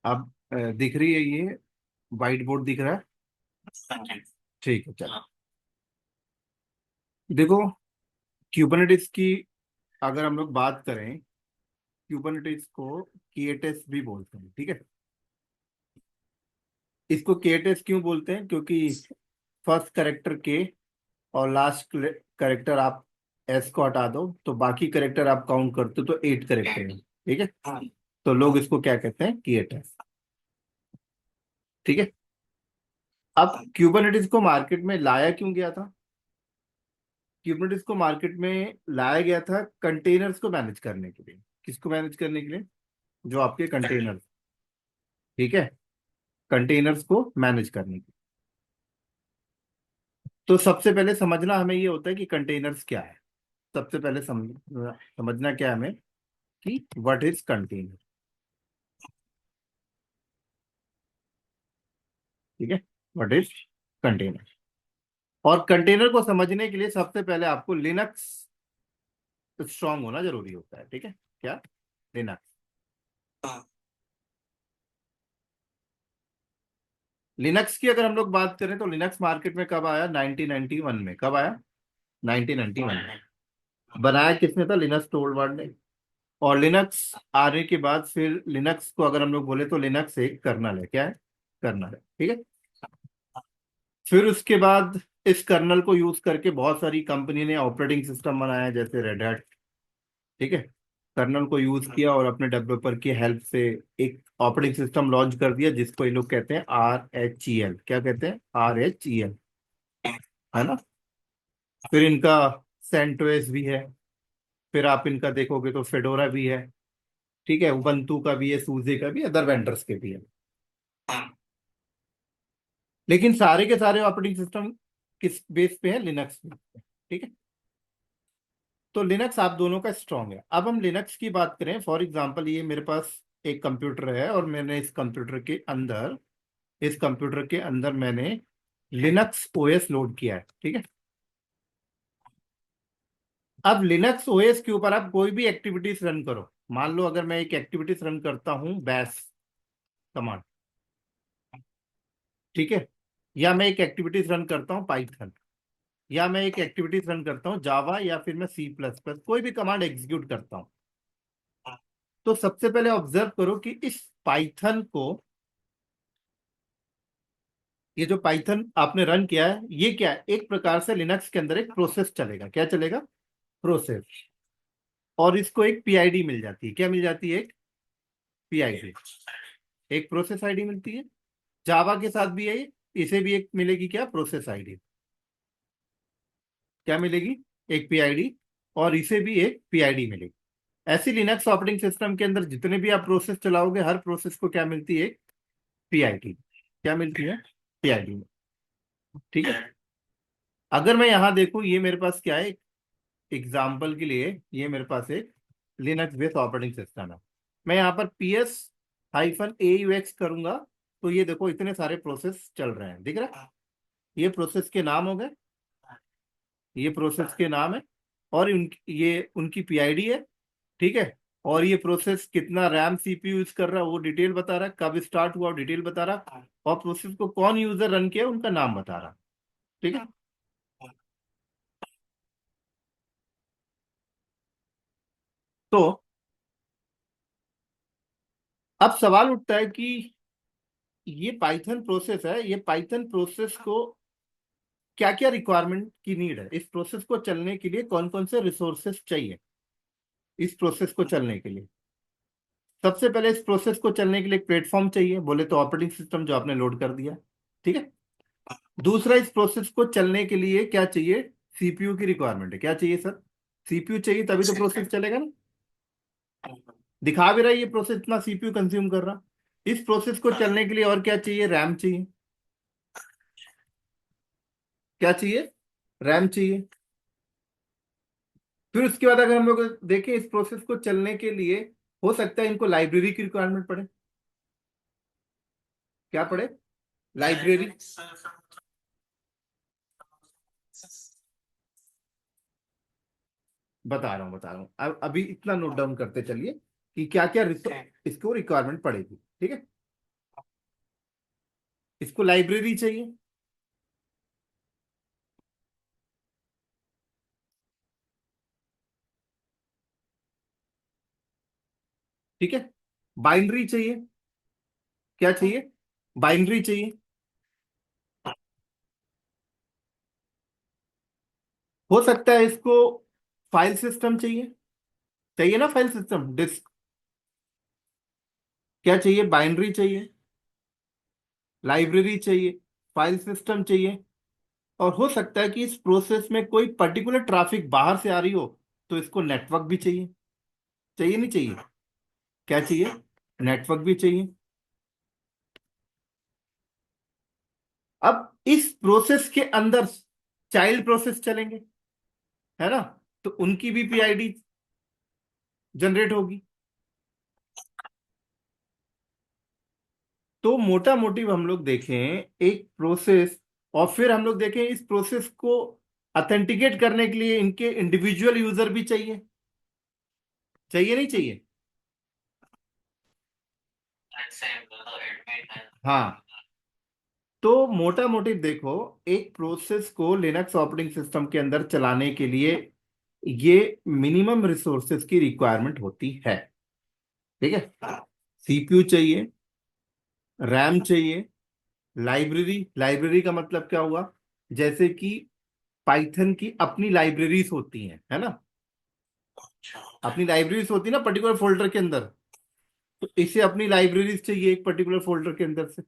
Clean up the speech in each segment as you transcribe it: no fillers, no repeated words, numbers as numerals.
अब दिख रही है ये व्हाइट बोर्ड दिख रहा है। हाँ जी। ठीक है, चलो। देखो, क्यूबरनेटिस की अगर हम लोग बात करें, क्यूबरनेटिस को केएटएस भी बोलते हैं, ठीक है। इसको केएटएस क्यों बोलते हैं? क्योंकि फर्स्ट करेक्टर के और लास्ट करेक्टर आप एस को हटा दो तो बाकी करेक्टर आप काउंट करते हो तो 8 करेक्टर है, ठीक है। हाँ। तो लोग इसको क्या कहते हैं? केएटएस, ठीक है। अब क्यूबरनेटिस को मार्केट में लाया क्यों गया था? क्यूबरनेटिस को मार्केट में लाया गया था कंटेनर्स को मैनेज करने के लिए। किसको मैनेज करने के लिए? जो आपके कंटेनर, ठीक है, कंटेनर्स को मैनेज करने के लिए। तो सबसे पहले समझना हमें ये होता है कि कंटेनर्स क्या है। सबसे पहले समझना क्या है हमें कि व्हाट इज कंटेनर, ठीक है। What is container. और कंटेनर को समझने के लिए सबसे पहले आपको लिनक्स स्ट्रांग होना जरूरी होता है, ठीक है। क्या? लिनक्स। लिनक्स की अगर हम लोग बात करें तो लिनक्स मार्केट में कब आया? 1991 में। कब आया? 1991 में। बनाया किसने था? लिनक्स टोरवाल्ड ने। और लिनक्स आने के बाद फिर लिनक्स को अगर हम लोग बोले तो लिनक्स एक कर्नल है। क्या है? कर्नल है, ठीक है। फिर उसके बाद इस कर्नल को यूज करके बहुत सारी कंपनी ने ऑपरेटिंग सिस्टम बनाया, जैसे रेड हैट, ठीक है। कर्नल को यूज किया और अपने डेवलपर की हेल्प से एक ऑपरेटिंग सिस्टम लॉन्च कर दिया जिसको ये लोग कहते हैं RHEL। क्या कहते हैं? RHEL, है ना। फिर इनका सेंटोस भी है। फिर आप इनका देखोगे तो फेडोरा भी है, ठीक है। उबंटू का भी है, सूजे का भी, अदर वेंडर्स के भी है। लेकिन सारे के सारे ऑपरेटिंग सिस्टम किस बेस पे है? लिनक्स पे, ठीक है। तो लिनक्स आप दोनों का स्ट्रांग है। अब हम लिनक्स की बात करें, फॉर एग्जांपल ये मेरे पास एक कंप्यूटर है और मैंने इस कंप्यूटर के अंदर मैंने लिनक्स ओएस लोड किया है, ठीक है। अब लिनक्स ओएस के ऊपर आप कोई भी एक्टिविटीज रन करो। मान लो अगर मैं एक एक्टिविटीज रन करता हूं बैश कमांड, ठीक है, या मैं एक एक्टिविटीज रन करता हूँ पाइथन, या मैं एक एक्टिविटीज रन करता हूँ जावा, या फिर मैं C++, कोई भी कमांड एग्जीक्यूट करता हूँ। तो सबसे पहले ऑब्जर्व करो कि इस पाइथन को, ये जो पाइथन आपने रन किया है ये क्या है? एक प्रकार से लिनक्स के अंदर एक प्रोसेस चलेगा। क्या चलेगा? प्रोसेस। और इसको एक पीआईडी मिल जाती है। क्या मिल जाती है? एक पीआईडी, एक प्रोसेस आईडी मिलती है। जावा के साथ भी है ये, इसे भी एक मिलेगी। क्या? Process ID. क्या मिलेगी? एक पीआईडी। और इसे भी एक पीआईडी मिलेगी। ऐसी लिनक्स ऑपरेटिंग सिस्टम के अंदर जितने भी आप प्रोसेस चलाओगे हर प्रोसेस को क्या मिलती है? एक पीआईडी। क्या मिलती है? पीआईडी, ठीक है। अगर मैं यहां देखूं, ये मेरे पास क्या है? एग्जाम्पल के लिए ये मेरे पास एक लिनक्स बेस्ड ऑपरेटिंग सिस्टम है। मैं यहाँ पर PS-AUX करूंगा तो ये देखो इतने सारे प्रोसेस चल रहे हैं, दिख रहा है? ये प्रोसेस के नाम हो गए, ये प्रोसेस के नाम है। और ये उनकी पीआईडी है, ठीक है। और ये प्रोसेस कितना रैम सीपीयू यूज कर रहा है वो डिटेल बता रहा है, कब स्टार्ट हुआ वो डिटेल बता रहा है, और प्रोसेस को कौन यूजर रन किया उनका नाम बता रहा है, ठीक है। तो अब सवाल उठता है कि ये पाइथन प्रोसेस है, ये पाइथन प्रोसेस को क्या क्या रिक्वायरमेंट की नीड है? इस प्रोसेस को चलने के लिए कौन कौन से रिसोर्सेस चाहिए इस प्रोसेस को चलने के लिए? सबसे पहले इस प्रोसेस को चलने के लिए एक प्लेटफॉर्म चाहिए, बोले तो ऑपरेटिंग सिस्टम जो आपने लोड कर दिया, ठीक है। दूसरा, इस प्रोसेस को चलने के लिए क्या चाहिए? सीपीयू की रिक्वायरमेंट है। क्या चाहिए सर? सीपीयू चाहिए, तभी तो प्रोसेस चलेगा ना। दिखा भी रहा है ये प्रोसेस इतना सीपीयू कंज्यूम कर रहा। इस प्रोसेस को चलने के लिए और क्या चाहिए? रैम चाहिए। क्या चाहिए? रैम चाहिए। फिर उसके बाद अगर हम लोग देखें इस प्रोसेस को चलने के लिए, हो सकता है इनको लाइब्रेरी की रिक्वायरमेंट पड़े। क्या पड़े? लाइब्रेरी। बता रहा हूँ अब अभी इतना नोट डाउन करते चलिए कि क्या क्या इसको रिक्वायरमेंट पड़ेगी, ठीक है। इसको लाइब्रेरी चाहिए। ठीक है। बाइनरी चाहिए। क्या चाहिए? बाइनरी चाहिए। हो सकता है इसको फाइल सिस्टम चाहिए। चाहिए ना फाइल सिस्टम, डिस्क। क्या चाहिए? बाइनरी चाहिए, लाइब्रेरी चाहिए, फाइल सिस्टम चाहिए। और हो सकता है कि इस प्रोसेस में कोई पर्टिकुलर ट्रैफिक बाहर से आ रही हो, तो इसको नेटवर्क भी चाहिए। चाहिए नहीं चाहिए? क्या चाहिए? नेटवर्क भी चाहिए। अब इस प्रोसेस के अंदर चाइल्ड प्रोसेस चलेंगे, है ना? तो उनकी भी पीआईडी जनरेट होगी। तो मोटा मोटी हम लोग देखें एक प्रोसेस, और फिर हम लोग देखें इस प्रोसेस को ऑथेंटिकेट करने के लिए इनके इंडिविजुअल यूजर भी चाहिए। चाहिए नहीं चाहिए? हाँ। तो मोटा मोटी देखो, एक प्रोसेस को लिनक्स ऑपरेटिंग सिस्टम के अंदर चलाने के लिए ये मिनिमम रिसोर्सेज की रिक्वायरमेंट होती है। ठीक है। सीपीयू चाहिए, रैम चाहिए, लाइब्रेरी। लाइब्रेरी का मतलब क्या हुआ? जैसे कि पाइथन की अपनी लाइब्रेरीज होती हैं, है ना? अपनी लाइब्रेरीज होती है ना पर्टिकुलर फोल्डर के अंदर। तो इसे अपनी लाइब्रेरीज चाहिए एक पर्टिकुलर फोल्डर के अंदर से।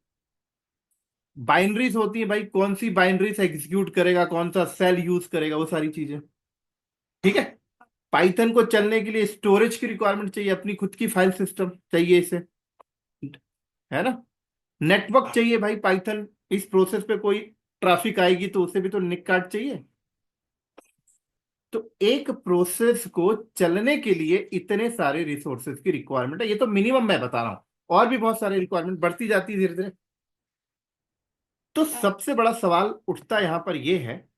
बाइनरीज होती है भाई, कौन सी बाइनरीज एग्जीक्यूट करेगा, कौन सा सेल यूज करेगा, वो सारी चीजें। ठीक है। पाइथन को चलने के लिए स्टोरेज की रिक्वायरमेंट चाहिए, अपनी खुद की फाइल सिस्टम चाहिए इसे, है ना? नेटवर्क चाहिए भाई, पाइथन इस प्रोसेस पे कोई ट्रैफिक आएगी तो उसे भी तो निक कार्ड चाहिए। तो एक प्रोसेस को चलने के लिए इतने सारे रिसोर्सेज की रिक्वायरमेंट है, ये तो मिनिमम मैं बता रहा हूं। और भी बहुत सारे रिक्वायरमेंट बढ़ती जाती है धीरे धीरे। तो सबसे बड़ा सवाल उठता यहां पर यह है,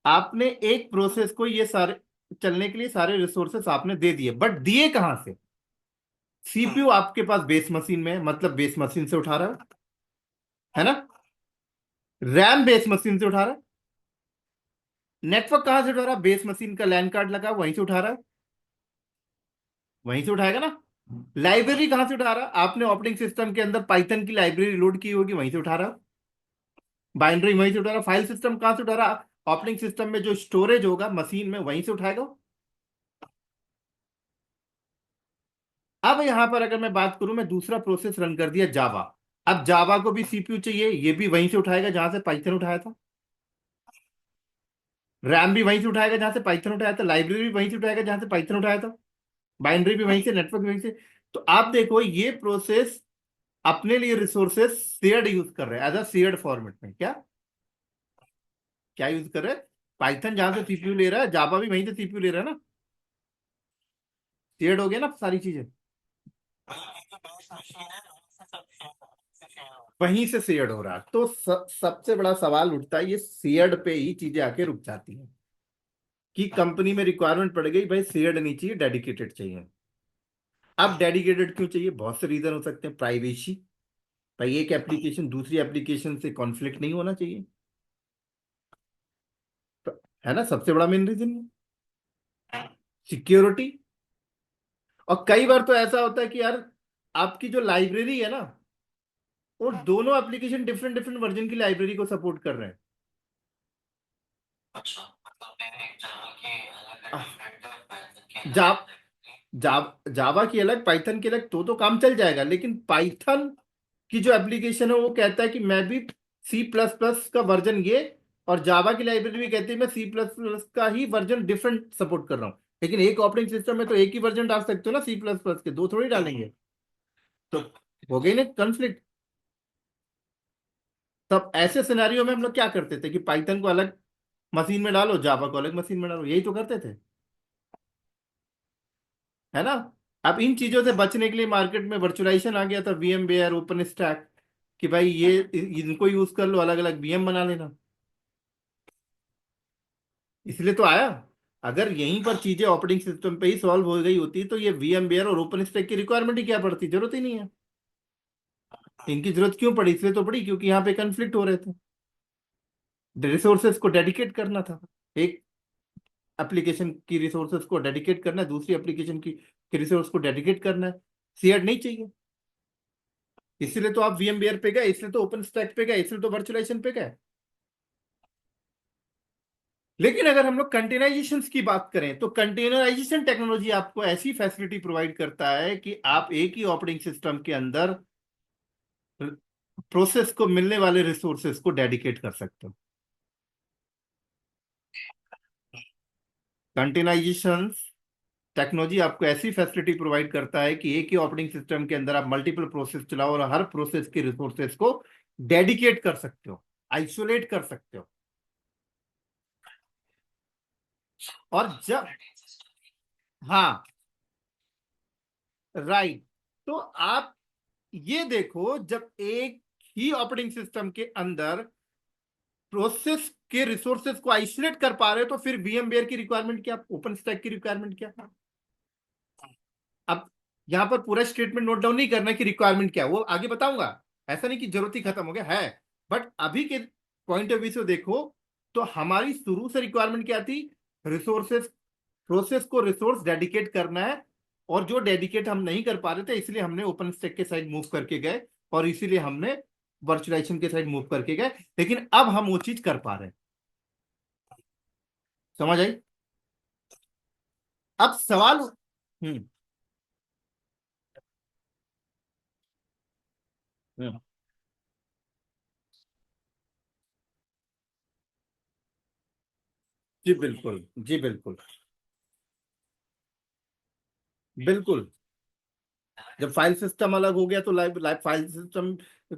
आपने एक प्रोसेस को ये सारे चलने के लिए सारे रिसोर्सेस आपने दे दिए, बट दिए कहां से? सीपीयू आपके पास बेस मशीन में है, मतलब बेस मशीन से उठा रहा है ना? रैम बेस मशीन से उठा रहा है। नेटवर्क कहां से उठा रहा है? बेस मशीन का लैन कार्ड लगा वहीं से उठा रहा है। वहीं से उठाएगा ना? लाइब्रेरी कहां से उठा रहा है? आपने ऑपरेटिंग सिस्टम के अंदर पाइथन की लाइब्रेरी लोड की होगी, वहीं से उठा रहा है। बाइनरी वहीं से उठा रहा है। फाइल सिस्टम कहां से उठा रहा है? ऑपरेटिंग सिस्टम में जो स्टोरेज होगा मशीन में, वहीं से उठाएगा। अब यहां पर अगर मैं बात करूं, मैं दूसरा प्रोसेस रन कर दिया जावा। अब जावा को भी सीपीयू चाहिए, ये भी वहीं से उठाएगा जहां से पाइथन उठाया था। रैम भी वहीं से उठाएगा जहां से पाइथन उठाया था। लाइब्रेरी भी वहीं से उठाएगा जहां से पाइथन उठाया था। बाइनरी भी वहीं से, नेटवर्क भी वहीं से। तो आप देखो ये प्रोसेस अपने लिए रिसोर्सेस शेयर्ड यूज कर रहे हैं, एज अ शेयर्ड फॉर्मेट में। क्या क्या यूज कर रहे हैं? पाइथन जहां से सीपीयू ले रहा है, जावा भी वहीं से सीपीयू ले रहा है ना। शेयर्ड हो गया ना सारी चीजें। वहीं से शेयर्ड हो रहा है। तो सबसे बड़ा सवाल उठता है, ये शेयर्ड पे ही चीजें आके रुक जाती हैं कि कंपनी में रिक्वायरमेंट पड़ गई भाई शेयर्ड नहीं चाहिए, डेडिकेटेड चाहिए। अब डेडिकेटेड क्यों चाहिए? बहुत से रीजन हो सकते हैं। प्राइवेसी, भाई एक एप्लीकेशन दूसरी एप्लीकेशन से कॉन्फ्लिक्ट नहीं होना चाहिए, तो, है ना? सबसे बड़ा मेन रीजन। सिक्योरिटी। और कई बार तो ऐसा होता है कि यार आपकी जो लाइब्रेरी है ना, वो दोनों एप्लीकेशन डिफरेंट डिफरेंट वर्जन की लाइब्रेरी को सपोर्ट कर रहे हैं। जा, जावा की अलग, पाइथन की अलग, तो काम चल जाएगा। लेकिन पाइथन की जो एप्लीकेशन है वो कहता है कि मैं भी सी प्लस प्लस का वर्जन ये, और जावा की लाइब्रेरी भी कहती है मैं सी प्लस प्लस का ही वर्जन डिफरेंट सपोर्ट कर रहा हूँ। लेकिन एक ऑपरेटिंग सिस्टम में तो एक ही वर्जन डाल सकते हो ना सी प्लस प्लस के, दो थोड़ी डालेंगे। तो हो गई ना कॉन्फ्लिक्ट। तब ऐसे सिनेरियो में हम लोग क्या करते थे कि पाइथन को अलग मशीन में डालो, जावा को अलग मशीन में डालो, यही तो करते थे, है ना? अब इन चीजों से बचने के लिए मार्केट में वर्चुअलाइजेशन आ गया था, वीएम वेयर, ओपन स्टैक, कि भाई ये इनको यूज कर लो, अलग अलग वीएम बना लेना। इसलिए तो आया। अगर यहीं पर चीजें ऑपरेटिंग सिस्टम पे ही सॉल्व हो गई होती तो ये वीएम वेयर और ओपन स्टैक की रिक्वायरमेंट ही क्या पड़ती, जरूरत ही नहीं है। इनकी जरूरत क्यों पड़ी? इसलिए तो पड़ी क्योंकि यहाँ पे कन्फ्लिक्ट हो रहे थे, रिसोर्सेज को डेडिकेट करना था। एक एप्लीकेशन की रिसोर्सेज को डेडिकेट करना है, दूसरी एप्लीकेशन की रिसोर्स को डेडिकेट करना है। शेयर नहीं चाहिए, इसलिए तो आप VMware पे गए, इसलिए तो ओपन स्टैक पे गए, इसलिए तो वर्चुअलाइजेशन पे गए। लेकिन अगर हम लोग कंटेनराइजेशन की बात करें तो कंटेनराइजेशन टेक्नोलॉजी आपको ऐसी फैसिलिटी प्रोवाइड करता है कि आप एक ही ऑपरेटिंग सिस्टम के अंदर प्रोसेस को मिलने वाले रिसोर्सेज को डेडिकेट कर सकते हो। कंटेनराइजेशन टेक्नोलॉजी आपको ऐसी फैसिलिटी प्रोवाइड करता है कि एक ही ऑपरेटिंग सिस्टम के अंदर आप मल्टीपल प्रोसेस चलाओ और हर प्रोसेस के रिसोर्सेज को डेडिकेट कर सकते हो, आइसोलेट कर सकते हो। और जब, हाँ, राइट, तो आप ये देखो, जब एक ही ऑपरेटिंग सिस्टम के अंदर प्रोसेस के रिसोर्सेज को आइसोलेट कर पा रहे हो, तो फिर VMware की रिक्वायरमेंट क्या, ओपन स्टैक की रिक्वायरमेंट क्या? अब यहां पर पूरा स्टेटमेंट नोट डाउन नहीं करना कि रिक्वायरमेंट क्या है, वो आगे बताऊंगा। ऐसा नहीं कि जरूरत ही खत्म हो गया है, बट अभी के पॉइंट ऑफ व्यू से देखो तो हमारी शुरू से रिक्वायरमेंट क्या थी? रिसोर्सेस, प्रोसेस को रिसोर्स डेडिकेट करना है, और जो डेडिकेट हम नहीं कर पा रहे थे इसलिए हमने ओपन स्टैक के साइड मूव करके गए, और इसीलिए हमने वर्चुअलाइजेशन के साइड मूव करके गए। लेकिन अब हम वो चीज कर पा रहे हैं। समझ आई? अब सवाल, हम्म, जी बिल्कुल, जी बिल्कुल, बिल्कुल। जब फाइल सिस्टम अलग हो गया तो फाइल सिस्टम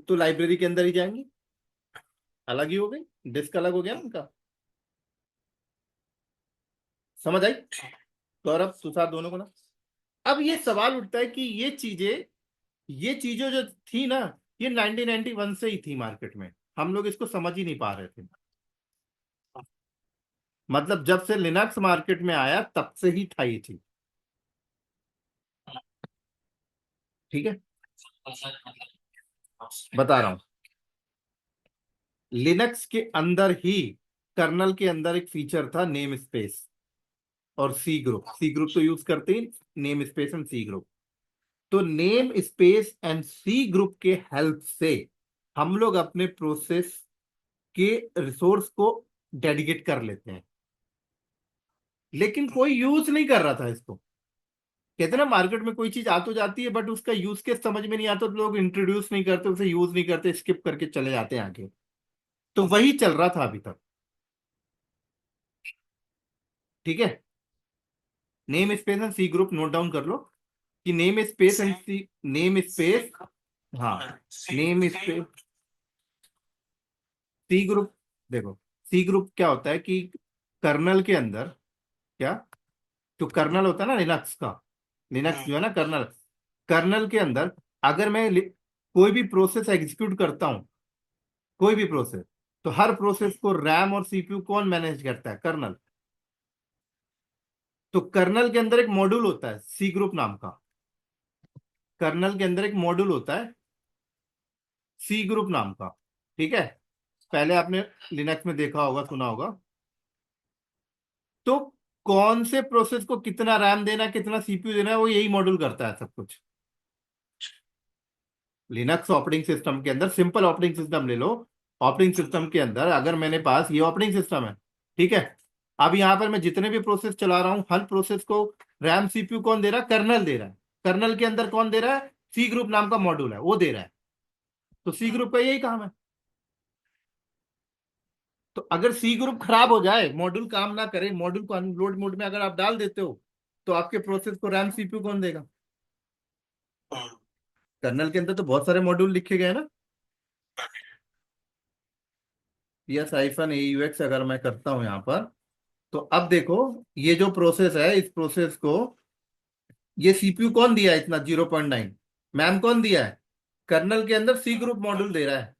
तो लाइब्रेरी के अंदर ही जाएंगी, अलग ही हो गई, डिस्क अलग हो गया ना उनका। समझ आई? गौरव तुषार दोनों को ना। अब ये सवाल उठता है कि ये चीजें जो थी ना, ये 1991 से ही थी मार्केट में, हम लोग इसको समझ ही नहीं पा रहे थे। मतलब जब से लिनक्स मार्केट में आया तब से ही था ये चीज। ठीक है, बता रहा हूं। लिनक्स के अंदर ही कर्नल के अंदर एक फीचर था, नेम स्पेस और सी ग्रुप तो यूज करते ही, namespace and C group. तो namespace and C group के हेल्प से हम लोग अपने प्रोसेस के रिसोर्स को डेडिकेट कर लेते हैं, लेकिन कोई यूज नहीं कर रहा था इसको। कहते हैं ना, मार्केट में कोई चीज आ तो जाती है बट उसका यूज केस समझ में नहीं आता, तो लोग इंट्रोड्यूस नहीं करते, उसे यूज नहीं करते, स्किप करके चले जाते हैं आगे। तो वही चल रहा था अभी तक। ठीक है, namespace and C group note down कर लो कि namespace and C, namespace, हाँ, नेम स्पेस सी ग्रुप। देखो, सी ग्रुप क्या होता है कि कर्नल के अंदर, क्या, जो कर्नल होता है ना लिनक्स का, लिनक्स जो है ना कर्नल, कर्नल के अंदर अगर मैं कोई भी प्रोसेस एग्जीक्यूट करता हूं, कोई भी प्रोसेस, तो हर प्रोसेस को रैम और CPU कौन मैनेज करता है? कर्नल। तो कर्नल के अंदर एक मॉड्यूल होता है सी ग्रुप नाम का, कर्नल के अंदर एक मॉड्यूल होता है सी ग्रुप नाम का। ठीक है, पहले आपने लिनक्स में देखा होगा, सुना होगा। तो कौन से प्रोसेस को कितना रैम देना, कितना CPU देना है, वो यही मॉड्यूल करता है सब कुछ। लिनक्स ऑपरेटिंग सिस्टम के अंदर, सिंपल ऑपरेटिंग सिस्टम ले लो, ऑपरेटिंग सिस्टम के अंदर अगर मेरे पास ये ऑपरेटिंग सिस्टम है, ठीक है, अब यहाँ पर मैं जितने भी प्रोसेस चला रहा हूँ, हर प्रोसेस को रैम CPU कौन दे रहा है? कर्नल दे रहा है। कर्नल के अंदर कौन दे रहा है? सी ग्रुप नाम का मॉड्यूल है, वो दे रहा है। तो सी ग्रुप का यही काम है। तो अगर सी ग्रुप खराब हो जाए, मॉड्यूल काम ना करे, मॉड्यूल को अनलोड मोड में अगर आप डाल देते हो, तो आपके प्रोसेस को रैम CPU कौन देगा? कर्नल के अंदर तो बहुत सारे मॉड्यूल लिखे गए हैं ना। PS -AUX अगर मैं करता हूं यहाँ पर, तो अब देखो, ये जो प्रोसेस है, इस प्रोसेस को ये CPU कौन दिया है इतना 0.9? मैम कौन दिया है? कर्नल के अंदर सी ग्रुप मॉड्यूल दे रहा है।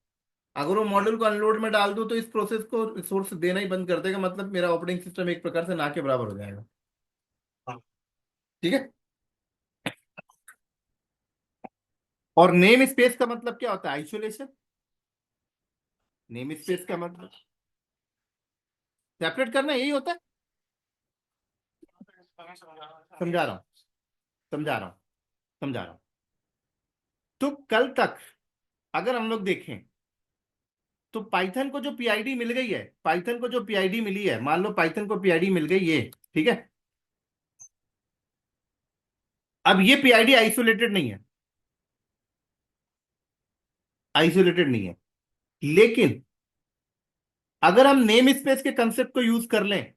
अगर वो मॉड्यूल को अनलोड में डाल दूं तो इस प्रोसेस को रिसोर्स देना ही बंद कर देगा, मतलब मेरा ऑपरेटिंग सिस्टम एक प्रकार से ना के बराबर हो जाएगा। ठीक है, और नेम स्पेस का मतलब क्या होता है? आइसोलेशन। नेम स्पेस का मतलब सेपरेट करना, यही होता है। समझा रहा हूँ, समझा रहा हूँ, समझा रहा हूँ। तो कल तक अगर हम लोग देखें तो पाइथन को जो पीआईडी मिल गई है, पाइथन को जो पीआईडी मिली है, मान लो पाइथन को पीआईडी मिल गई ये, ठीक है। अब ये पीआईडी आइसोलेटेड नहीं है, आइसोलेटेड नहीं है। लेकिन अगर हम नेम स्पेस के कंसेप्ट को यूज कर लें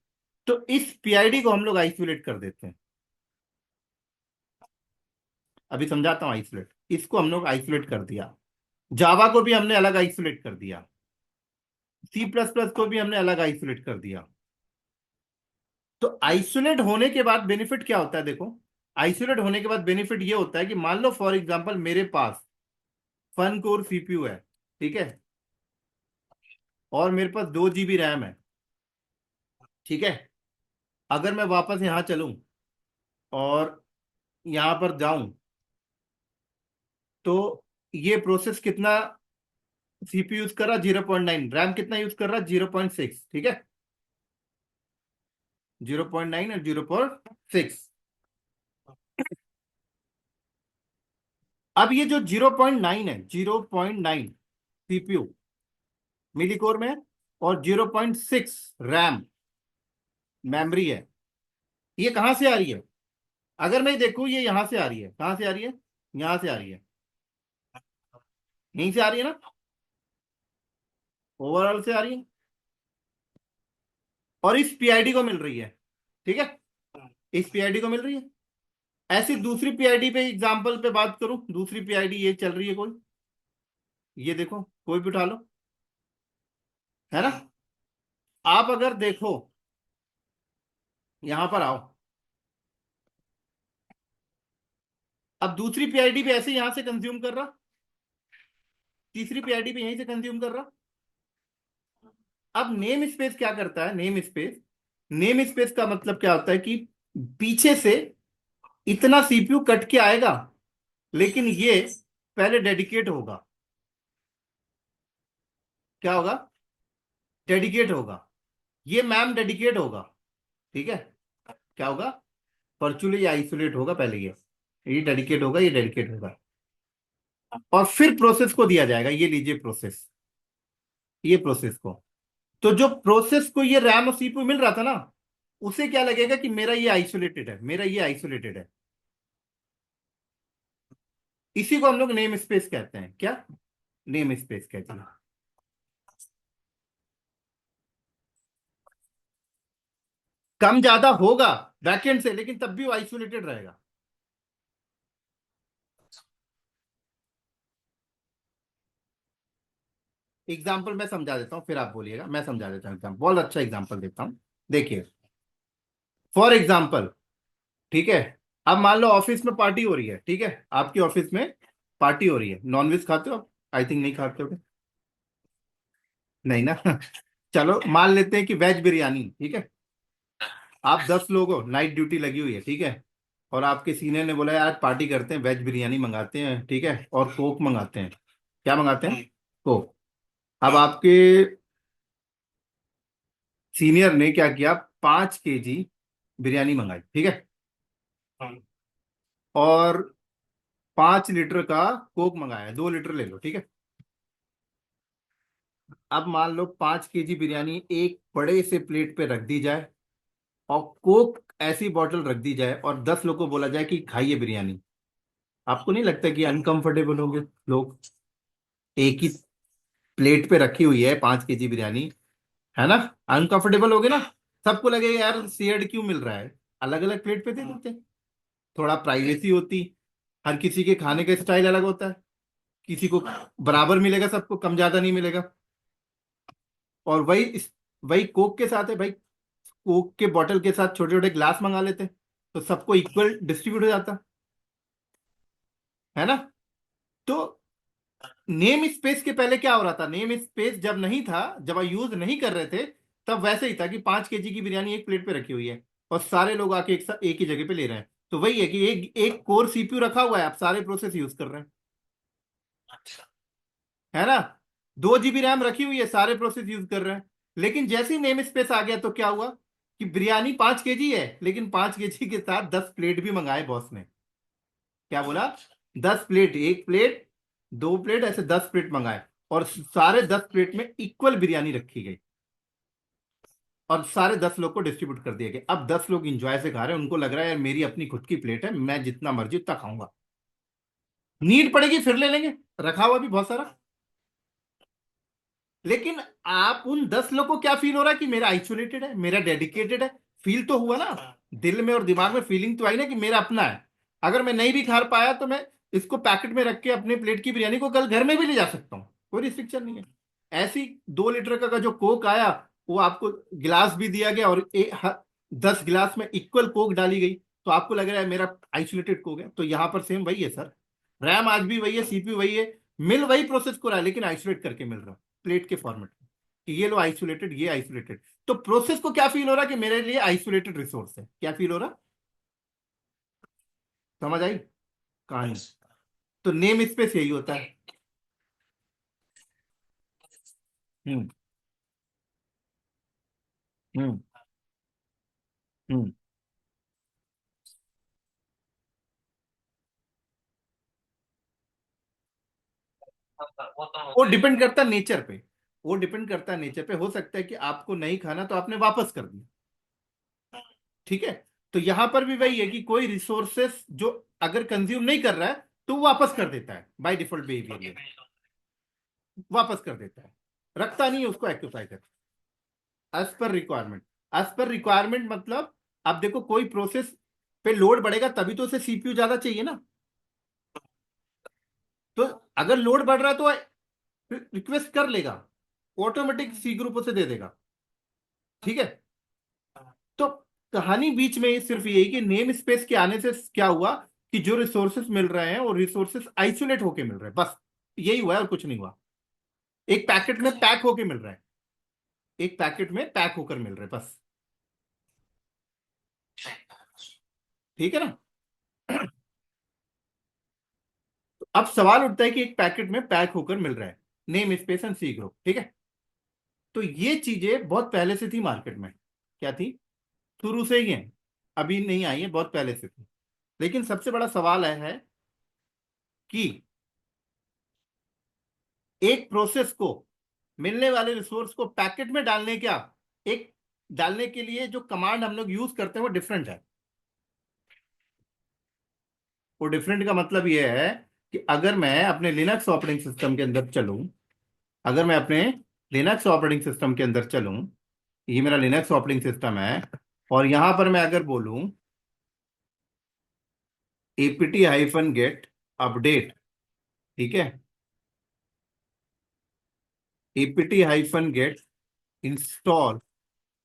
तो इस पीआईडी को हम लोग आइसोलेट कर देते हैं। अभी समझाता हूं। आइसोलेट, इसको हम लोग आइसोलेट कर दिया। जावा को भी हमने अलग आइसोलेट कर दिया। सी प्लस प्लस को भी हमने अलग आइसोलेट कर दिया। तो आइसोलेट होने के बाद बेनिफिट क्या होता है? देखो, आइसोलेट होने के बाद बेनिफिट ये होता है कि मान लो फॉर एग्जांपल मेरे पास फन कोर सीपीयू है, ठीक है, और मेरे पास 2 GB रैम है, ठीक है। अगर मैं वापस यहां चलूं और यहां पर जाऊं तो ये प्रोसेस कितना सीपीयू यूज कर रहा? 0.9। रैम कितना यूज कर रहा? 0.6, ठीक है। 0.9 और 0.6। अब ये जो 0.9 है, 0.9 सीपीयू मिली कोर में है, और 0.6 रैम मेमोरी है। ये कहां से आ रही है? अगर मैं देखूं, ये यहां से आ रही है। कहां से आ रही है? यहां से आ रही है। यहीं से आ रही है ना? ओवरऑल से आ रही है, और इस पीआईडी को मिल रही है, ठीक है। इस पीआईडी को मिल रही है। ऐसी दूसरी पीआईडी पे एग्जांपल पे बात करूं, दूसरी पीआईडी ये चल रही है कोई, ये देखो, कोई भी उठा लो, है ना। आप अगर देखो, यहां पर आओ, अब दूसरी पीआईडी भी ऐसे यहां से कंज्यूम कर रहा, तीसरी पीआईडी भी यहीं से कंज्यूम कर रहा। अब नेम स्पेस क्या करता है? नेम स्पेस, नेम स्पेस का मतलब क्या होता है कि पीछे से इतना सीपीयू कट के आएगा, लेकिन ये पहले डेडिकेट होगा। क्या होगा? डेडिकेट होगा। ये मैम डेडिकेट होगा, ठीक है। क्या होगा? वर्चुअली आइसोलेट होगा पहले, ये डेडिकेट होगा, ये डेडिकेट होगा, और फिर प्रोसेस को दिया जाएगा। ये लीजिए प्रोसेस, ये प्रोसेस को। तो जो प्रोसेस को ये रैम और सीपीयू मिल रहा था ना, उसे क्या लगेगा कि मेरा ये आइसोलेटेड है, मेरा ये आइसोलेटेड है। इसी को हम लोग नेम स्पेस कहते हैं। क्या? नेम स्पेस कहते हैं। कम ज्यादा होगा बैकएंड से, लेकिन तब भी वो आइसोलेटेड रहेगा। एग्जाम्पल मैं समझा देता हूँ, फिर आप बोलिएगा। मैं समझा देता हूँ एग्जाम्पल, बहुत अच्छा एग्जाम्पल देता हूँ। देखिए, फॉर एग्जाम्पल, ठीक है, अब मान लो ऑफिस में पार्टी हो रही है, ठीक है, आपकी ऑफिस में पार्टी हो रही है। नॉनवेज खाते हो आप? आई थिंक नहीं खाते हो। नहीं ना? चलो मान लेते हैं कि वेज बिरयानी, ठीक है। आप 10 लोग हो, नाइट ड्यूटी लगी हुई है, ठीक है, और आपके सीनियर ने बोला यार पार्टी करते हैं, वेज बिरयानी मंगाते हैं, ठीक है, और कोक मंगाते हैं। क्या मंगाते हैं? कोक। अब आपके सीनियर ने क्या किया? 5 kg बिरयानी मंगाई, ठीक है, और 5 लीटर का कोक मंगाया। 2 लीटर ले लो, ठीक है। अब मान लो 5 kg बिरयानी एक बड़े से प्लेट पे रख दी जाए, और कोक ऐसी बॉटल रख दी जाए, और 10 लोग को बोला जाए कि खाइए बिरयानी। आपको नहीं लगता कि अनकंफर्टेबल होंगे लोग? एक ही प्लेट पे रखी हुई है 5 kg बिरयानी, है ना। अनकंफर्टेबल हो गए ना। सबको लगेगा यार शेयर्ड क्यों मिल रहा है, अलग अलग प्लेट पे दे देते। थोड़ा प्राइवेसी होती। हर किसी के खाने का स्टाइल अलग होता है। किसी को बराबर मिलेगा, सबको कम ज्यादा नहीं मिलेगा। और वही कोक के साथ है भाई। कोक के बॉटल के साथ छोटे छोटे ग्लास मंगा लेते, तो सबको इक्वल डिस्ट्रीब्यूट हो जाता, है ना। तो नेम स्पेस के पहले क्या हो रहा था? नेम स्पेस जब नहीं था, जब यूज नहीं कर रहे थे, तब वैसे ही था कि 5 kg की बिरयानी एक प्लेट पे रखी हुई है, और सारे लोग आके एक ही जगह पे ले रहे हैं। तो वही है कि एक एक कोर सीपीयू रखा हुआ है, आप सारे प्रोसेस यूज कर रहे हैं। है ना। 2 GB रैम रखी हुई है, सारे प्रोसेस यूज कर रहे हैं। लेकिन जैसे ही नेम स्पेस आ गया तो क्या हुआ कि बिरयानी 5 kg है, लेकिन 5 kg के साथ 10 प्लेट भी मंगाए बॉस ने। क्या बोला? 10 प्लेट, 1 प्लेट, 2 प्लेट, ऐसे 10 प्लेट मंगाए। और सारे 10 प्लेट में इक्वल बिरयानी रखी गई, और सारे 10 लोग को डिस्ट्रीब्यूट कर दिया गया। अब 10 लोग इंजॉय से खा रहे हैं, उनको लग रहा है यार मेरी अपनी खुद की प्लेट है, मैं जितना मर्जी उतना खाऊंगा। नीड पड़ेगी फिर ले लेंगे, रखा हुआ भी बहुत सारा। लेकिन आप उन 10 लोग को क्या फील हो रहा है कि मेरा आइसोलेटेड है, मेरा डेडिकेटेड है? फील तो हुआ ना, दिल में और दिमाग में फीलिंग तो आई ना कि मेरा अपना है। अगर मैं नहीं भी खा पाया तो मैं इसको पैकेट में रख के अपने प्लेट की बिरयानी को कल घर में भी ले जा सकता हूँ, कोई रिस्ट्रिक्शन नहीं है। ऐसी 2 लीटर का जो कोक आया, वो आपको गिलास भी दिया गया, और 10 गिलास में इक्वल कोक डाली गई, तो आपको लग रहा है मेरा आइसोलेटेड कोक है। तो यहां पर सेम वही है सर, रैम आज भी वही है, सीपीयू वही है, मिल वही प्रोसेस को रहा है, लेकिन आइसोलेट करके मिल रहा है प्लेट के फॉर्मेट में, कि ये लो आइसोलेटेड, ये आइसोलेटेड। तो प्रोसेस को क्या फील हो रहा है कि मेरे लिए आइसोलेटेड रिसोर्स है, क्या फील हो रहा? समझ आई कहानी? तो नेम स्पेस यही होता है। हम्म। हम्म। हम्म। वो डिपेंड करता है नेचर पे, वो डिपेंड करता है नेचर पे। हो सकता है कि आपको नहीं खाना तो आपने वापस कर दिया, ठीक है। तो यहां पर भी वही है कि कोई रिसोर्सेस जो अगर कंज्यूम नहीं कर रहा है तो वो वापस कर देता है, बाय डिफॉल्ट बिहेवियर वापस कर देता है, रखता नहीं है उसको एक्टिफाई कर। As per requirement, as per requirement मतलब, अब देखो कोई प्रोसेस पे लोड बढ़ेगा तभी तो उसे सीपीयू ज्यादा चाहिए ना। तो अगर लोड बढ़ रहा है तो रिक्वेस्ट कर लेगा, ऑटोमेटिक सी ग्रुप उसे दे देगा, ठीक है। तो कहानी बीच में सिर्फ यही कि नेम स्पेस के आने से क्या हुआ कि जो रिसोर्सेस मिल रहे हैं वो रिसोर्सेस आइसोलेट होके मिल रहे हैं, बस यही हुआ है और कुछ नहीं हुआ। एक पैकेट में पैक होके मिल रहा है, एक पैकेट में पैक होकर मिल रहा है बस, ठीक है ना। अब सवाल उठता है कि एक पैकेट में पैक होकर मिल रहा है, namespace and C group, ठीक है। तो ये चीजें बहुत पहले से थी मार्केट में। क्या थी? शुरू से ही है, अभी नहीं आई है, बहुत पहले से थी। लेकिन सबसे बड़ा सवाल है कि एक प्रोसेस को मिलने वाले रिसोर्स को पैकेट में डालने क्या, एक डालने के लिए जो कमांड हम लोग यूज करते हैं वो डिफरेंट है। वो डिफरेंट का मतलब ये है कि अगर मैं अपने लिनक्स ऑपरेटिंग सिस्टम के अंदर चलूं, अगर मैं अपने लिनक्स ऑपरेटिंग सिस्टम के अंदर चलूं, ये मेरा लिनक्स ऑपरेटिंग सिस्टम है, और यहां पर मैं अगर बोलूं apt-get अपडेट, ठीक है, apt-get इंस्टॉल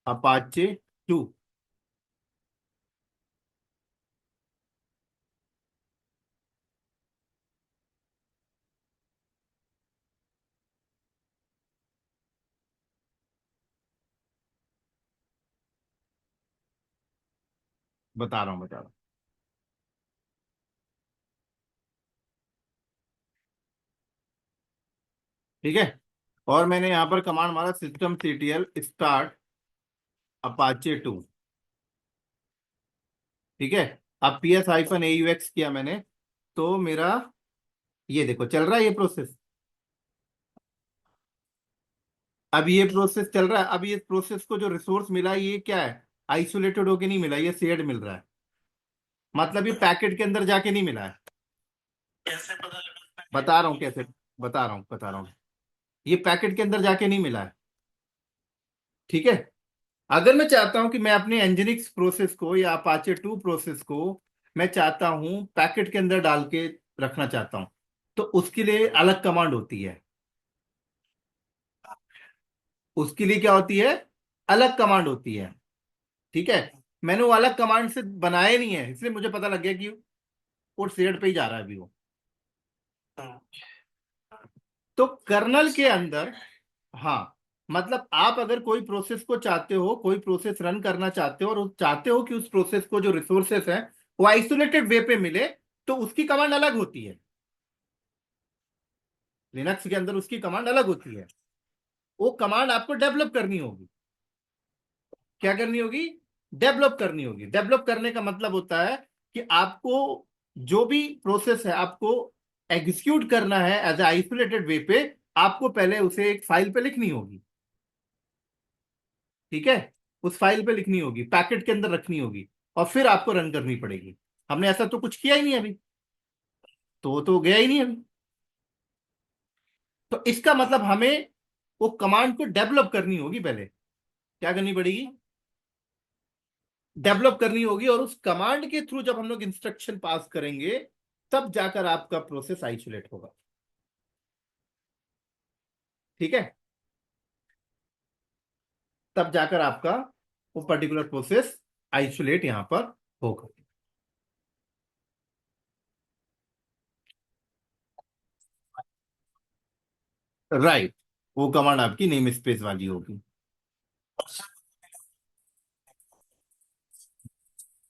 apache 2, बता रहा हूं बता रहा हूं, ठीक है। और मैंने यहां पर कमांड मारा systemctl start apache 2, ठीक है। अब ps-aux किया मैंने, तो मेरा ये देखो चल रहा है ये प्रोसेस। अब ये प्रोसेस चल रहा है, अब ये प्रोसेस को जो रिसोर्स मिला है ये क्या है? आइसोलेटेड होके नहीं मिला, ये शेयर्ड मिल रहा है, मतलब ये पैकेट के अंदर जाके नहीं मिला है। बता रहा हूँ कैसे, बता रहा हूँ, ये पैकेट के अंदर जाके नहीं मिला है, ठीक है। अगर मैं चाहता हूं कि मैं अपने एनजिनिक्स प्रोसेस को या अपाचे 2 प्रोसेस को मैं चाहता हूं पैकेट के अंदर डाल के रखना चाहता हूं, तो उसके लिए अलग कमांड होती है। उसके लिए क्या होती है? अलग कमांड होती है, ठीक है। मैंने वो अलग कमांड से बनाया नहीं है, इसलिए मुझे पता लग गया कि वो शेयर्ड पे ही जा रहा है अभी वो। तो कर्नल के अंदर, हाँ, मतलब आप अगर कोई प्रोसेस को चाहते हो, कोई प्रोसेस रन करना चाहते हो और चाहते हो कि उस प्रोसेस को जो रिसोर्सेस है वो आइसोलेटेड वे पे मिले, तो उसकी कमांड अलग होती है। लिनक्स के अंदर उसकी कमांड अलग होती है। वो कमांड आपको डेवलप करनी होगी। क्या करनी होगी? डेवलप करनी होगी। डेवलप करने का मतलब होता है कि आपको जो भी प्रोसेस है आपको एग्जीक्यूट करना है एज ए आइसोलेटेड वे पे, आपको पहले उसे एक फाइल पे लिखनी होगी। ठीक है? उस फाइल पे लिखनी होगी, पैकेट के अंदर रखनी होगी, और फिर आपको रन करनी पड़ेगी। हमने ऐसा तो कुछ किया ही नहीं अभी, तो वो तो गया ही नहीं अभी। तो इसका मतलब हमें वो कमांड को डेवलप करनी होगी पहले। क्या करनी पड़ेगी? डेवलप करनी होगी, और उस कमांड के थ्रू जब हम लोग इंस्ट्रक्शन पास करेंगे, तब जाकर आपका प्रोसेस आइसोलेट होगा। ठीक है? तब जाकर आपका वो पर्टिकुलर प्रोसेस आइसोलेट यहां पर होगा। राइट। वो कमांड आपकी नेम स्पेस वाली होगी।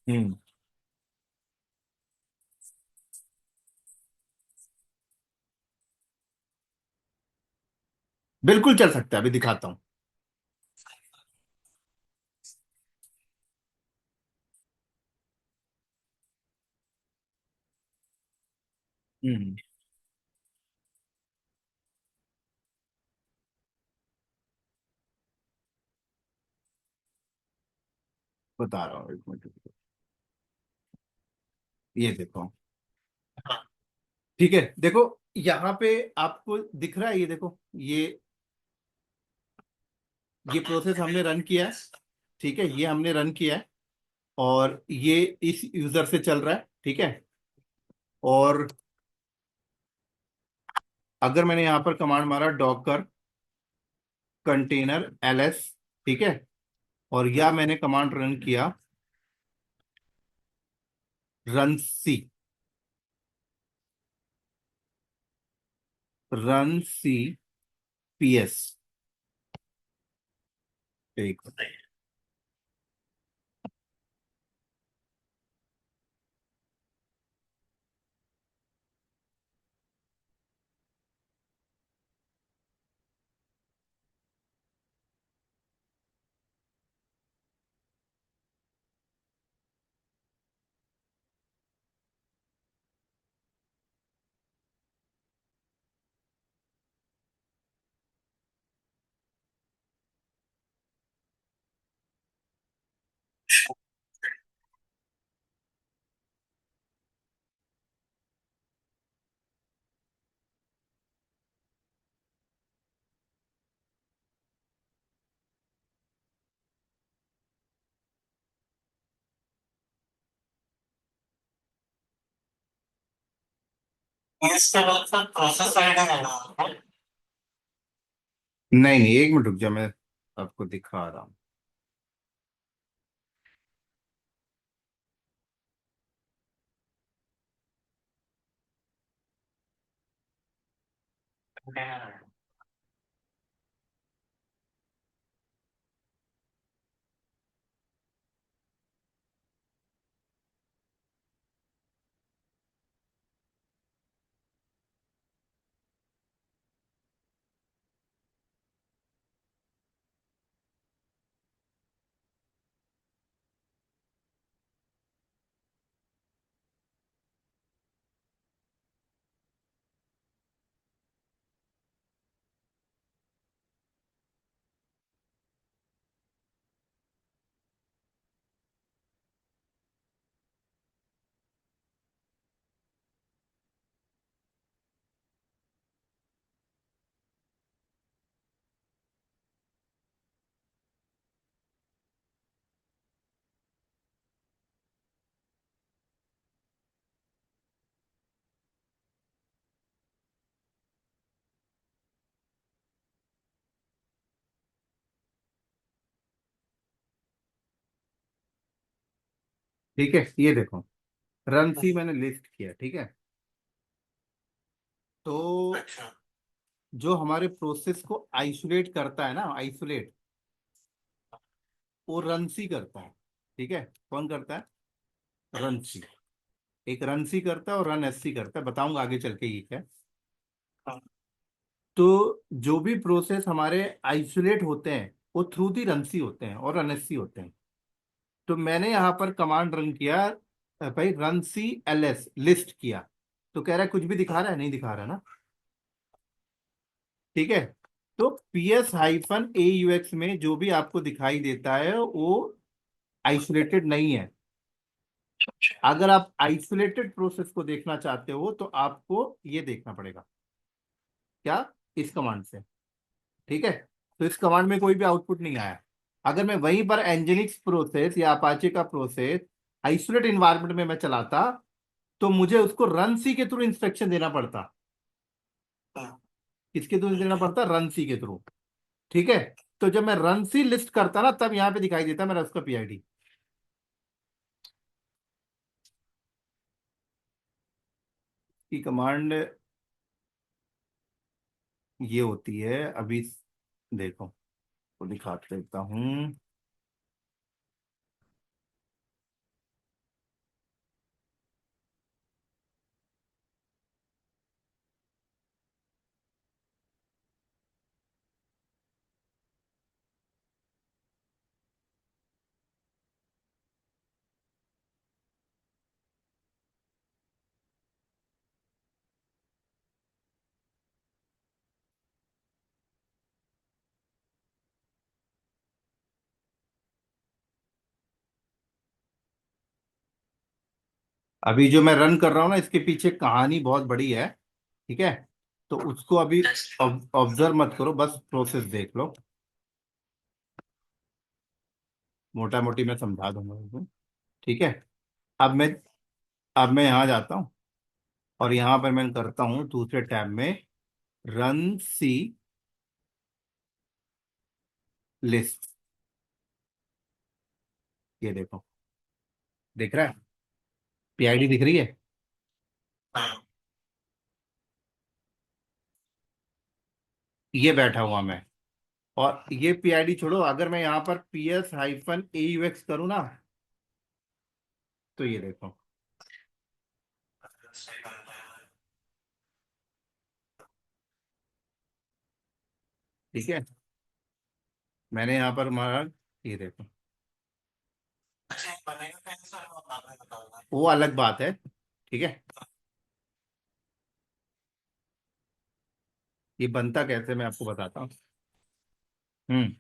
हम्म। बिल्कुल चल सकता है, अभी दिखाता हूं। हम्म। बता रहा हूँ, एक मिनट रुको। ये देखो। ठीक है, देखो यहाँ पे आपको दिख रहा है, ये देखो, ये प्रोसेस हमने रन किया है। ठीक है, ये हमने रन किया है, और ये इस यूजर से चल रहा है। ठीक है? और अगर मैंने यहां पर कमांड मारा डॉकर कंटेनर एलएस, ठीक है, और या मैंने कमांड रन किया रन सी, रन सी पीएस। एक नहीं नहीं, एक मिनट रुक जा, मैं आपको दिखा रहा हूँ। ठीक है, ये देखो, रन सी मैंने लिस्ट किया। ठीक है? तो जो हमारे प्रोसेस को आइसोलेट करता है ना, आइसोलेट, वो रन सी करता है। ठीक है? कौन करता है? रन सी। एक रन सी करता है और रन एस सी करता है, बताऊंगा आगे चल के ये क्या है। तो जो भी प्रोसेस हमारे आइसोलेट होते हैं वो थ्रू दी रनसी होते हैं और रनएससी होते हैं। तो मैंने यहाँ पर कमांड रन किया, भाई run C L S list किया। तो कह रहा है कुछ भी दिखा रहा है, नहीं दिखा रहा ना। ठीक है। तो P S hyphen A you x में जो भी आपको दिखाई देता है वो आइसोलेटेड नहीं है। अगर आप आइसोलेटेड प्रोसेस को देखना चाहते हो तो आपको ये देखना पड़ेगा, क्या, इस कमांड से। ठीक है। तो इस कमांड में कोई भी आउटपुट नहीं आया। अगर मैं वहीं पर एनजिनिक्स प्रोसेस या अपाचे का प्रोसेस आइसोलेट इन्वायरमेंट में मैं चलाता तो मुझे उसको रन सी के थ्रू इंस्ट्रक्शन देना पड़ता। किसके थ्रू देना पड़ता? रन सी के थ्रू। ठीक है। तो जब मैं रन सी लिस्ट करता ना तब यहां पे दिखाई देता मेरा उसका पीआईडी की कमांड। ये होती है अभी, देखो तो दिखाते देता हूं। अभी जो मैं रन कर रहा हूँ ना इसके पीछे कहानी बहुत बड़ी है। ठीक है। तो उसको अभी ऑब्जर्व मत करो, बस प्रोसेस देख लो। मोटा मोटी मैं समझा दूंगा तुमको। ठीक है। अब मैं अब मैं यहाँ जाता हूँ और यहाँ पर मैं करता हूँ दूसरे टैब में रन सी लिस्ट। ये देखो, दिख रहा है? पीआईडी दिख रही है? ये बैठा हुआ मैं। और ये पीआईडी छोड़ो, अगर मैं यहाँ पर P S hyphen A you x करूँ ना तो ये देखो। ठीक है। मैंने यहाँ पर मारा, ये देखो। वो अलग बात है। ठीक है। ये बनता कैसे मैं आपको बताता हूँ। हम्म।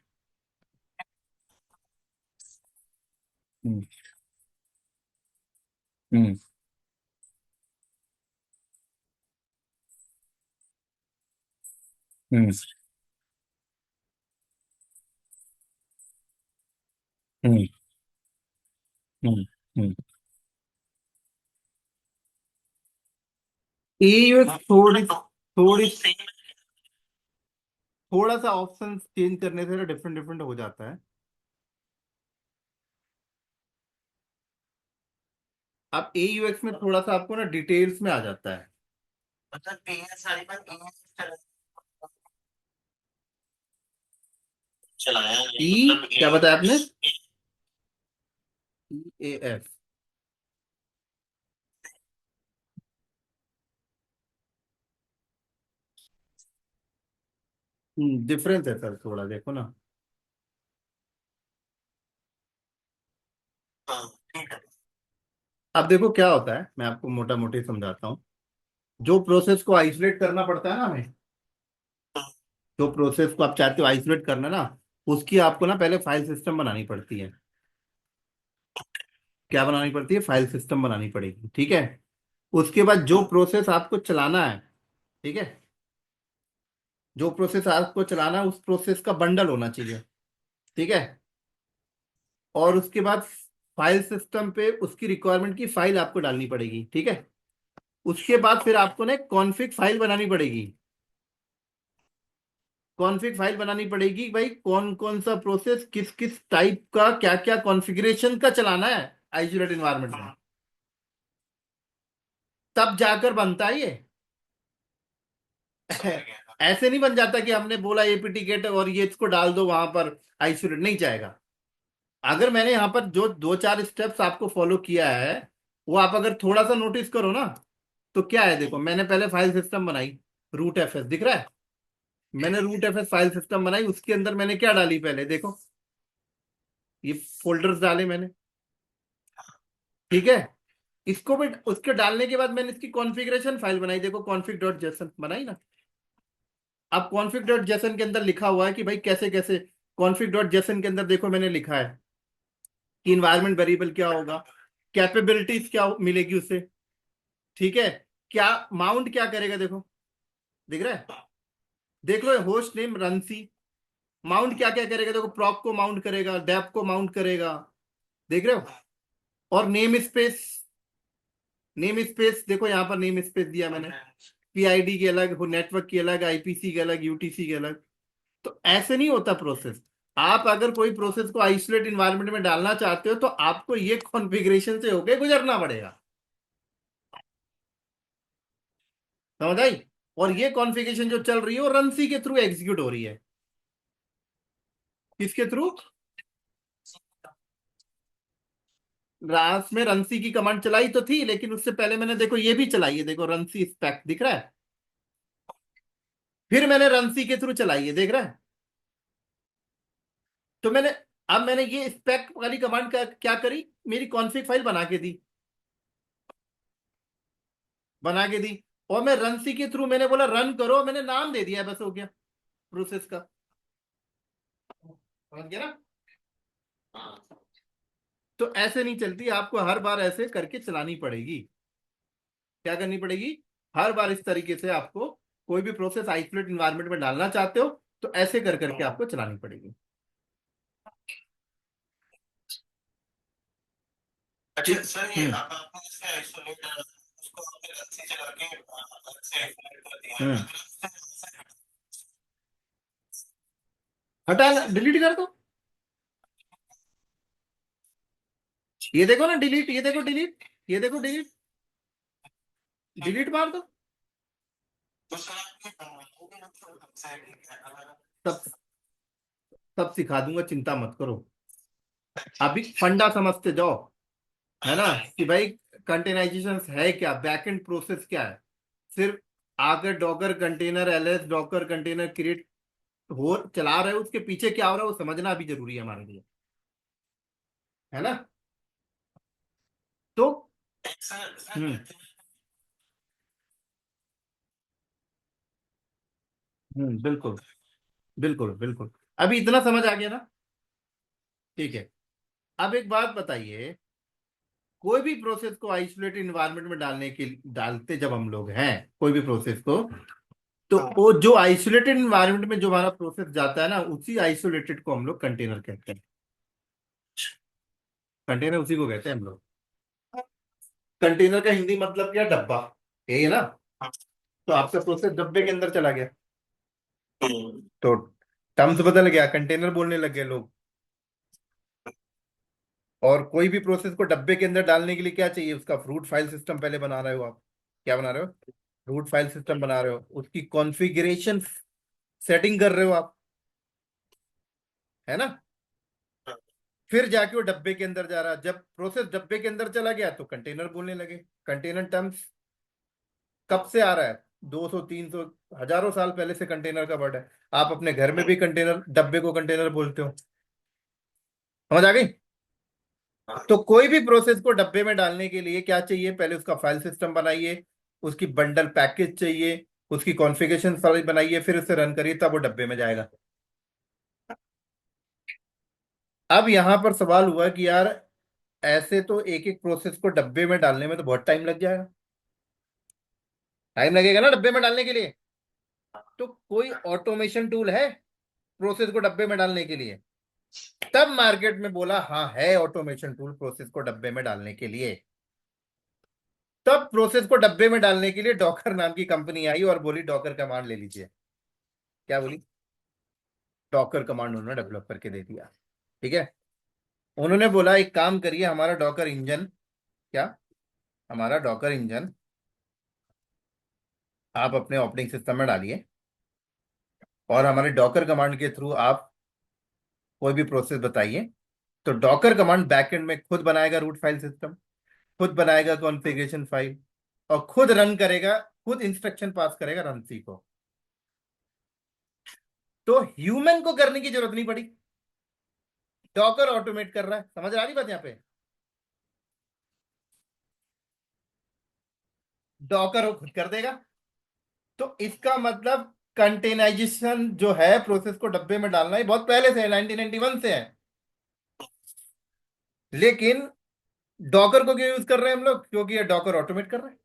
हम्म। हम्म। हम्म। हम्म। हम्म। हम्म। ये थोड़ी थोड़ी थोड़ा सा ऑप्शन चेंज करने से डिफरेंट डिफरेंट हो जाता है। अब ए यूएक्स में थोड़ा सा आपको ना डिटेल्स में आ जाता है। ई क्या बताया आपने? ई ए एफ। डिफरेंस है सर, थोड़ा देखो ना। अब देखो क्या होता है, मैं आपको मोटा मोटी समझाता हूँ। जो प्रोसेस को आइसोलेट करना पड़ता है ना हमें, जो प्रोसेस को आप चाहते हो आइसोलेट करना ना, उसकी आपको ना पहले फाइल सिस्टम बनानी पड़ती है। क्या बनानी पड़ती है? फाइल सिस्टम बनानी पड़ेगी। ठीक है। उसके बाद जो प्रोसेस आपको चलाना है, ठीक है, जो प्रोसेस आपको चलाना है उस प्रोसेस का बंडल होना चाहिए। ठीक है। और उसके बाद फाइल सिस्टम पे उसकी रिक्वायरमेंट की फाइल आपको डालनी पड़ेगी। ठीक है। उसके बाद फिर आपको ना कॉन्फ़िग फाइल बनानी पड़ेगी। कॉन्फ़िग फाइल बनानी पड़ेगी भाई, कौन कौन सा प्रोसेस किस किस टाइप का क्या क्या कॉन्फ़िगरेशन का चलाना है आइसोलेट एनवायरनमेंट में। तब जाकर बनता है ये। ऐसे नहीं बन जाता कि हमने बोला एपीटी गेट और ये इसको डाल दो वहां पर, आइसोलेट नहीं जाएगा। अगर मैंने यहाँ पर जो दो चार स्टेप्स आपको फॉलो किया है वो आप अगर थोड़ा सा नोटिस करो ना तो क्या है, देखो मैंने पहले फाइल सिस्टम बनाई, रूट एफ एस दिख रहा है। मैंने root F S file system बनाई, उसके अंदर मैंने क्या डाली पहले देखो, ये फोल्डर्स डाले मैंने, ठीक है। इसको भी उसके डालने के बाद मैंने इसकी कॉन्फ़िगरेशन फाइल बनाई, देखो कॉन्फ़िग डॉट जेसन बनाई ना। अब कॉन्फ़िग डॉट जेसन के अंदर लिखा हुआ है कि भाई कैसे कैसे, कॉन्फ़िग डॉट जेसन के अंदर देखो मैंने लिखा है कि इन्वायरमेंट वेरिएबल क्या होगा, कैपेबिलिटीज क्या मिलेगी उसे, ठीक है। क्या माउंट क्या करेगा देखो, दिख रहा है, देख लो होस्ट नेम रनसी, माउंट क्या क्या करेगा देखो, प्रॉक को माउंट करेगा, डेप को माउंट करेगा, देख रहे हो। और नेम स्पेस देखो यहाँ पर नेम स्पेस दिया मैंने, पीआईडी की अलग, नेटवर्क की अलग, आईपीसी की अलग, यूटीसी की अलग। तो ऐसे नहीं होता प्रोसेस। आप अगर कोई प्रोसेस को आइसोलेट इन्वायरमेंट में डालना चाहते हो तो आपको ये कॉन्फ़िगरेशन से होके गुजरना पड़ेगा, समझ आई। और ये कॉन्फ़िगरेशन जो चल रही है वो रनसी के थ्रू एग्जीक्यूट हो रही है, किसके थ्रू, रास में रनसी की कमांड चलाई तो थी, लेकिन उससे पहले मैंने देखो ये भी चलाई है, देखो रनसी स्पेक दिख रहा है, फिर मैंने रनसी के थ्रू चलाई है, देख रहा है। तो मैंने, अब मैंने ये स्पेक वाली कमांड का क्या करी, मेरी कॉन्फ़िग फाइल बना के दी, और मैं रनसी के थ्रू मैंने बोला रन करो, मैंने नाम दे दिया, बस हो गया प्रोसेस का, समझ गया ना। तो ऐसे नहीं चलती, आपको हर बार ऐसे करके चलानी पड़ेगी, क्या करनी पड़ेगी, हर बार इस तरीके से आपको, कोई भी प्रोसेस आइसोलेट इन्वायरमेंट में डालना चाहते हो तो ऐसे कर करके आपको चलानी पड़ेगी। अच्छा सर, ये आपने जैसे आइसोलेट उसको आपने रस्सी चला के से आइसोलेट कर दिया है, हम्म अगर हटा, डिलीट कर दो, ये देखो ना डिलीट, ये देखो डिलीट, ये देखो डिलीट, डिलीट मार दो, तो सर आपने बनवाओगे ना तो वेबसाइट है अगर सब सब सिखा दूंगा, चिंता मत करो। अभी फंडा समझते जाओ, है ना, कि भाई कंटेनराइजेशन है क्या, बैकएंड प्रोसेस क्या है। सिर्फ आकर Docker container LS Docker container create हो चला रहे हो, उसके पीछे क्या हो रहा है वो समझना भी जरूरी है हमारे लिए, है ना। तो सर सर हम्म बिल्कुल बिल्कुल बिल्कुल, अभी इतना समझ आ गया ना, ठीक है। अब एक बात बताइए, कोई भी प्रोसेस को आइसोलेटेड इन्वायरमेंट में डालते जब हम लोग हैं कोई भी प्रोसेस को, तो वो जो आइसोलेटेड इन्वायरमेंट में जो हमारा प्रोसेस जाता है ना, उसी आइसोलेटेड को हम लोग कंटेनर कहते हैं, कंटेनर उसी को कहते हैं हम लोग। कंटेनर का हिंदी मतलब क्या, डब्बा, यही है ना। तो आपका प्रोसेस डब्बे के अंदर चला गया, तो टर्म्स बदल गया, कंटेनर बोलने लग गए लोग। और कोई भी प्रोसेस को डब्बे के अंदर डालने के लिए क्या चाहिए, उसका रूट फाइल सिस्टम पहले बना रहे हो आप, क्या बना रहे हो, रूट फाइल सिस्टम बना रहे हो, उसकी कॉन्फ़िगरेशन सेटिंग कर रहे हो आप, है ना। फिर जाके वो डब्बे के अंदर जा रहा है, जब प्रोसेस डब्बे के अंदर चला गया तो कंटेनर बोलने लगे। कंटेनर टर्म्स कब से आ रहा है, 200 300 हजारों साल पहले से कंटेनर का वर्ड है। आप अपने घर में भी कंटेनर, डब्बे को कंटेनर बोलते हो, समझ आ गई। तो कोई भी प्रोसेस को डब्बे में डालने के लिए क्या चाहिए, पहले उसका फाइल सिस्टम बनाइए, उसकी बंडल पैकेज चाहिए, उसकी कॉन्फ़िगरेशन फाइल बनाइए, फिर उसे रन करिए, तब वो डब्बे में जाएगा। अब यहां पर सवाल हुआ कि यार ऐसे तो एक एक प्रोसेस को डब्बे में डालने में तो बहुत टाइम लग जाएगा, टाइम लगेगा ना डब्बे में डालने के लिए। तो कोई ऑटोमेशन टूल है प्रोसेस को डब्बे में डालने के लिए, तब मार्केट में बोला हाँ है ऑटोमेशन टूल प्रोसेस को डब्बे में डालने के लिए। तब प्रोसेस को डब्बे में डालने के लिए डॉकर नाम की कंपनी आई और बोली डॉकर कमांड ले लीजिए, क्या बोली, डॉकर कमांड उन्होंने डेवलप करके दे दिया, ठीक है। उन्होंने बोला एक काम करिए, हमारा डॉकर इंजन, क्या, हमारा डॉकर इंजन आप अपने ऑपरेटिंग सिस्टम में डालिए, और हमारे डॉकर कमांड के थ्रू आप कोई भी प्रोसेस बताइए, तो डॉकर कमांड बैकएंड में खुद बनाएगा रूट फाइल सिस्टम, खुद बनाएगा कॉन्फ़िगरेशन फाइल, और खुद रन करेगा, खुद इंस्ट्रक्शन पास करेगा रनसी को। तो ह्यूमन को करने की जरूरत नहीं पड़ी, डॉकर ऑटोमेट कर रहा है। समझ आ रही बात यहाँ पे? डॉकर वो खुद कर देगा। तो इसका मतलब कंटेनाइजेशन जो है, प्रोसेस को डब्बे में डालना, ये बहुत पहले से है, 1991 से है। लेकिन डॉकर को क्यों यूज कर रहे हैं हम लोग? क्योंकि ये डॉकर ऑटोमेट कर रहे हैं।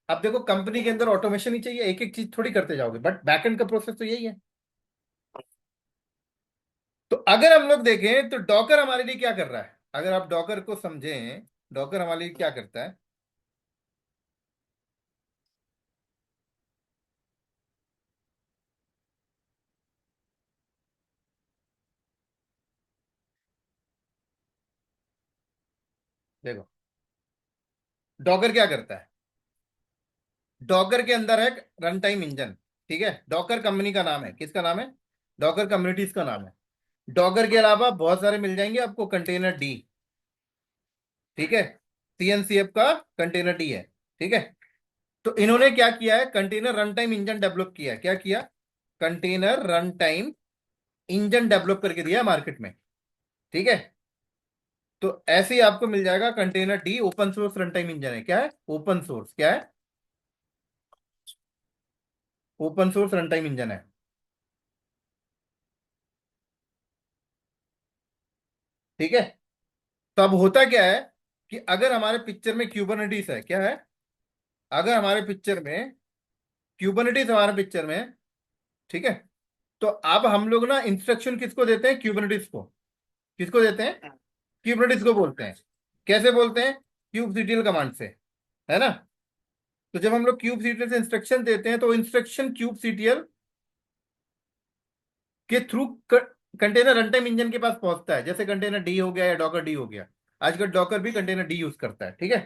अब देखो, कंपनी के अंदर ऑटोमेशन ही चाहिए, एक एक चीज थोड़ी करते जाओगे, बट बैकएंड का प्रोसेस तो यही है। तो अगर हम लोग देखें तो डॉकर हमारे लिए क्या कर रहा है, अगर आप डॉकर को समझें, डॉकर हमारे लिए क्या करता है। देखो, डॉकर क्या करता है। डॉकर के अंदर है रन टाइम इंजन। ठीक है, डॉकर कंपनी का नाम है, किसका नाम है? डॉकर कम्युनिटीज का नाम है। डॉकर के अलावा बहुत सारे मिल जाएंगे आपको, कंटेनर डी। ठीक है, सीएनसीएफ का कंटेनर डी है। ठीक है, तो इन्होंने क्या किया है, container run time engine develop किया है। क्या किया? Container run time engine develop करके दिया है मार्केट में। ठीक है, तो ऐसे ही आपको मिल जाएगा container D, open source run time engine है। क्या है? Open source. क्या है? Open source run time engine है। ठीक है, तो अब होता क्या है कि अगर हमारे पिक्चर में क्यूबरनेटिस है, क्या है, अगर हमारे पिक्चर में क्यूबरनेटिस हमारे पिक्चर में है, ठीक है, तो अब हम लोग ना इंस्ट्रक्शन किसको देते हैं? क्यूबरनेटिस को। किसको देते हैं? क्यूबरनेटिस को बोलते हैं। कैसे बोलते हैं? क्यूब सीटीएल कमांड से, है ना। तो जब हम लोग क्यूब सीटीएल से इंस्ट्रक्शन देते हैं तो इंस्ट्रक्शन क्यूब सीटीएल के through container run time engine के पास पहुंचता है, जैसे कंटेनर डी हो गया या डॉकर डी हो गया। आजकल डॉकर भी कंटेनर डी यूज करता है। ठीक है,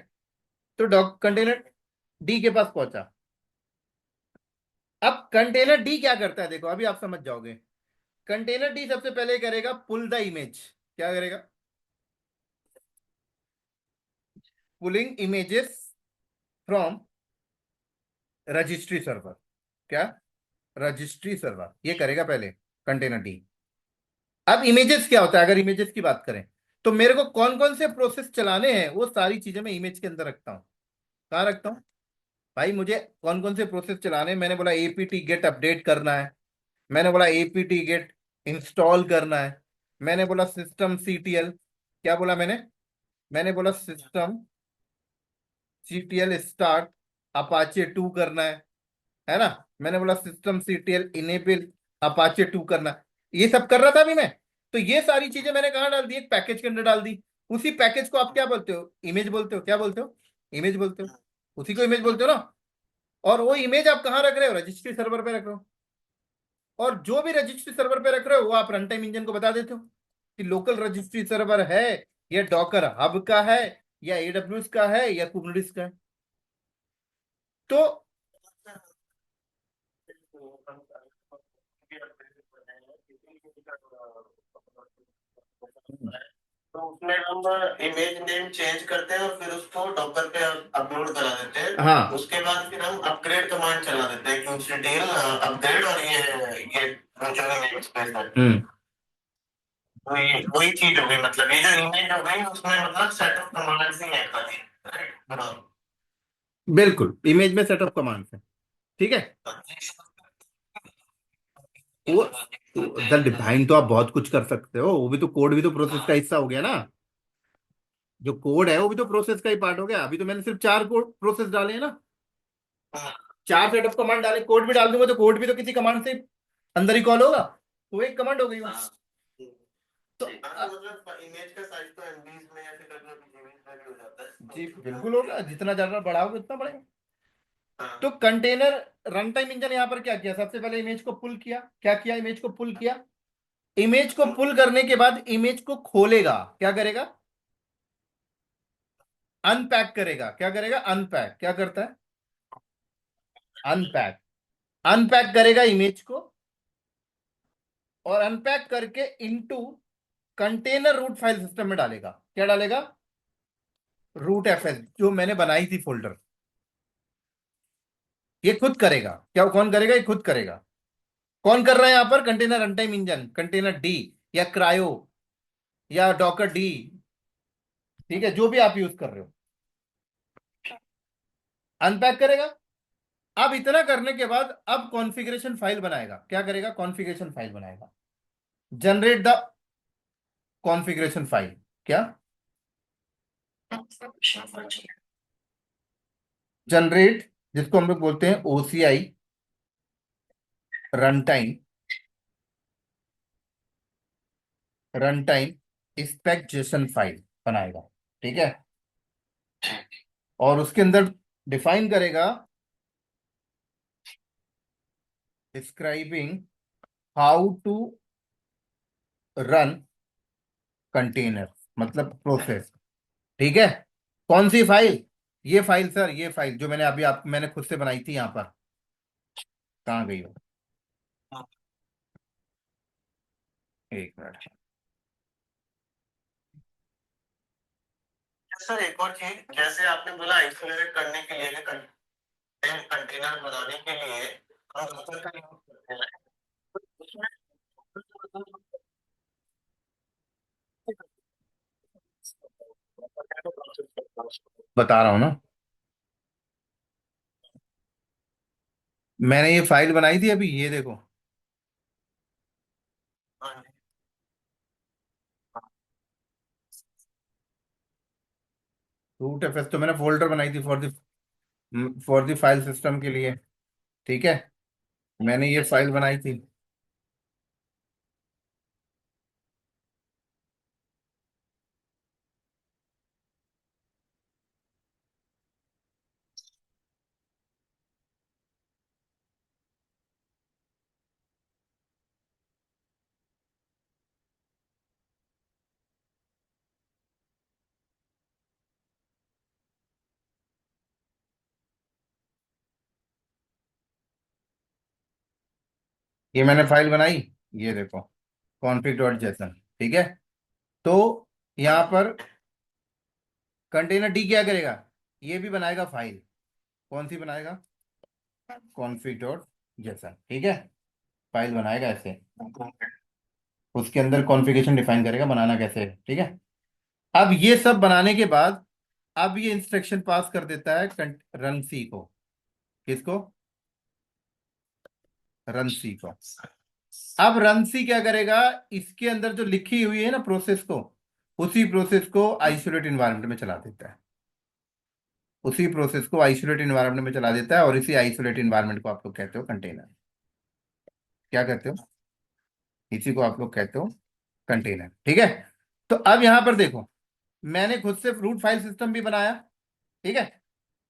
तो डॉक कंटेनर डी के पास पहुंचा। अब कंटेनर डी क्या करता है, देखो अभी आप समझ जाओगे। कंटेनर डी सबसे पहले करेगा पुल द इमेज। क्या करेगा? Pulling images from registry server. क्या? रजिस्ट्री सर्वर, ये करेगा पहले कंटेनर डी। अब इमेजेस क्या होता है, अगर इमेजेस की बात करें तो मेरे को कौन कौन से प्रोसेस चलाने हैं, वो सारी चीजें मैं इमेज के अंदर रखता हूँ। कहाँ रखता हूँ भाई? मुझे कौन कौन से प्रोसेस चलाने हैं, मैंने बोला एपीटी गेट अपडेट करना है, मैंने बोला एपीटी गेट इंस्टॉल करना है, मैंने बोला सिस्टम सीटीएल। क्या बोला मैंने? मैंने बोला सिस्टम सीटीएल स्टार्ट अपाचे 2 करना है ना। मैंने बोला सिस्टम सीटीएल इनेबल अपाचे 2 करना। ये सब कर रहा था अभी मैं। तो ये सारी चीजें मैंने कहाँ डाल दी? एक पैकेज के अंदर डाल दी। उसी पैकेज को आप क्या बोलते हो? इमेज बोलते हो। क्या बोलते हो? इमेज बोलते हो। उसी को इमेज बोलते हो ना। और वो इमेज आप कहाँ रख रहे हो? रजिस्ट्री सर्वर पे रख रहे हो। और जो भी रजिस्ट्री सर्वर पे रख रहे हो वो आप रन टाइम इंजन को बता देते हो कि लोकल रजिस्ट्री सर्वर है, या डॉकर हब का है, या एडब्ल्यूएस का है, या कुबरनेटिस का है। तो तो उसमें हम इमेज नेम चेंज करते हैं और फिर उसको डॉकर पे अपलोड करा देते हैं। हाँ। उसके बाद फिर हम अपग्रेड कमांड चला देते हैं, क्यूबसीटीएल अपग्रेड, और ये जो नेम स्पेस है, वही वही चीज हो गई। मतलब ये जो इमेज हो गई उसमें मतलब सेट ऑफ कमांड्स ही है खाली, राइट, बराबर। बिल्कुल, इमेज में सेट ऑफ कमांड्स है। ठीक है, वो द डिफाइन तो आप बहुत कुछ कर सकते हो, वो भी तो कोड भी तो प्रोसेस का हिस्सा हो गया ना। जो कोड है वो भी तो प्रोसेस का ही पार्ट हो गया। अभी तो मैंने सिर्फ 4 कोड प्रोसेस डाले हैं ना, 4 सेट ऑफ कमांड डाले। कोड भी डाल दूंगा तो कोड भी तो किसी कमांड से अंदर ही कॉल होगा, तो एक कमांड हो गई वो। तो मतलब इमेज का साइज तो एमबीज में या फिर कभी जीबीज में भी हो जाता है। जी बिल्कुल होगा, जितना ज्यादा बढ़ाओगे उतना बढ़ेगा। हाँ। तो कंटेनर रन टाइम इंजन यहाँ पर क्या किया, सबसे पहले इमेज को पुल किया। क्या किया? इमेज को पुल किया। इमेज को पुल करने के बाद इमेज को खोलेगा। क्या करेगा? अनपैक करेगा। क्या करेगा? अनपैक। क्या करता है? अनपैक। अनपैक करेगा इमेज को, और अनपैक करके into container root file system में डालेगा। क्या डालेगा? रूट एफएस, जो मैंने बनाई थी फोल्डर। ये खुद करेगा। क्या? कौन करेगा? ये खुद करेगा। कौन कर रहा है यहां पर? Container run time engine, container D या क्रायो या डॉकर डी, ठीक है, जो भी आप यूज कर रहे हो, अनपैक करेगा। अब इतना करने के बाद अब कॉन्फ़िगरेशन फाइल बनाएगा। क्या करेगा? कॉन्फ़िगरेशन फाइल बनाएगा। Generate the configuration file. क्या? जनरेट, जिसको हम लोग बोलते हैं OCI runtime, runtime spec JSON file बनाएगा। ठीक है, और उसके अंदर डिफाइन करेगा describing how to run container, मतलब प्रोसेस। ठीक है, कौन सी फाइल? ये फाइल सर, ये फाइल जो मैंने अभी आप मैंने खुद से बनाई थी यहां पर। कहाँ गई हो? एक मिनट। सर एक और चीज, जैसे आपने बोला आइसोलेट करने के लिए, कंटेनर बनाने के लिए हम डॉकर का यूज करते हैं। उसमें बता रहा हूं ना, मैंने ये फाइल बनाई थी अभी, ये देखो। रूट एफ एस तो मैंने फोल्डर बनाई थी फॉर द फाइल सिस्टम के लिए। ठीक है, मैंने ये फाइल बनाई थी। ये मैंने फाइल बनाई, ये देखो, कॉन्फिग डॉट जेसन। ठीक है, तो यहाँ पर कंटेनर डी क्या करेगा? ये भी बनाएगा फाइल। कौन सी बनाएगा? Config dot JSON. ठीक है, फाइल बनाएगा ऐसे, उसके अंदर कॉन्फ़िगरेशन डिफाइन करेगा बनाना कैसे है। ठीक है, अब ये सब बनाने के बाद अब ये इंस्ट्रक्शन पास कर देता है रन सी को। किसको? रन सी को। अब रन सी क्या करेगा? इसके अंदर जो लिखी हुई है ना प्रोसेस को, उसी प्रोसेस को आइसोलेट इन्वायरमेंट में चला देता है। उसी प्रोसेस को आइसोलेट इन्वायरमेंट में चला देता है, और इसी आइसोलेट इन्वायरमेंट को आप लोग कहते हो कंटेनर। क्या कहते हो? इसी को आप लोग कहते हो कंटेनर। ठीक है, तो अब यहां पर देखो, मैंने खुद से रूट फाइल सिस्टम भी बनाया। ठीक है,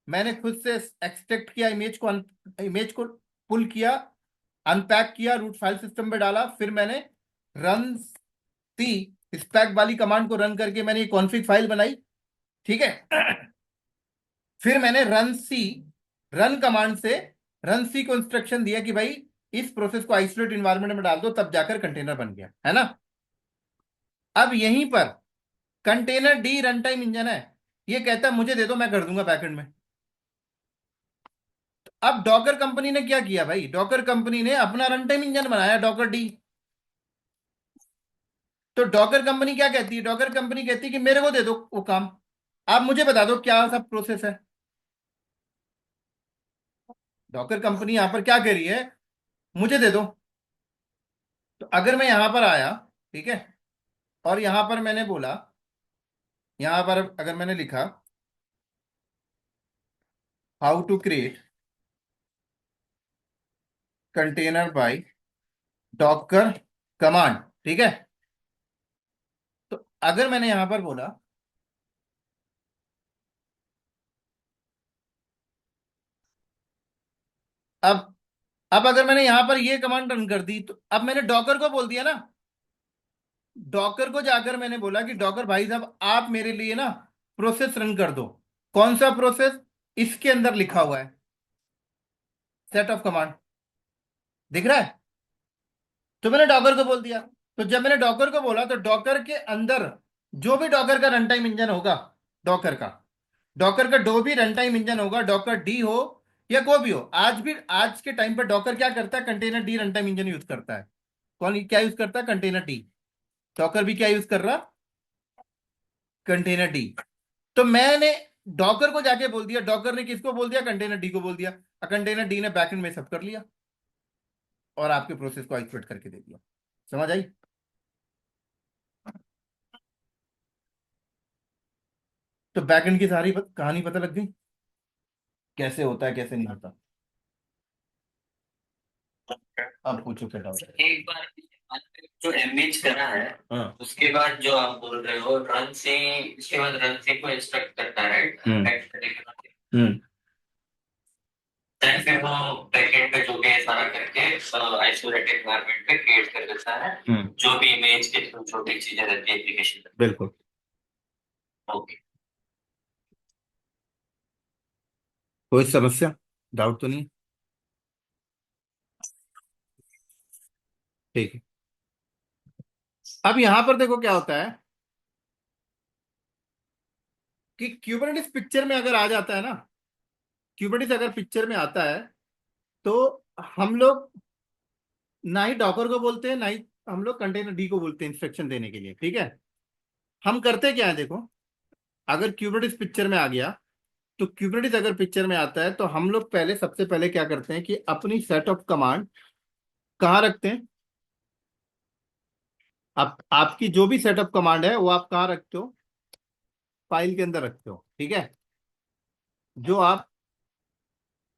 मैंने खुद से एक्सट्रैक्ट किया इमेज को पुल किया, अनपैक किया, रूट फाइल सिस्टम में डाला, फिर मैंने रन सी स्पैक वाली कमांड को रन करके मैंने ये कॉन्फ़िग फाइल बनाई। ठीक है, फिर मैंने रन कमांड से रन सी को इंस्ट्रक्शन दिया कि भाई इस प्रोसेस को आइसोलेट इन्वायरमेंट में डाल दो, तब जाकर कंटेनर बन गया, है ना। अब यहीं पर container D run time engine है, ये कहता है मुझे दे दो, मैं कर दूंगा बैकएंड में। अब डॉकर कंपनी ने क्या किया भाई? डॉकर कंपनी ने अपना रन टाइम इंजन बनाया, डॉकर डी। तो डॉकर कंपनी क्या कहती है? डॉकर कंपनी कहती है कि मेरे को दे दो वो काम, आप मुझे बता दो क्या सब प्रोसेस है। डॉकर कंपनी यहां पर क्या कह रही है? मुझे दे दो। तो अगर मैं यहां पर आया, ठीक है, और यहां पर मैंने बोला, यहां पर अगर मैंने लिखा how to create container by Docker command, ठीक है, तो अगर मैंने यहां पर बोला, अब अब अगर मैंने यहां पर ये कमांड रन कर दी, तो अब मैंने डॉकर को बोल दिया ना, डॉकर को जाकर मैंने बोला कि डॉकर भाई साहब आप मेरे लिए ना प्रोसेस रन कर दो। कौन सा प्रोसेस? इसके अंदर लिखा हुआ है सेट ऑफ कमांड, दिख रहा है। तो मैंने डॉकर को बोल दिया। तो जब मैंने डॉकर को बोला, तो डॉकर के अंदर जो भी डॉकर का रन टाइम इंजन होगा, डॉकर का जो भी रन टाइम इंजन होगा, डॉकर डी हो या कोई भी हो, आज भी आज के टाइम पर डॉकर क्या करता है, container D run time engine use करता है। कौन क्या यूज करता है, कंटेनर डी। डॉकर भी क्या यूज कर रहा, कंटेनर डी। तो मैंने डॉकर को जाके बोल दिया, डॉकर ने किसको बोल दिया, कंटेनर डी को बोल दिया, कंटेनर डी ने बैकएंड में सब कर लिया और आपके प्रोसेस को आइसोलेट करके दे दिया। समझ आई? तो बैकएंड की सारी कहानी पता लग गई, कैसे होता है कैसे नहीं होता। अब पूछो क्या डाउट है। एक बार जो इमेज करा है, हाँ। उसके बाद जो आप बोल रहे हो रन से, उसके बाद रन से को इंस्ट्रक्ट करता है, राइट? हम्म। देन फिर वो बैकएंड पे जो भी है सारा करके आइसोलेटेड एनवायरनमेंट पे क्रिएट कर देता है, जो भी इमेज के थ्रू छोटी चीजें रहती है एप्लीकेशन में। बिल्कुल। ओके। कोई समस्या, डाउट तो नहीं? ठीक है। अब यहां पर देखो क्या होता है कि क्यूबरनेटिस पिक्चर में अगर आ जाता है ना, क्यूबरनेटिस अगर पिक्चर में आता है तो हम लोग ना ही डॉकर को बोलते हैं, ना ही हम लोग कंटेनर डी को बोलते हैं इंस्ट्रक्शन देने के लिए। ठीक है, हम करते क्या है देखो, अगर क्यूबरनेटिस पिक्चर में आ गया, तो क्यूबरनेटिस अगर पिक्चर में आता है तो हम लोग पहले सबसे पहले क्या करते हैं कि अपनी सेट ऑफ कमांड कहाँ रखते हैं। आप आपकी जो भी सेट ऑफ कमांड है वो आप कहाँ रखते हो, फाइल के अंदर रखते हो। ठीक है, जो आप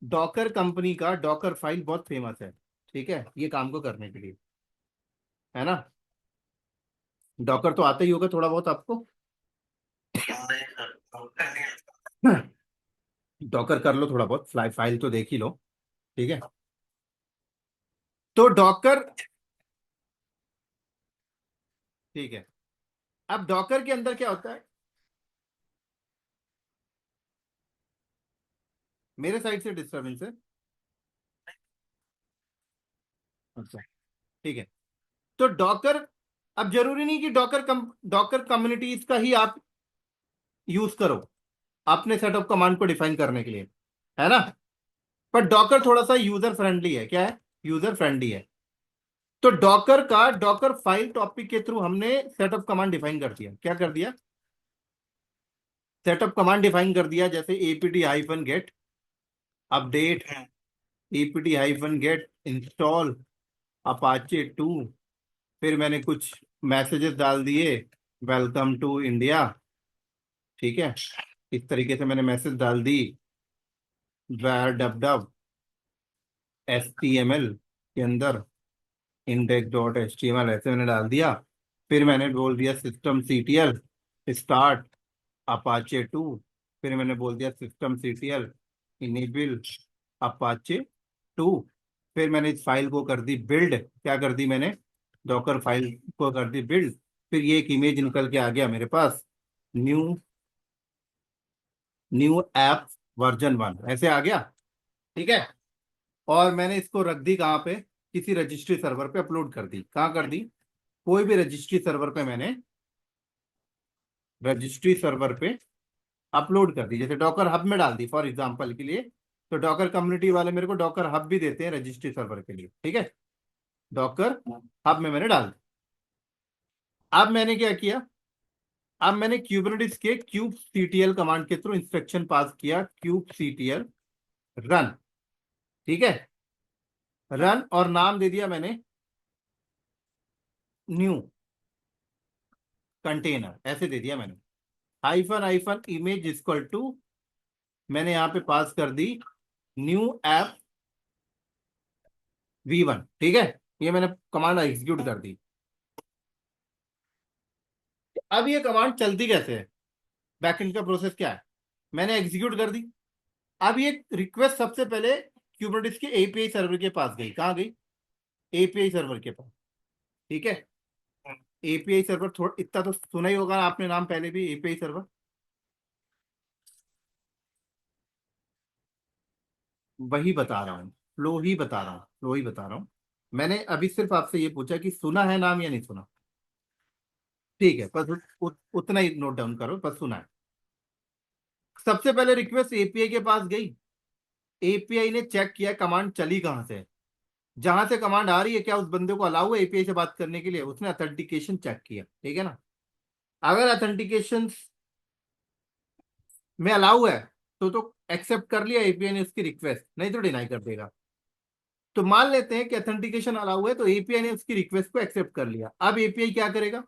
डॉकर कंपनी का डॉकर फाइल बहुत फेमस है, ठीक है, ये काम को करने के लिए, है ना। डॉकर तो आता ही होगा थोड़ा बहुत आपको। डॉकर कर लो थोड़ा बहुत, फ्लाई फाइल तो देख ही लो। ठीक है, तो डॉकर, ठीक है, अब डॉकर के अंदर क्या होता है, मेरे साइड से डिस्टर्बेंस है। अच्छा, ठीक है। तो डॉकर, अब जरूरी नहीं कि डॉकर कम्युनिटीज का ही आप यूज करो अपने सेट ऑफ कमांड को डिफाइन करने के लिए, है ना। पर डॉकर थोड़ा सा यूजर फ्रेंडली है, क्या है, यूजर फ्रेंडली है। तो डॉकर का डॉकर फाइल टॉपिक के थ्रू हमने सेट ऑफ कमांड डिफाइन कर दिया, क्या कर दिया, सेट ऑफ कमांड डिफाइन कर दिया। जैसे APT hyphen get update, APT hyphen get install Apache 2, फिर मैंने कुछ मैसेजेस डाल दिए, वेलकम टू इंडिया। ठीक है, इस तरीके से मैंने मैसेज डाल दी, डब डब HTML के अंदर इंडेक्स डॉट HTML ऐसे मैंने डाल दिया। फिर मैंने बोल दिया सिस्टम CTL स्टार्ट अपाचे 2, फिर मैंने बोल दिया सिस्टम CTL इनेबल अपाचे 2। फिर मैंने इस फाइल को कर दी बिल्ड, क्या कर दी मैंने, डॉकर फाइल को कर दी बिल्ड। फिर ये एक इमेज निकल के आ गया मेरे पास, न्यू न्यू ऐप वर्जन 1 ऐसे आ गया। ठीक है, और मैंने इसको रख दी कहाँ पे, किसी रजिस्ट्री सर्वर पे अपलोड कर दी। कहाँ कर दी, कोई भी रजिस्ट्री सर्वर पे मैंने रजिस्ट्री सर्वर पे अपलोड कर दी, जैसे डॉकर हब में डाल दी फॉर एग्जांपल के लिए। तो डॉकर कम्युनिटी वाले मेरे को डॉकर हब भी देते हैं रजिस्ट्री सर्वर के लिए। ठीक है, डॉकर हब में मैंने डाल दी। अब मैंने क्या किया, अब मैंने क्यूबरनेटिस के क्यूब CTL कमांड के थ्रू इंस्ट्रक्शन पास किया, क्यूब CTL रन। ठीक है, रन और नाम दे दिया मैंने न्यू कंटेनर, ऐसे दे दिया मैंने। Hyphen hyphen image equal to, मैंने यहां पे पास कर दी न्यू ऐप V1। ठीक है, ये मैंने कमांड एग्जीक्यूट कर दी। अब ये कमांड चलती कैसे है, बैकएंड का प्रोसेस क्या है, मैंने एग्जीक्यूट कर दी। अब ये रिक्वेस्ट सबसे पहले क्यूबरनेटिस के API सर्वर के पास गई, कहाँ गई, API सर्वर के पास। ठीक है, API सर्वर, थोड़ा इतना तो सुना ही होगा आपने नाम पहले भी, API सर्वर। वही बता रहा हूँ, फ्लो ही बता रहा हूँ, फ्लो ही बता रहा हूँ। मैंने अभी सिर्फ आपसे ये पूछा कि सुना है नाम या नहीं सुना। ठीक है, बस उतना ही नोट डाउन करो, बस सुना है। सबसे पहले रिक्वेस्ट API के पास गई, एपीआई ने चेक किया कमांड चली कहां से, जहां से कमांड आ रही है क्या उस बंदे को अलाउ है एपीआई से बात करने के लिए, उसने ऑथेंटिकेशन चेक किया, ठीक है ना। अगर ऑथेंटिकेशन में अलाउ है तो एक्सेप्ट कर लिया एपीआई ने उसकी रिक्वेस्ट, नहीं तो डिनाई कर देगा। तो मान लेते हैं कि ऑथेंटिकेशन अलाउ है, तो एपीआई ने उसकी रिक्वेस्ट को एक्सेप्ट कर लिया। अब एपीआई क्या करेगा,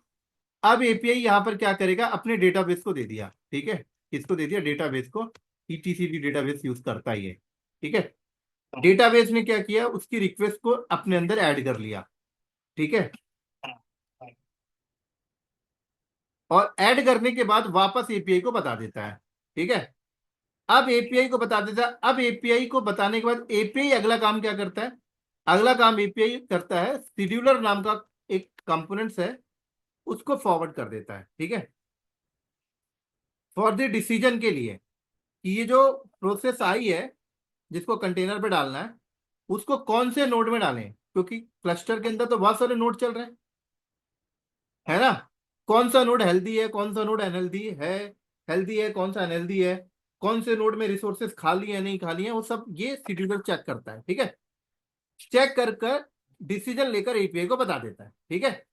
अब एपीआई यहां पर क्या करेगा, अपने डेटाबेस को दे दिया, ठीक है। किसको दे दिया, डेटाबेस को। ईटीसीडी डेटाबेस यूज करता ही है, ठीक है। डेटाबेस ने क्या किया, उसकी रिक्वेस्ट को अपने अंदर ऐड कर लिया, ठीक है। और ऐड करने के बाद वापस एपीआई को बता देता है, ठीक है। अब एपीआई को बता देता है, अब एपीआई को बताने के बाद एपीआई अगला काम क्या करता है, अगला काम एपीआई करता है शेड्यूलर नाम का एक कंपोनेंट्स है, उसको फॉरवर्ड कर देता है, ठीक है। फॉर द डिसीजन के लिए कि ये जो प्रोसेस आई है जिसको कंटेनर पे डालना है, उसको कौन से नोड में डालें, क्योंकि क्लस्टर के अंदर तो बहुत सारे नोड चल रहे हैं, है ना। कौन सा नोड हेल्दी है, कौन सा नोड अनहेल्दी है, हेल्दी है कौन सा अनहेल्दी है, कौन से नोड में रिसोर्सेज खाली है नहीं खाली है, वो सब ये शेड्यूलर चेक करता है, ठीक है। चेक कर कर डिसीजन लेकर एपीआई को बता देता है, ठीक है।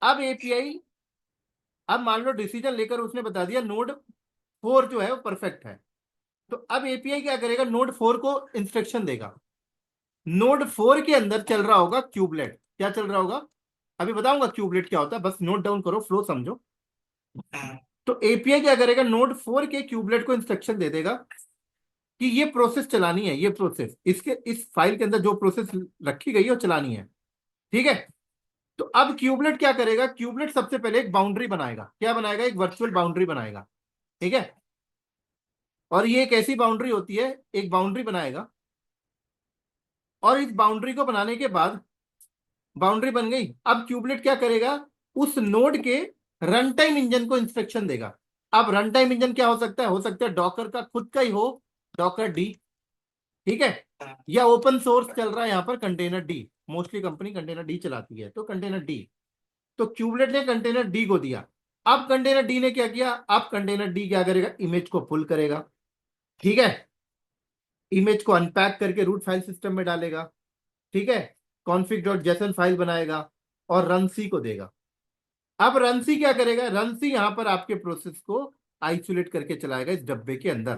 अब एपीआई, अब मान लो डिसीजन लेकर उसने बता दिया नोड 4 जो है वो परफेक्ट है, तो अब एपीआई क्या करेगा, नोड 4 को इंस्ट्रक्शन देगा। नोड 4 के अंदर चल रहा होगा क्यूबलेट, क्या चल रहा होगा, अभी बताऊंगा क्यूबलेट क्या होता है, बस नोट डाउन करो, फ्लो समझो। तो एपीआई क्या करेगा, नोड 4 के क्यूबलेट को इंस्ट्रक्शन दे देगा कि ये प्रोसेस चलानी है, ये प्रोसेस इसके इस फाइल के अंदर जो प्रोसेस रखी गई है वो चलानी है, ठीक है। तो अब क्यूबलेट क्या करेगा, क्यूबलेट सबसे पहले एक बाउंड्री बनाएगा, क्या बनाएगा, एक वर्चुअल बाउंड्री बनाएगा, ठीक है। और ये एक ऐसी बाउंड्री होती है, एक बाउंड्री बनाएगा, और इस बाउंड्री को बनाने के बाद बाउंड्री बन गई, अब क्यूबलेट क्या करेगा, उस नोड के रन टाइम इंजन को इंस्ट्रक्शन देगा। अब रन टाइम इंजन क्या हो सकता है डॉकर का खुद का ही हो, डॉकर डी, ठीक है। या ओपन सोर्स चल रहा है यहाँ पर container D, mostly company container D चलाती है, तो कंटेनर डी। तो क्यूबलेट ने कंटेनर डी को दिया। अब कंटेनर डी ने क्या किया, अब कंटेनर डी क्या करेगा, इमेज को पुल करेगा, ठीक है। इमेज को अनपैक करके रूट फाइल सिस्टम में डालेगा, ठीक है। कॉन्फिग डॉट जेसन फाइल बनाएगा और रनसी को देगा। अब रनसी क्या करेगा, रनसी यहां पर आपके प्रोसेस को आइसोलेट करके चलाएगा इस डब्बे के अंदर,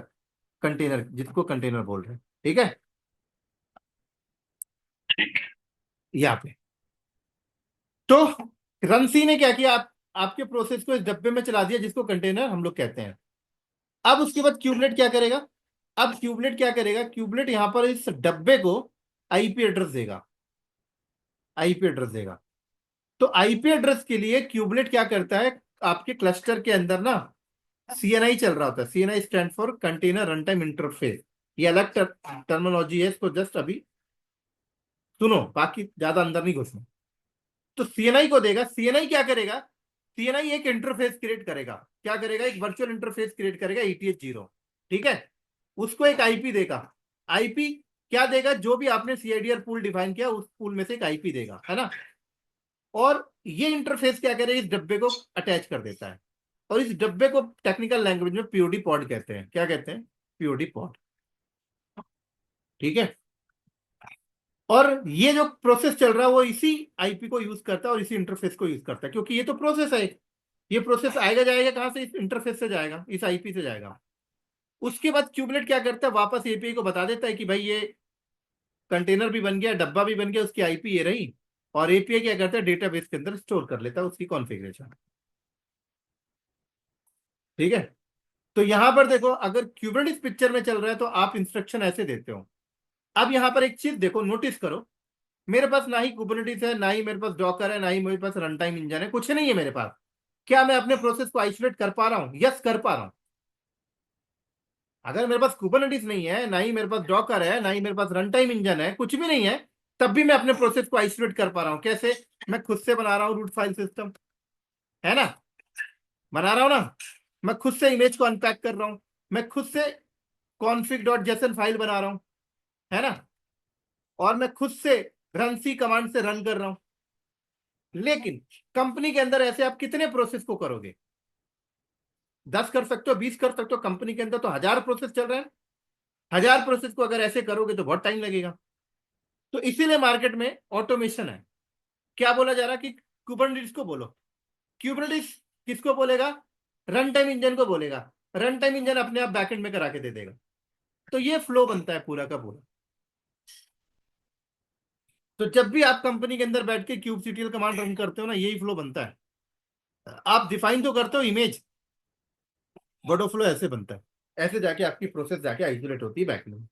कंटेनर जिसको कंटेनर बोल रहे हैं, ठीक है। यहाँ पे तो रनसी ने क्या किया, आपके प्रोसेस को इस डब्बे में चला दिया जिसको कंटेनर हम लोग कहते हैं। अब उसके बाद क्यूबलेट क्या करेगा, अब क्यूबलेट क्या करेगा, क्यूबलेट यहां पर इस डब्बे को आईपी एड्रेस देगा, आईपी एड्रेस देगा। तो आईपी एड्रेस के लिए क्यूबलेट क्या करता है, आपके क्लस्टर के अंदर ना सीएनआई चल रहा होता है, CNI stand for container run time interface. ये अलग टर्मिनोलॉजी है, इसको जस्ट अभी सुनो, बाकी ज्यादा अंदर नहीं घुसना। तो सीएनआई को देगा, सीएनआई क्या करेगा, सीएनआई एक इंटरफेस क्रिएट करेगा, क्या करेगा, एक वर्चुअल इंटरफेस क्रिएट करेगा ETH 0, ठीक है। उसको एक आईपी देगा, आईपी क्या देगा, जो भी आपने सीआईडीआर पूल डिफाइन किया उस पूल में से एक आईपी देगा, है ना। और ये इंटरफेस क्या करेगा, इस डब्बे को अटैच कर देता है, और इस डब्बे को टेक्निकल लैंग्वेज में पीओडी पॉड कहते हैं, क्या कहते हैं, पीओडी पॉड, ठीक है। और ये जो प्रोसेस चल रहा है वो इसी आईपी को यूज करता है और इसी इंटरफेस को यूज करता है, क्योंकि ये तो प्रोसेस है, ये प्रोसेस आएगा जाएगा कहां से, इस इंटरफेस से जाएगा, इस आईपी से जाएगा। उसके बाद क्यूबलेट क्या करता है, वापस एपीआई को बता देता है कि भाई ये कंटेनर भी बन गया, डब्बा भी बन गया, उसकी आईपी ये रही। और एपीआई क्या करता है, डेटाबेस के अंदर स्टोर कर लेता है उसकी कॉन्फ़िगरेशन, ठीक है। तो यहां पर देखो, अगर क्यूबरनेटिस पिक्चर में चल रहा है तो आप इंस्ट्रक्शन ऐसे देते हो। अब यहां पर एक चीज देखो, नोटिस करो, मेरे पास ना ही कुबरनेटिस है, ना ही मेरे पास डॉकर है, ना ही मेरे पास रन टाइम इंजन है, कुछ नहीं है मेरे पास। क्या मैं अपने प्रोसेस को आइसोलेट कर पा रहा हूं, यस कर पा रहा हूं। अगर मेरे पास कुबरनेटिस नहीं है, ना ही मेरे पास डॉकर है, ना ही मेरे पास रन टाइम इंजन है, कुछ भी नहीं है, तब भी मैं अपने प्रोसेस को आइसोलेट कर पा रहा हूं, कैसे, मैं खुद से बना रहा हूं रूट फाइल सिस्टम, है ना, बना रहा हूं ना, मैं खुद से इमेज को अनपैक कर रहा हूं, मैं खुद से कॉन्फिग डॉट जेसन फाइल बना रहा हूं, है ना, और मैं खुद से रन सी कमांड से रन कर रहा हूं। लेकिन कंपनी के अंदर ऐसे आप कितने प्रोसेस को करोगे, 10 कर सकते हो, 20 कर सकते हो, कंपनी के अंदर तो 1000 प्रोसेस चल रहे हैं, 1000 प्रोसेस को अगर ऐसे करोगे तो बहुत टाइम लगेगा। तो इसीलिए मार्केट में ऑटोमेशन है। क्या बोला जा रहा कि कुबरनेटिस को बोलो। क्यूबरनेटिस किसको बोलेगा? रन टाइम इंजन को बोलेगा। रन टाइम इंजन अपने आप बैकएंड में करा के दे देगा। तो ये फ्लो बनता है पूरा का पूरा। तो जब भी आप कंपनी के अंदर बैठ के क्यूबसीटीएल कमांड रन करते हो ना, यही फ्लो बनता है। आप डिफाइन तो करते हो इमेज, बट वो फ्लो ऐसे बनता है। ऐसे जाके आपकी प्रोसेस जाके आइसोलेट होती है बैकएंड में।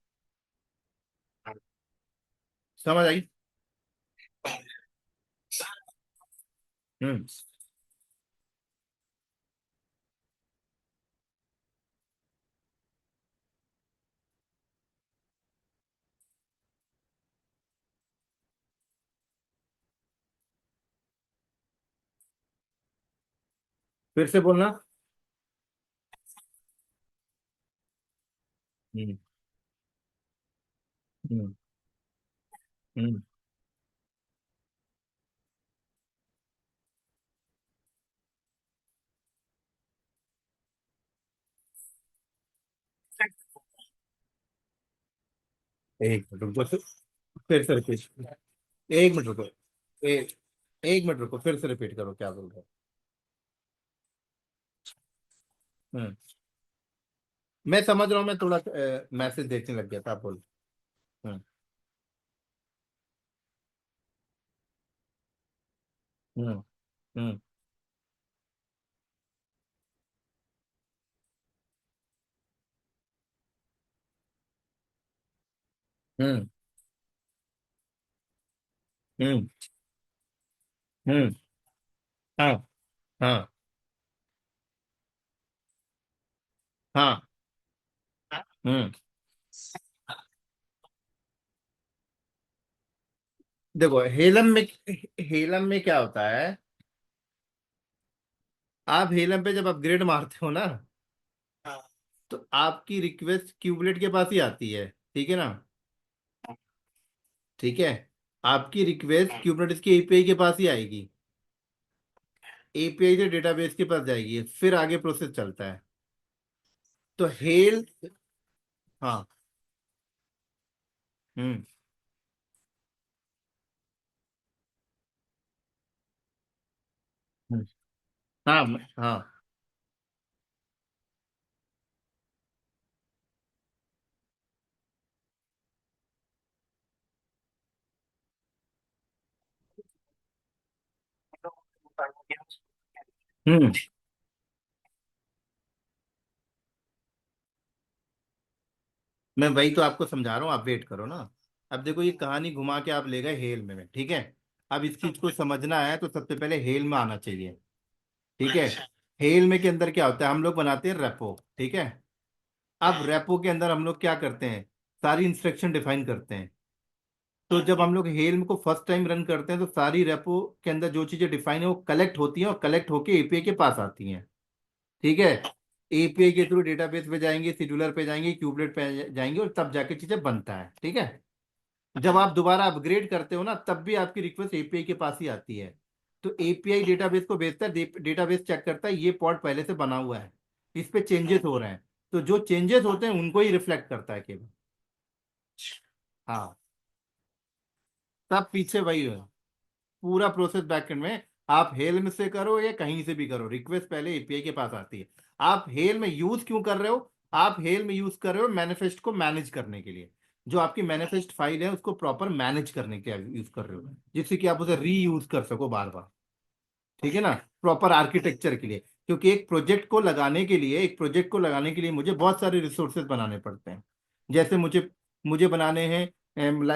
समझ आई? हम्म। फिर से बोलना। हम्म। हम्म। हम्म। एक मिनट रुको, फिर से रिपीट। एक मिनट रुको। एक एक मिनट रुको, फिर से रिपीट करो क्या बोल रहे हो। मैं समझ रहा हूँ, मैं थोड़ा मैसेज देखने लग गया था, आप बोलो। हम्म। हम्म। हम्म। हम्म। हम्म। हम्म। हाँ। हाँ। हाँ। हम्म। देखो हेलम में क्या होता है। आप हेलम पे जब अपग्रेड मारते हो ना, तो आपकी रिक्वेस्ट क्यूबलेट के पास ही आती है। ठीक है ना? ठीक है। आपकी रिक्वेस्ट क्यूबलेट की एपीआई के पास ही आएगी। एपीआई से डेटाबेस के पास जाएगी, फिर आगे प्रोसेस चलता है। तो हेल। हाँ। हम्म। हम्म। हाँ। हाँ। हम्म। मैं वही तो आपको समझा रहा हूँ, आप वेट करो ना। अब देखो, ये कहानी घुमा के आप ले गए हेल में, ठीक है। अब इस चीज को समझना है तो सबसे पहले हेल में आना चाहिए। ठीक है। हेल में के अंदर क्या होता है, हम लोग बनाते हैं रेपो। ठीक है। अब रेपो के अंदर हम लोग क्या करते हैं, सारी इंस्ट्रक्शन डिफाइन करते हैं। तो जब हम लोग हेल्म को फर्स्ट टाइम रन करते हैं तो सारी रेपो के अंदर जो चीजें डिफाइन है वो कलेक्ट होती हैं और कलेक्ट होके एपीआई के पास आती हैं। ठीक है। एपीआई के थ्रू डेटाबेस पे जाएंगे, शेड्यूलर पे जाएंगे, क्यूबलेट पे जाएंगे, और तब जाके चीजें बनता है। ठीक है। जब आप दोबारा अपग्रेड करते हो ना, तब भी आपकी रिक्वेस्ट एपीआई के पास ही आती है। तो एपीआई डेटाबेस को भेजता है, डेटाबेस चेक करता है ये पॉड पहले से बना हुआ है, इस पे चेंजेस हो रहे हैं। तो जो चेंजेस होते हैं उनको ही रिफ्लेक्ट करता है केवल। हाँ। तब पीछे वही है। पूरा प्रोसेस बैकएंड में। आप हेल्म से करो या कहीं से भी करो, रिक्वेस्ट पहले एपीआई के पास आती है। आप हेल में यूज क्यों कर रहे हो? आप हेल में यूज कर रहे हो मैनिफेस्ट को मैनेज करने के लिए। जो आपकी मैनिफेस्ट फाइल है उसको प्रॉपर मैनेज करने के लिए यूज कर रहे हो, जिससे कि आप उसे रीयूज कर सको बार बार। ठीक है ना? प्रॉपर आर्किटेक्चर के लिए। क्योंकि एक प्रोजेक्ट को लगाने के लिए मुझे बहुत सारे रिसोर्सेज बनाने पड़ते हैं। जैसे मुझे मुझे बनाने हैं,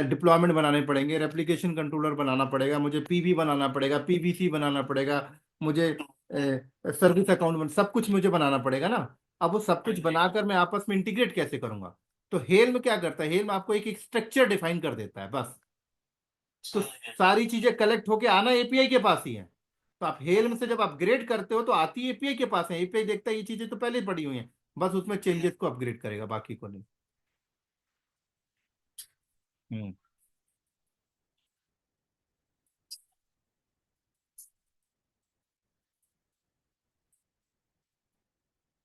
डिप्लॉयमेंट बनाने पड़ेंगे, रेप्लिकेशन कंट्रोलर बनाना पड़ेगा, मुझे पीबी बनाना पड़ेगा, पीबीसी बनाना पड़ेगा, मुझे सर्विस अकाउंट सब कुछ मुझे बनाना पड़ेगा ना। अब वो सब कुछ बनाकर मैं आपस में इंटीग्रेट कैसे करूंगा? तो हेल्म क्या करता है, हेल्म आपको एक स्ट्रक्चर डिफाइन कर देता है बस। तो सारी चीजें कलेक्ट होके आना एपीआई के पास ही है। तो आप हेल्म से जब अपग्रेड करते हो तो आती एपीआई के पास है, एपीआई देखता है ये चीजें तो पहले ही पड़ी हुई हैं, बस उसमें चेंजेस को अपग्रेड करेगा, बाकी को नहीं। हम्म।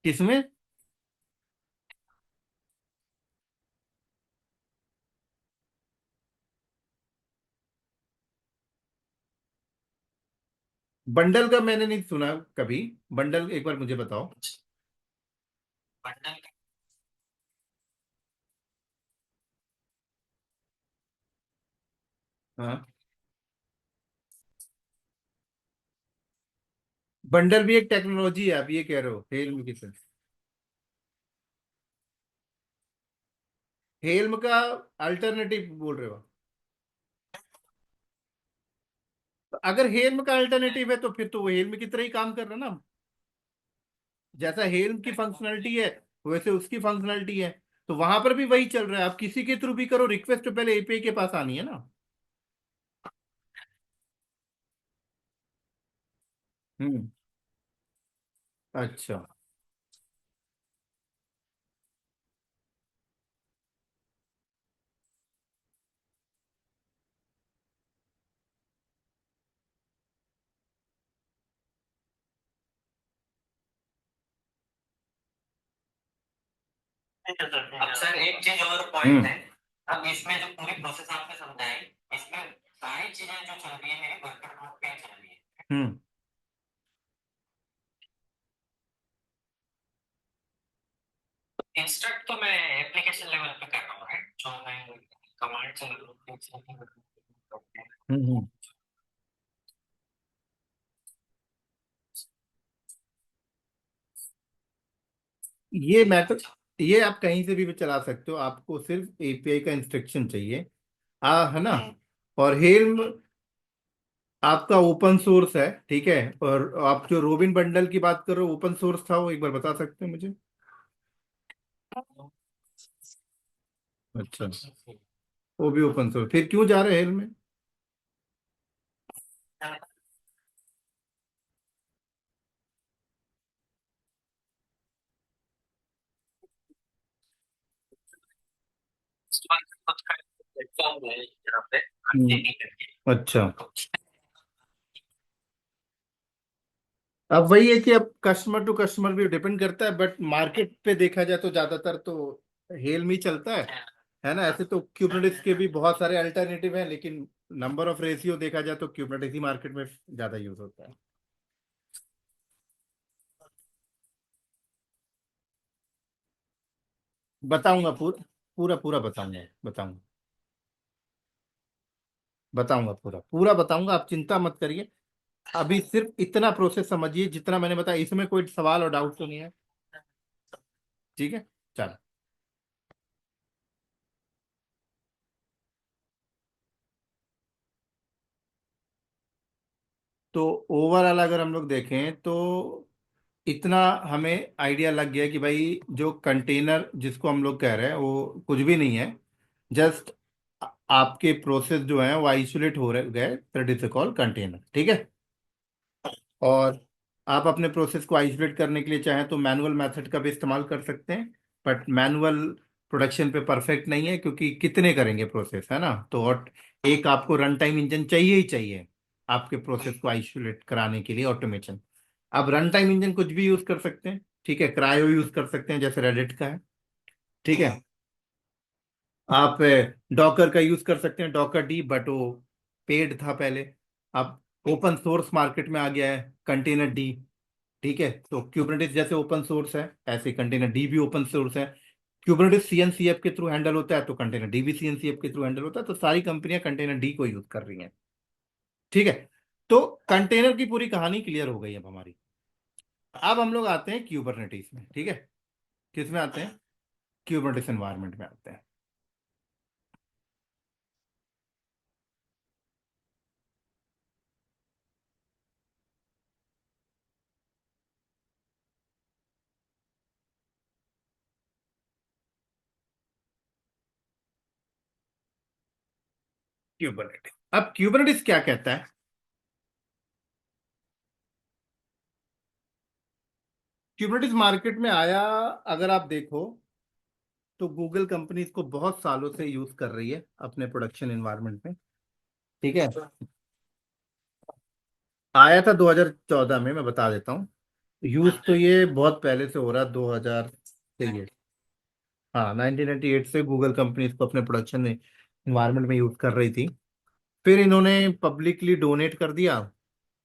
किसमें? बंडल का मैंने नहीं सुना कभी। बंडल एक बार मुझे बताओ। बंडल हाँ, बंडल भी एक टेक्नोलॉजी है, आप ये कह रहे हो हेल्म की तरह? हेल्म का अल्टरनेटिव बोल रहे हो? तो अगर हेल्म का अल्टरनेटिव है तो फिर तो वो हेल्म की तरह ही काम कर रहा है ना। जैसा हेल्म की फंक्शनैलिटी है वैसे उसकी फंक्शनैलिटी है। तो वहां पर भी वही चल रहा है, आप किसी के थ्रू भी करो, रिक्वेस्ट तो पहले एपीआई के पास आनी है ना। हम्म। अच्छा। ठीक है सर, ठीक अब है सर एक चीज और पॉइंट हम्म। है। अब इसमें जो पूरी प्रोसेस आपने समझाई, इसमें सारी चीजें जो चल रही है मेरी वर्कर ग्रुप पे ही चल रही है। हम्म। इंस्ट्रक्ट तो मैं एप्लीकेशन लेवल पे कर रहा हूँ, राइट? जो मैं कमांड चल रही है। हम्म। ये मैथड, ये आप कहीं से भी चला सकते हो, आपको सिर्फ एपीआई का इंस्ट्रक्शन चाहिए। है ना। और हेल्म आपका ओपन सोर्स है, ठीक है। और आप जो रोबिन बंडल की बात कर रहे हो ओपन सोर्स था, वो एक बार बता सकते हैं मुझे? अच्छा, वो भी ओपन सोर्स, फिर क्यों जा रहे हैं हेल्म में? खुद का प्लेटफॉर्म है यहाँ पे। अच्छा। अब वही है कि अब कस्टमर टू कस्टमर भी डिपेंड करता है, बट मार्केट पे देखा जाए तो ज्यादातर तो हेल में ही चलता है ना। ऐसे तो क्यूबनेटिक्स के भी बहुत सारे अल्टरनेटिव हैं, लेकिन नंबर ऑफ रेशियो देखा जाए तो क्यूबनेटिक्स ही मार्केट में ज्यादा यूज होता है। बताऊंगा पूरा, पूरा पूरा बताऊंगा, बताऊंगा। बताऊंगा, पूरा पूरा बताऊंगा, आप चिंता मत करिए। अभी सिर्फ इतना प्रोसेस समझिए जितना मैंने बताया, इसमें कोई सवाल और डाउट तो नहीं है? ठीक है। चलो। तो ओवरऑल अगर हम लोग देखें तो इतना हमें आइडिया लग गया कि भाई जो कंटेनर जिसको हम लोग कह रहे हैं वो कुछ भी नहीं है। जस्ट आपके प्रोसेस जो है वो आइसोलेट हो रहे गए, दैट इज कॉल्ड कंटेनर, ठीक है। और आप अपने प्रोसेस को आइसोलेट करने के लिए चाहें तो मैनुअल मेथड का भी इस्तेमाल कर सकते हैं। बट मैनुअल प्रोडक्शन पे परफेक्ट नहीं है, क्योंकि कितने करेंगे प्रोसेस, है ना। तो और एक आपको रन टाइम इंजन चाहिए ही चाहिए आपके प्रोसेस को आइसोलेट कराने के लिए, ऑटोमेशन। आप रन टाइम इंजन कुछ भी यूज कर सकते हैं, ठीक है। क्रायो यूज कर सकते हैं जैसे रेडिट का है, ठीक है। आप डॉकर का यूज कर सकते हैं, डॉकर डी, बट वो पेड था पहले। अब ओपन सोर्स मार्केट में आ गया है कंटेनर डी, ठीक है। तो क्यूबरनेटिस जैसे ओपन सोर्स है, ऐसे कंटेनर डी भी ओपन सोर्स है। क्यूबरनेटिस सीएनसीएफ के थ्रू हैंडल होता है, तो कंटेनर डी भी सीएनसीएफ के थ्रू हैंडल होता है। तो सारी कंपनियां कंटेनर डी को यूज कर रही हैं, ठीक है। तो कंटेनर की पूरी कहानी क्लियर हो गई अब हमारी। अब हम लोग आते हैं क्यूबरनेटिस में, ठीक है। किस में आते हैं? क्यूबरनेटिस एनवायरनमेंट में आते हैं। क्यूबरनेटिस, अब क्यूबरनेटिस क्या कहता है? क्यूबरनेटिस मार्केट में आया, अगर आप देखो तो गूगल कंपनी इसको बहुत सालों से यूज कर रही है अपने प्रोडक्शन एनवायरनमेंट में, ठीक है। आया था 2014 में, मैं बता देता हूँ। यूज तो ये बहुत पहले से हो रहा है, 2000 से ये। हाँ, 1998 से गूगल कंपनी इसको अपने प्रोडक्शन एनवायरनमेंट में यूज कर रही थी। फिर इन्होंने पब्लिकली डोनेट कर दिया,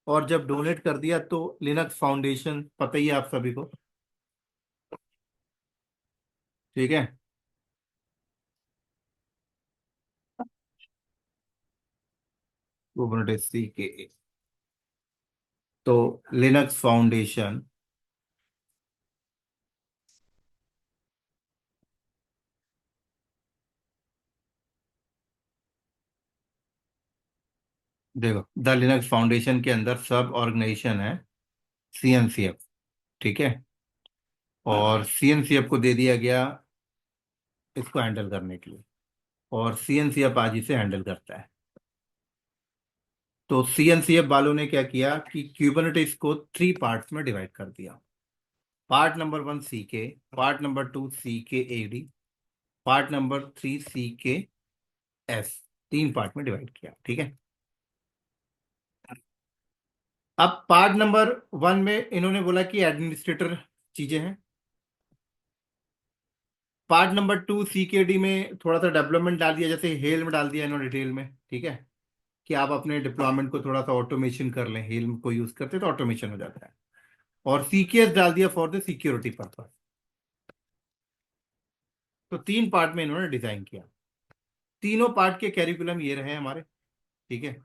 और जब डोनेट कर दिया तो लिनक्स फाउंडेशन, पता ही है आप सभी को, ठीक है। कुबरनेटिस CKA, तो लिनक्स फाउंडेशन देखो, द लिनक्स फाउंडेशन के अंदर सब ऑर्गेनाइजेशन है CNCF, ठीक है। और CNCF को दे दिया गया इसको हैंडल करने के लिए, और CNCF आज इसे हैंडल करता है। तो CNCF वालों ने क्या किया कि क्यूबरनेटिस को 3 पार्ट्स में डिवाइड कर दिया। Part number 1 CK, part number 2 CKAD, part number 3 CKS, 3 part में डिवाइड किया, ठीक है। अब पार्ट नंबर 1 में इन्होंने बोला कि एडमिनिस्ट्रेटर चीजें हैं। पार्ट नंबर 2 CKD में थोड़ा सा डेवलपमेंट डाल दिया, जैसे हेल में डाल दिया इन्होंने डिटेल में, ठीक है, कि आप अपने डिप्लॉयमेंट को थोड़ा सा ऑटोमेशन कर लें, हेल को यूज करते तो ऑटोमेशन हो जाता है। और CKS डाल दिया फॉर द सिक्योरिटी पर्पस। तो 3 पार्ट में इन्होंने डिजाइन किया। तीनों पार्ट के कैरिकुलम ये रहे हमारे, ठीक है।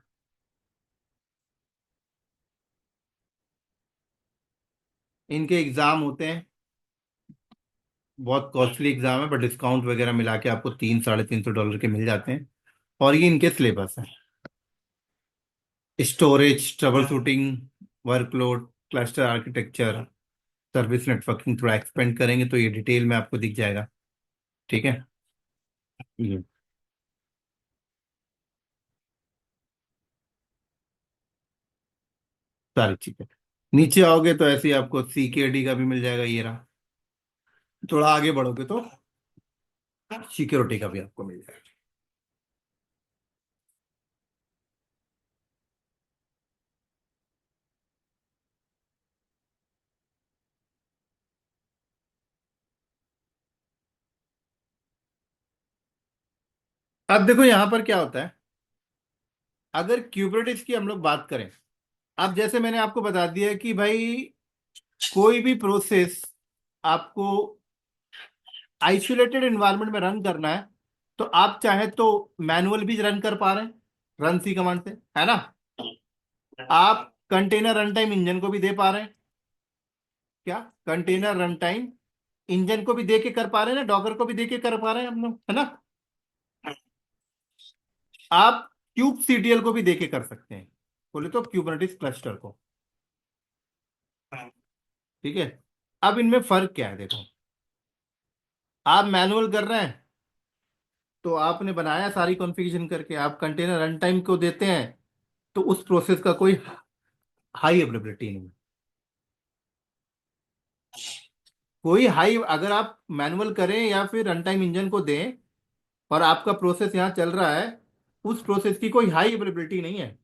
इनके एग्जाम होते हैं, बहुत कॉस्टली एग्जाम है, बट डिस्काउंट वगैरह मिला के आपको 300-350 डॉलर के मिल जाते हैं। और ये इनके सिलेबस है। Storage, trouble shooting, workload, cluster architecture, service networking थोड़ा एक्सपेंड करेंगे तो ये डिटेल में आपको दिख जाएगा, ठीक है। ये सारी चीजें, नीचे आओगे तो ऐसे ही आपको CKD का भी मिल जाएगा, ये रहा। थोड़ा आगे बढ़ोगे तो सिक्योरिटी का भी आपको मिल जाएगा। अब देखो यहां पर क्या होता है, अगर क्यूबरनेटिस की हम लोग बात करें, अब जैसे मैंने आपको बता दिया कि भाई कोई भी प्रोसेस आपको आइसोलेटेड एनवायरनमेंट में रन करना है, तो आप चाहे तो मैनुअल भी रन कर पा रहे हैं, रन सी कमांड से, है ना। आप कंटेनर रन टाइम इंजन को भी दे पा रहे हैं, क्या कंटेनर रन टाइम इंजन को भी दे के कर पा रहे हैं ना, डॉकर को भी दे के कर पा रहे हैं हम लोग, है ना। आप kubectl को भी दे के कर सकते हैं, बोले तो क्यूबरनेटिस क्लस्टर को, ठीक है। अब इनमें फर्क क्या है देखो, आप मैनुअल कर रहे हैं तो आपने बनाया सारी कॉन्फ़िगरेशन करके, आप कंटेनर रन टाइम को देते हैं तो उस प्रोसेस का कोई हाई अवेलेबिलिटी नहीं। कोई हाई, अगर आप मैनुअल करें या फिर रन टाइम इंजन को दें और आपका प्रोसेस यहाँ चल रहा है, उस प्रोसेस की कोई हाई अवेलेबिलिटी नहीं है।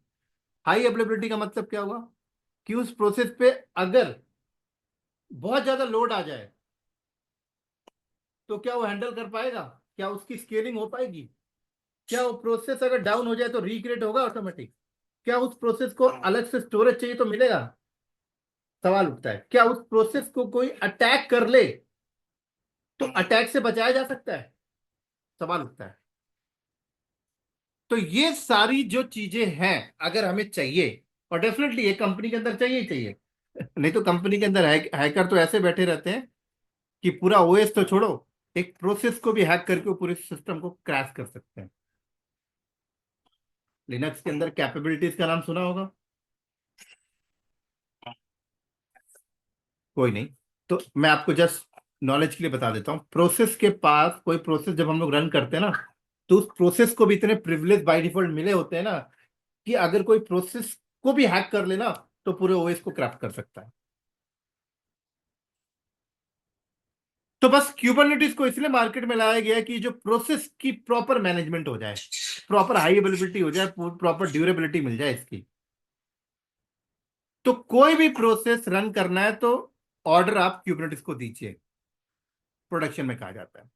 हाई अवेलेबिलिटी का मतलब क्या हुआ कि उस प्रोसेस पे अगर बहुत ज्यादा लोड आ जाए तो क्या वो हैंडल कर पाएगा, क्या उसकी स्केलिंग हो पाएगी, क्या वो प्रोसेस अगर डाउन हो जाए तो रिक्रिएट होगा ऑटोमेटिक, क्या उस प्रोसेस को अलग से स्टोरेज चाहिए तो मिलेगा। सवाल उठता है, क्या उस प्रोसेस को कोई अटैक कर ले तो अटैक से बचाया जा सकता है, सवाल उठता है। तो ये सारी जो चीजें हैं अगर हमें चाहिए, और डेफिनेटली ये कंपनी के अंदर चाहिए ही चाहिए, नहीं तो कंपनी के अंदर हैकर तो ऐसे बैठे रहते हैं कि पूरा OS तो छोड़ो, एक प्रोसेस को भी हैक करके वो पूरे सिस्टम को क्रैश कर सकते हैं। लिनक्स के अंदर कैपेबिलिटीज का नाम सुना होगा, कोई नहीं। तो मैं आपको जस्ट नॉलेज के लिए बता देता हूँ, प्रोसेस के पास, कोई प्रोसेस जब हम लोग रन करते हैं ना, तो उस प्रोसेस को भी इतने प्रिविलेज बाय डिफॉल्ट मिले होते हैं ना, कि अगर कोई प्रोसेस को भी हैक कर लेना तो पूरे OS को क्रैक कर सकता है। तो बस क्यूबरनेटिस को इसलिए मार्केट में लाया गया कि जो प्रोसेस की प्रॉपर मैनेजमेंट हो जाए, प्रॉपर हाई अवेलेबिलिटी हो जाए, प्रॉपर ड्यूरेबिलिटी मिल जाए इसकी। तो कोई भी प्रोसेस रन करना है तो ऑर्डर आप क्यूबरनेटिस को दीजिए, प्रोडक्शन में कहा जाता है।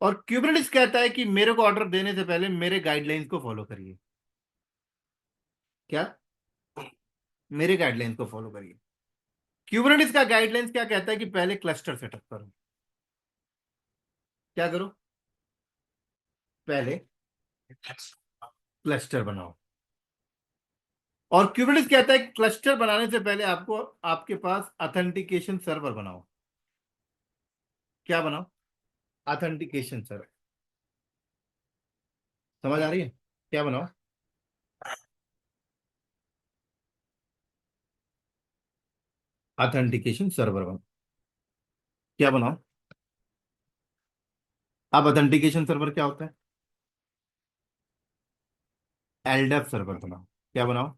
और क्यूबरनेटिस कहता है कि मेरे को ऑर्डर देने से पहले मेरे गाइडलाइंस को फॉलो करिए। क्या मेरे गाइडलाइंस को फॉलो करिए। क्यूबरनेटिस का गाइडलाइंस क्या कहता है कि पहले क्लस्टर सेटअप करो। क्या करो? पहले क्लस्टर बनाओ। और क्यूबरनेटिस कहता है क्लस्टर बनाने से पहले आपको आपके पास ऑथेंटिकेशन सर्वर बनाओ। क्या बनाओ? Authentication server. समझ आ रही है? क्या बनाओ? ऑथेंटिकेशन सर्वर बनाओ। क्या बनाओ? अब ऑथेंटिकेशन सर्वर क्या होता है? एलडेप सर्वर बनाओ। क्या बनाओ?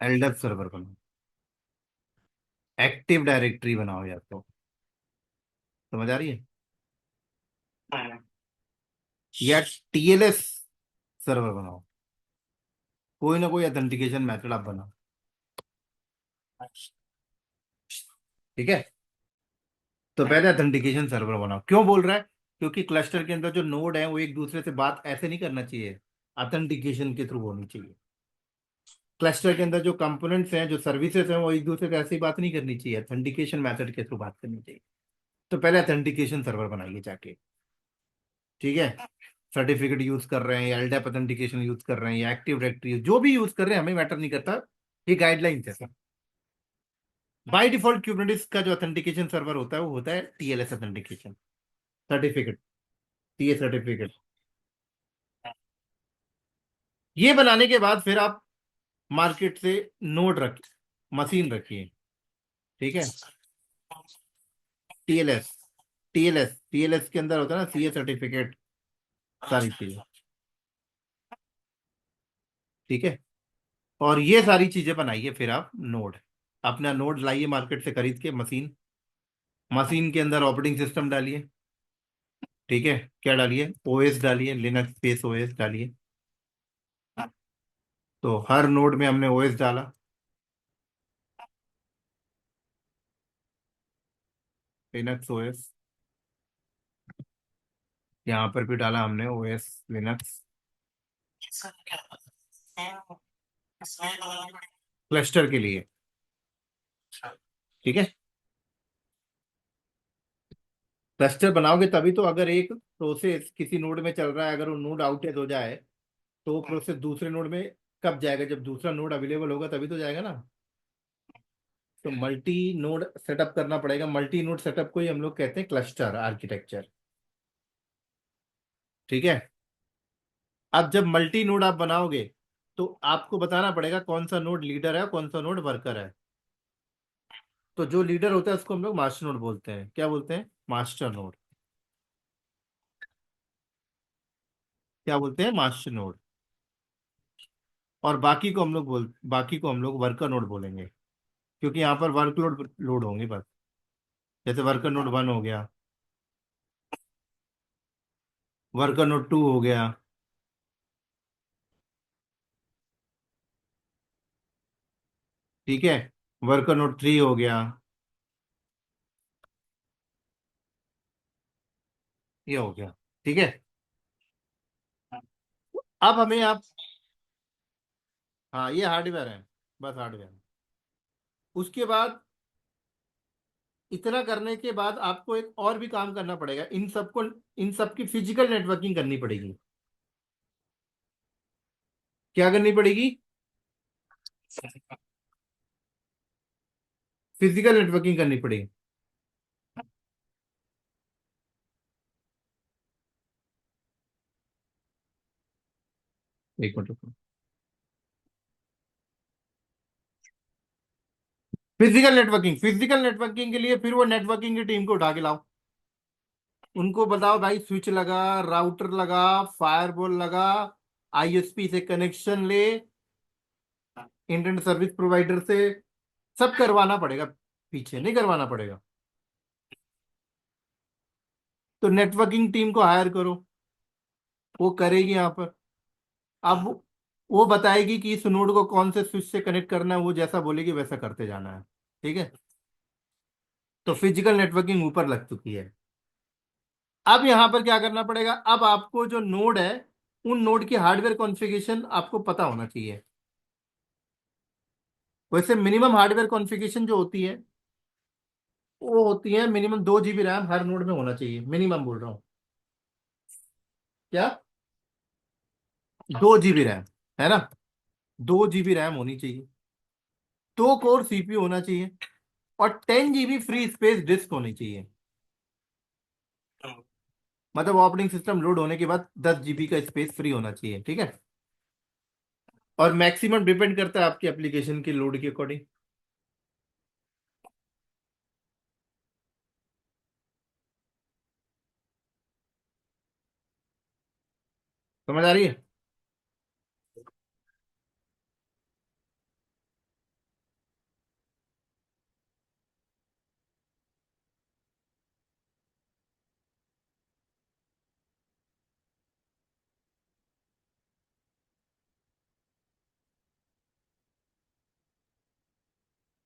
एलडेप सर्वर बनाओ। एक्टिव डायरेक्टरी बनाओ या तो। समझ आ रही है? या टीएलएस सर्वर बनाओ। कोई ना कोई ऑथेंटिकेशन मेथड आप बनाओ। ठीक है। तो पहले ऑथेंटिकेशन सर्वर बनाओ। क्यों बोल रहा है? क्योंकि क्लस्टर के अंदर जो नोड है वो एक दूसरे से बात ऐसे नहीं करना चाहिए, ऑथेंटिकेशन के थ्रू होनी चाहिए। क्लस्टर के अंदर जो कंपोनेंट्स हैं, जो सर्विसेज हैं, वो एक दूसरे से ऐसी बात नहीं करनी चाहिए, ऑथेंटिकेशन मेथड के थ्रू बात करनी चाहिए। तो पहले ऑथेंटिकेशन सर्वर बनाइए जाके। ठीक है। सर्टिफिकेट यूज कर रहे हैं या एलडैप ऑथेंटिकेशन यूज कर रहे हैं या एक्टिव डायरेक्टरी, जो भी यूज कर रहे हैं हमें मैटर नहीं करता। ये गाइडलाइंस है सब। बाय डिफॉल्ट क्यूबरनेटिस का जो ऑथेंटिकेशन सर्वर होता है वो होता है TLS authentication certificate, TA certificate. ये बनाने के बाद फिर आप मार्केट से नोड रखिए, मशीन रखिए। ठीक है। टीएलएस, टीएलएस के अंदर होता है ना सीए सर्टिफिकेट, सारी चीजें। ठीक है। और ये सारी चीजें बनाइए फिर आप नोड, अपना नोड लाइए मार्केट से खरीद के मशीन। मशीन के अंदर ऑपरेटिंग सिस्टम डालिए। ठीक है। क्या डालिए? ओएस डालिए, लिनक्स बेस ओएस डालिए। तो हर नोड में हमने ओएस डाला। लिनक्स ओएस, यहाँ पर भी डाला हमने ओएस लिनक्स। क्लस्टर के लिए। ठीक है। क्लस्टर बनाओगे तभी तो, अगर एक प्रोसेस किसी नोड में चल रहा है, अगर वो नोड आउटेज हो जाए तो वो प्रोसेस दूसरे नोड में कब जाएगा? जब दूसरा नोड अवेलेबल होगा तभी तो जाएगा ना। तो मल्टी नोड सेटअप करना पड़ेगा। मल्टी नोड सेटअप को ही हम लोग कहते हैं क्लस्टर आर्किटेक्चर। ठीक है। अब जब मल्टी नोड आप बनाओगे तो आपको बताना पड़ेगा कौन सा नोड लीडर है कौन सा नोड वर्कर है। तो जो लीडर होता है उसको हम लोग मास्टर नोड बोलते हैं। क्या बोलते हैं? Master node. क्या बोलते हैं? Master node. और बाकी को हम लोग वर्कर नोड बोलेंगे, क्योंकि यहाँ पर वर्कलोड लोड होंगे बस। जैसे वर्कर नोड 1 हो गया, वर्कर नोड 2 हो गया। ठीक है। वर्कर नोड 3 हो गया। ये हो गया। ठीक है। अब हमें आप, हाँ ये हार्डवेयर है, बस हार्डवेयर। उसके बाद, इतना करने के बाद आपको एक और भी काम करना पड़ेगा, इन सबकी फिजिकल नेटवर्किंग करनी पड़ेगी। क्या करनी पड़ेगी? फिजिकल नेटवर्किंग करनी पड़ेगी। एक मिनट रुको। फिजिकल नेटवर्किंग के लिए फिर वो नेटवर्किंग की टीम को उठा के लाओ। उनको बताओ भाई स्विच लगा, राउटर लगा, फायरवॉल लगा, आईएसपी से कनेक्शन ले, इंटरनेट सर्विस प्रोवाइडर से, सब करवाना पड़ेगा। पीछे नहीं करवाना पड़ेगा। तो नेटवर्किंग टीम को हायर करो, वो करेगी यहाँ पर। अब वो बताएगी कि इस नोड को कौन से स्विच से कनेक्ट करना है, वो जैसा बोलेगी वैसा करते जाना है। ठीक है। तो फिजिकल नेटवर्किंग ऊपर लग चुकी है। अब यहाँ पर क्या करना पड़ेगा? अब आपको जो नोड है उन नोड की हार्डवेयर कॉन्फ़िगरेशन आपको पता होना चाहिए। वैसे मिनिमम हार्डवेयर कॉन्फ़िगरेशन जो होती है वो होती है मिनिमम 2 GB रैम हर नोड में होना चाहिए, मिनिमम बोल रहा हूँ। क्या? 2 GB रैम, है ना? 2 GB रैम होनी चाहिए, 2 कोर सीपीयू होना चाहिए, और 10 GB फ्री स्पेस डिस्क होनी चाहिए। मतलब ऑपरेटिंग सिस्टम लोड होने के बाद 10 GB का स्पेस फ्री होना चाहिए, ठीक है। और मैक्सिमम डिपेंड करता है आपकी एप्लीकेशन के लोड के अकॉर्डिंग। समझ आ रही है?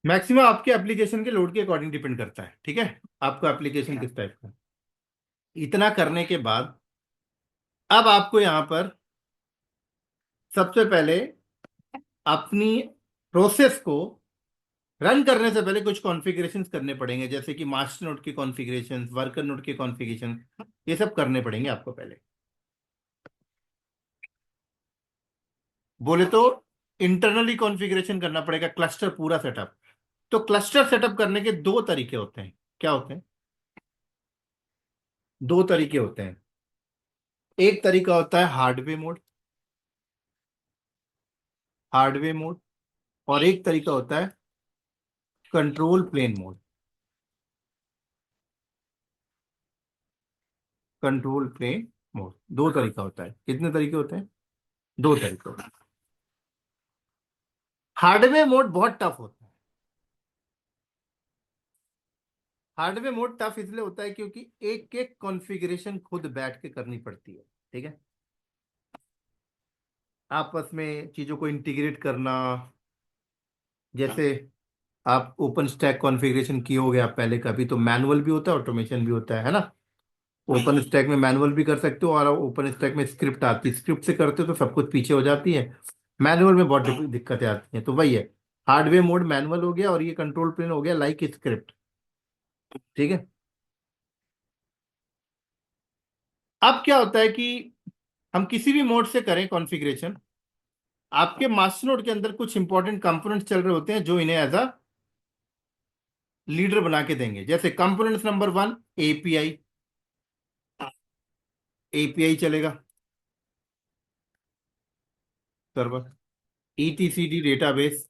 मैक्सिमम आपके एप्लीकेशन के लोड के अकॉर्डिंग डिपेंड करता है, ठीक है। आपका एप्लीकेशन किस टाइप का है। इतना करने के बाद अब आपको यहां पर सबसे पहले अपनी प्रोसेस को रन करने से पहले कुछ कॉन्फ़िगरेशंस करने पड़ेंगे, जैसे कि मास्टर नोड के कॉन्फ़िगरेशंस, वर्कर नोड के कॉन्फ़िगरेशन, ये सब करने पड़ेंगे आपको पहले। बोले तो इंटरनली कॉन्फ़िगरेशन करना पड़ेगा, क्लस्टर पूरा सेटअप। तो क्लस्टर सेटअप करने के दो तरीके होते हैं। क्या होते हैं? दो तरीके होते हैं। एक तरीका होता है हार्डवेयर मोड, हार्डवेयर मोड, और एक तरीका होता है control plane mode. Control plane mode दो तरीका होता है। कितने तरीके होते हैं? दो तरीके होते हैं। हार्डवेयर मोड बहुत टफ होता है। हार्डवेयर मोड टफ इसलिए होता है क्योंकि एक एक कॉन्फ़िगरेशन खुद बैठ के करनी पड़ती है, ठीक है। आपस में चीजों को इंटीग्रेट करना, जैसे आप ओपन स्टैक कॉन्फ़िगरेशन किए होगे आप पहले, कभी तो मैनुअल भी होता है, ऑटोमेशन भी होता है ना। ओपन स्टैक में मैनुअल भी कर सकते हो, और ओपन स्टैक में स्क्रिप्ट आती है, स्क्रिप्ट से करते हो तो सब कुछ पीछे हो जाती है। मैनुअल में बहुत दिक्कतें आती हैं, तो वही है। हार्डवेयर मोड मैनुअल हो गया, और ये कंट्रोल प्लेन हो गया लाइक स्क्रिप्ट, ठीक है। अब क्या होता है कि हम किसी भी मोड से करें कॉन्फ़िगरेशन, आपके मास्टर नोड के अंदर कुछ इंपॉर्टेंट कंपोनेंट्स चल रहे होते हैं जो इन्हें एज अ लीडर बना के देंगे। जैसे कंपोनेंट्स नंबर 1, एपीआई। एपीआई चलेगा, सर्वर। ईटीसीडी डेटाबेस,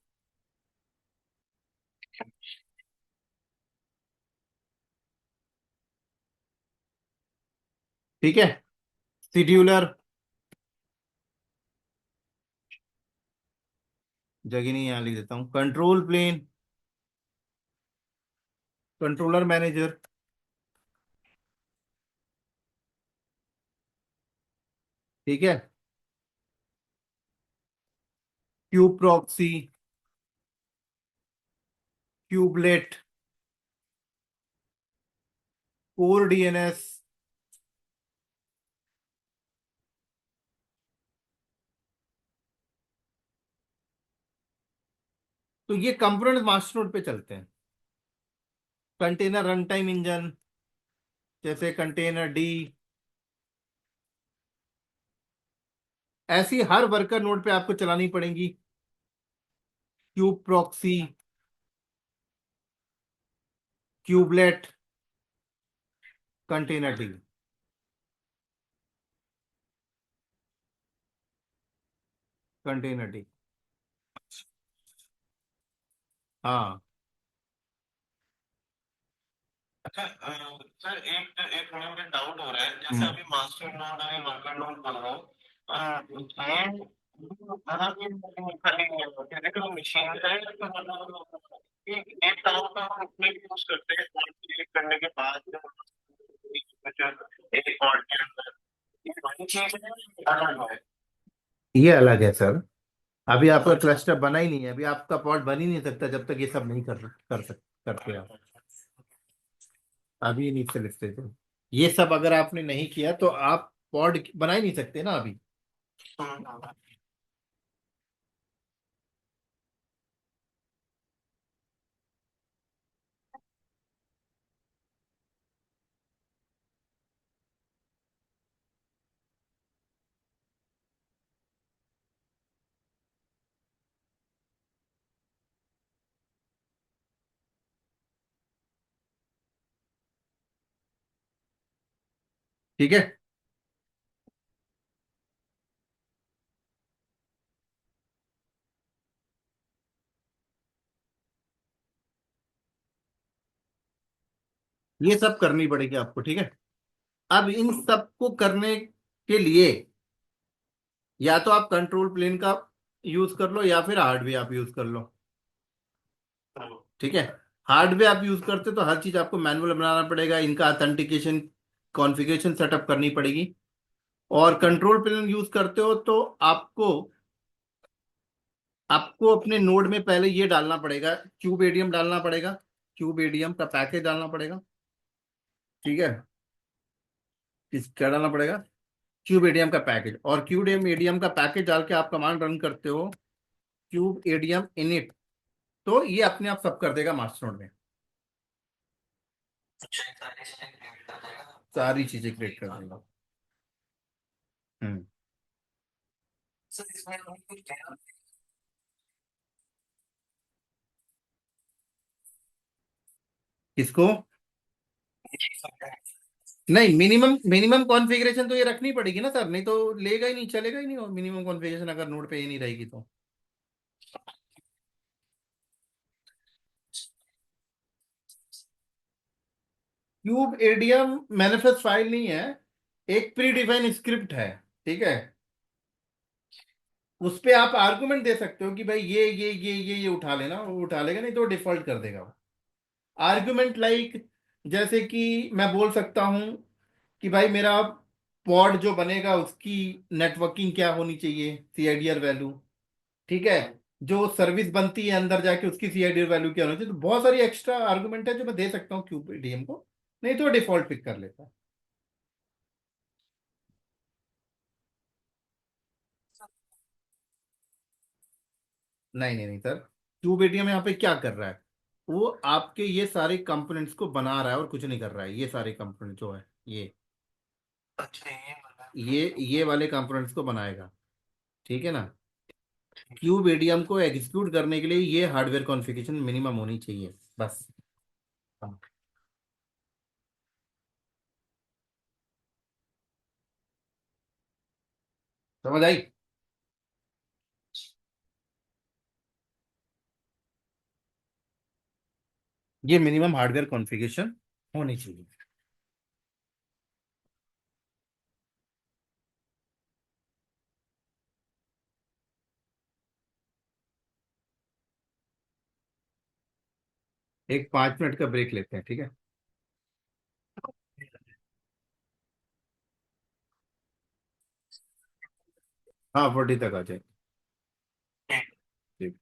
ठीक है। शेड्यूलर, जगह नहीं, यहाँ लिख देता हूँ। कंट्रोल प्लेन, कंट्रोलर मैनेजर, ठीक है। Cube proxy, kubelet, core DNS. तो ये कंपोनेंट मास्टर नोड पे चलते हैं। कंटेनर रन टाइम इंजन, जैसे कंटेनर डी। ऐसी हर वर्कर नोड पे आपको चलानी पड़ेंगी। Cube proxy, kubelet, container D, container D. हाँ। अच्छा सर, एक एक मुझे डाउट हो रहा है, जैसे हम्म। अभी मास्टर नोड और वर्कर नोड कर रहा हूँ, ये मतलब ये खाली फिजिकल मशीन का है, तो मतलब कि एक काम का हम उसमें यूज करते हैं क्लिक करने के बाद एक ऑडियंस, ये वही चीज है अलग है। ये अलग है सर। अभी आपका क्लस्टर बना ही नहीं है, अभी आपका पॉड बन ही नहीं सकता जब तक ये सब नहीं करते आप। अभी इनिशियल स्टेज है। ये सब अगर आपने नहीं किया तो आप पॉड बना ही नहीं सकते ना अभी। हम्म, ठीक है। ये सब करनी पड़ेगी आपको, ठीक है। अब इन सब को करने के लिए या तो आप कंट्रोल प्लेन का यूज कर लो या फिर हार्डवेयर आप यूज कर लो, ठीक है। हार्डवेयर आप यूज करते तो हर चीज आपको मैनुअल बनाना पड़ेगा, इनका ऑथेंटिकेशन कॉन्फ़िगरेशन सेटअप करनी पड़ेगी। और कंट्रोल प्लेन यूज करते हो तो आपको आपको अपने नोड में पहले ये डालना पड़ेगा, क्यूब एडीएम डालना पड़ेगा, क्यूब एडीएम का पैकेज डालना पड़ेगा, ठीक है। क्या डालना पड़ेगा? क्यूब एडीएम का पैकेज। और क्यूब एडीएम का पैकेज डाल के आप कमांड रन करते हो, क्यूब एडीएम इनिट, तो ये अपने आप सब कर देगा मास्टर नोड में, अच्छा, ये सारी चीजें क्रिएट कर देगा। सारी चीजें क्रिएट कर देगा। हम्म। सर इसमें हम कुछ कहना किसको? नहीं सकते हैं। नहीं, मिनिमम मिनिमम कॉन्फ़िगरेशन तो ये रखनी पड़ेगी ना सर, नहीं तो लेगा ही नहीं, चलेगा ही नहीं। और मिनिमम कॉन्फ़िगरेशन अगर नोड पे ही नहीं रहेगी तो क्यूब एडीएम मैनिफेस्ट फाइल नहीं है, एक प्री डिफाइन स्क्रिप्ट है, ठीक है। उस पे आप आर्गुमेंट दे सकते हो कि भाई ये उठा लेना, वो उठा लेगा, नहीं तो डिफॉल्ट कर देगा वो। आर्गुमेंट लाइक, जैसे कि मैं बोल सकता हूं कि भाई मेरा पॉड जो बनेगा उसकी नेटवर्किंग क्या होनी चाहिए, सीआईडीआर वैल्यू, ठीक है। जो सर्विस बनती है अंदर जाके उसकी सीआईडीआर वैल्यू क्या होनी चाहिए। तो बहुत सारी एक्स्ट्रा आर्गुमेंट है जो मैं दे सकता हूँ क्यूबीडीएम को, नहीं तो डिफॉल्ट पिक कर लेता है। नहीं नहीं नहीं सर, क्यूबीडीएम यहाँ पे क्या कर रहा है, वो आपके ये सारे कंपोनेंट्स को बना रहा है और कुछ नहीं कर रहा है। ये सारे कंपोनेंट जो है अच्छा, ये मतलब ये वाले कंपोनेंट्स को बनाएगा, ठीक है ना। क्यूब एडीएम को एग्जीक्यूट करने के लिए ये हार्डवेयर कॉन्फ़िगरेशन मिनिमम होनी चाहिए, बस। हाँ, समझ आई? ये मिनिमम हार्डवेयर कॉन्फ़िगरेशन होनी चाहिए। एक 5 मिनट का ब्रेक लेते हैं, ठीक है। हाँ, 40 तक आ जाए। ठीक।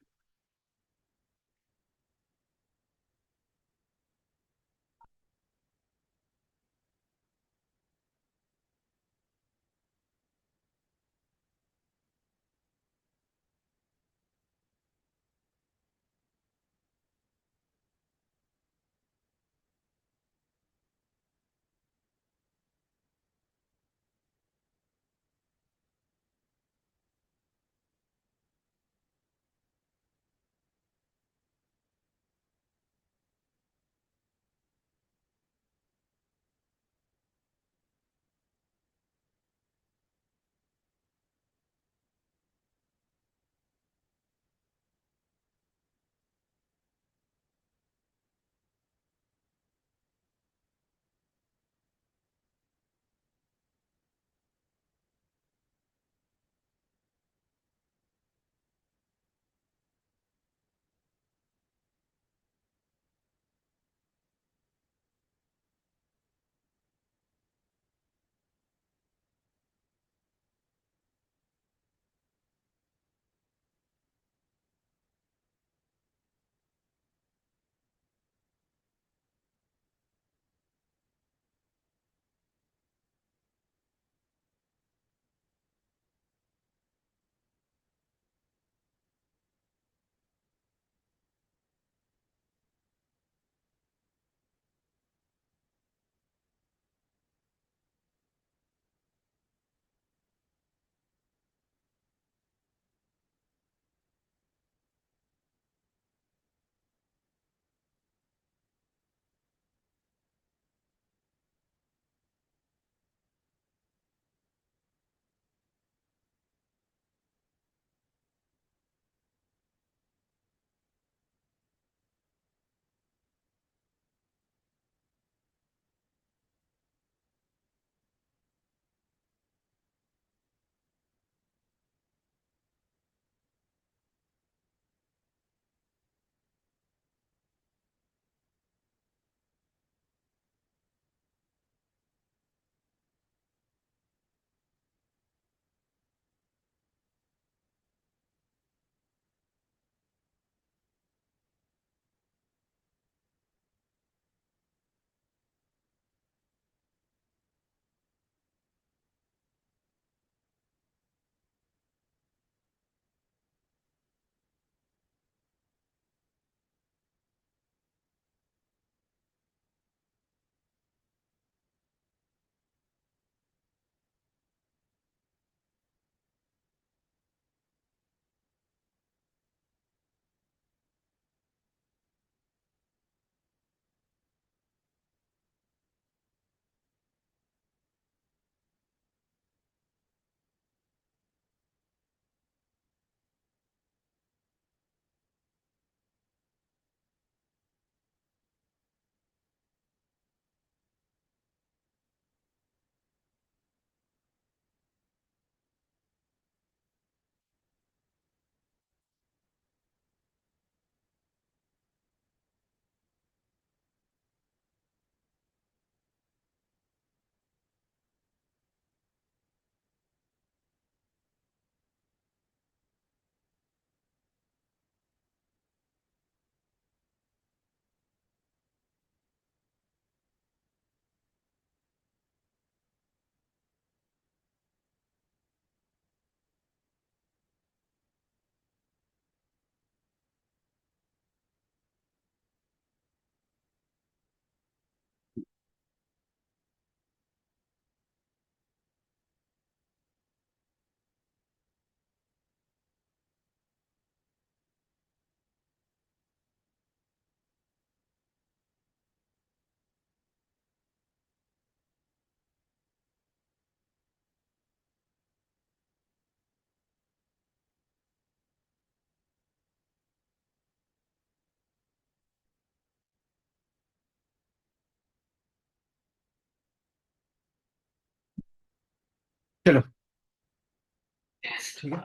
ठीक है।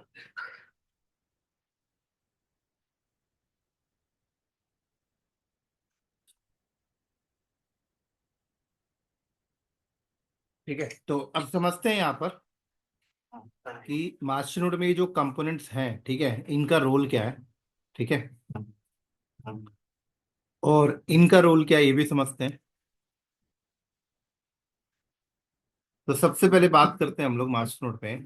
ठीक है, तो अब समझते हैं यहाँ पर कि मास्टरनोड में ये जो कंपोनेंट्स हैं, ठीक है, इनका रोल क्या है। ठीक है, और इनका रोल क्या है ये भी समझते हैं। तो सबसे पहले बात करते हैं हम लोग मास्टरनोड पे।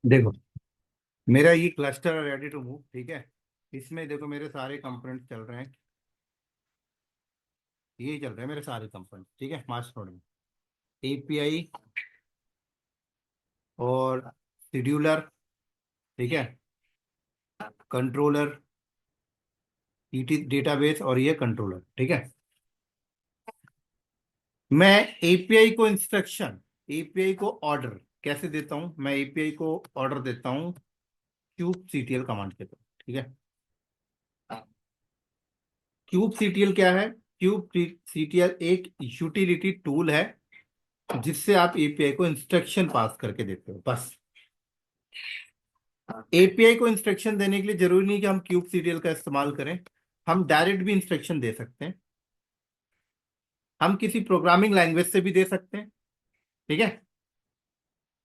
देखो, मेरा ये क्लस्टर रेडी टू मूव, ठीक है। इसमें देखो मेरे सारे कंपोनेंट चल रहे हैं, ये चल रहे हैं मेरे सारे कंपोनेंट, ठीक है, मास्टरनोड में। एपीआई और शेड्यूलर, ठीक है, कंट्रोलर, डेटाबेस, और ये कंट्रोलर, ठीक है। मैं एपीआई को इंस्ट्रक्शन, एपीआई को ऑर्डर कैसे देता हूं? मैं एपीआई को ऑर्डर देता हूं क्यूब सीटीएल कमांड के थ्रू, ठीक है। क्यूब सीटीएल क्या है? क्यूब सीटीएल एक यूटिलिटी टूल है जिससे आप एपीआई को इंस्ट्रक्शन पास करके देते हो, बस। एपीआई को इंस्ट्रक्शन देने के लिए जरूरी नहीं कि हम क्यूब सीटीएल का इस्तेमाल करें, हम डायरेक्ट भी इंस्ट्रक्शन दे सकते हैं, हम किसी प्रोग्रामिंग लैंग्वेज से भी दे सकते हैं, ठीक है।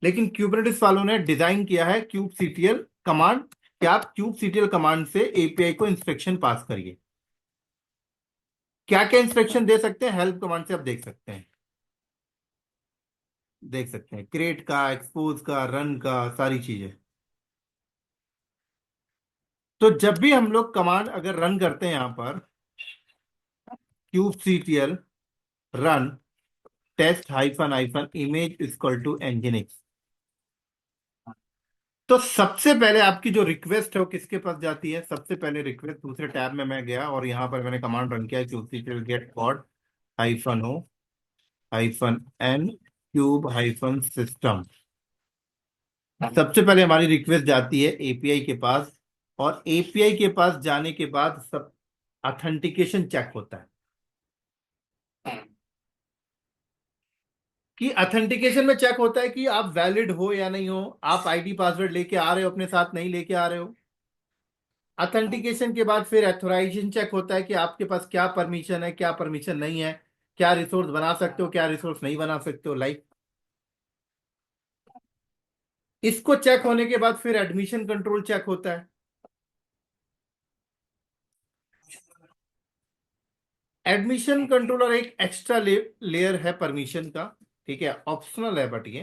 लेकिन क्यूबरनेटिस वालों ने डिजाइन किया है क्यूब सीटीएल कमांड कि आप क्यूब सीटीएल कमांड से एपीआई को इंस्ट्रक्शन पास करिए। क्या क्या इंस्ट्रक्शन दे सकते हैं हेल्प कमांड से आप देख सकते हैं, देख सकते हैं क्रिएट का, एक्सपोज का, रन का, सारी चीजें। तो जब भी हम लोग कमांड अगर रन करते हैं यहां पर, kube CTL run test hyphen hyphen image equal to nginx, तो सबसे पहले आपकी जो रिक्वेस्ट है वो किसके पास जाती है? सबसे पहले रिक्वेस्ट दूसरे टैब में मैं गया और यहां पर मैंने कमांड रन किया kube CTL get pod hyphen O hyphen N kube hyphen system. सबसे पहले हमारी रिक्वेस्ट जाती है एपीआई के पास, और एपीआई के पास जाने के बाद सब ऑथेंटिकेशन चेक होता है कि ऑथेंटिकेशन में चेक होता है कि आप वैलिड हो या नहीं हो, आप आईडी पासवर्ड लेके आ रहे हो अपने साथ, नहीं लेके आ रहे हो। ऑथेंटिकेशन के बाद फिर एथोराइजेशन चेक होता है कि आपके पास क्या परमिशन है, क्या परमिशन नहीं है, क्या रिसोर्स बना सकते हो, क्या रिसोर्स नहीं बना सकते हो, लाइक। इसको चेक होने के बाद फिर एडमिशन कंट्रोल चेक होता है। एडमिशन कंट्रोलर एक एक्स्ट्रा लेयर है परमिशन का, ठीक है, ऑप्शनल है बट ये।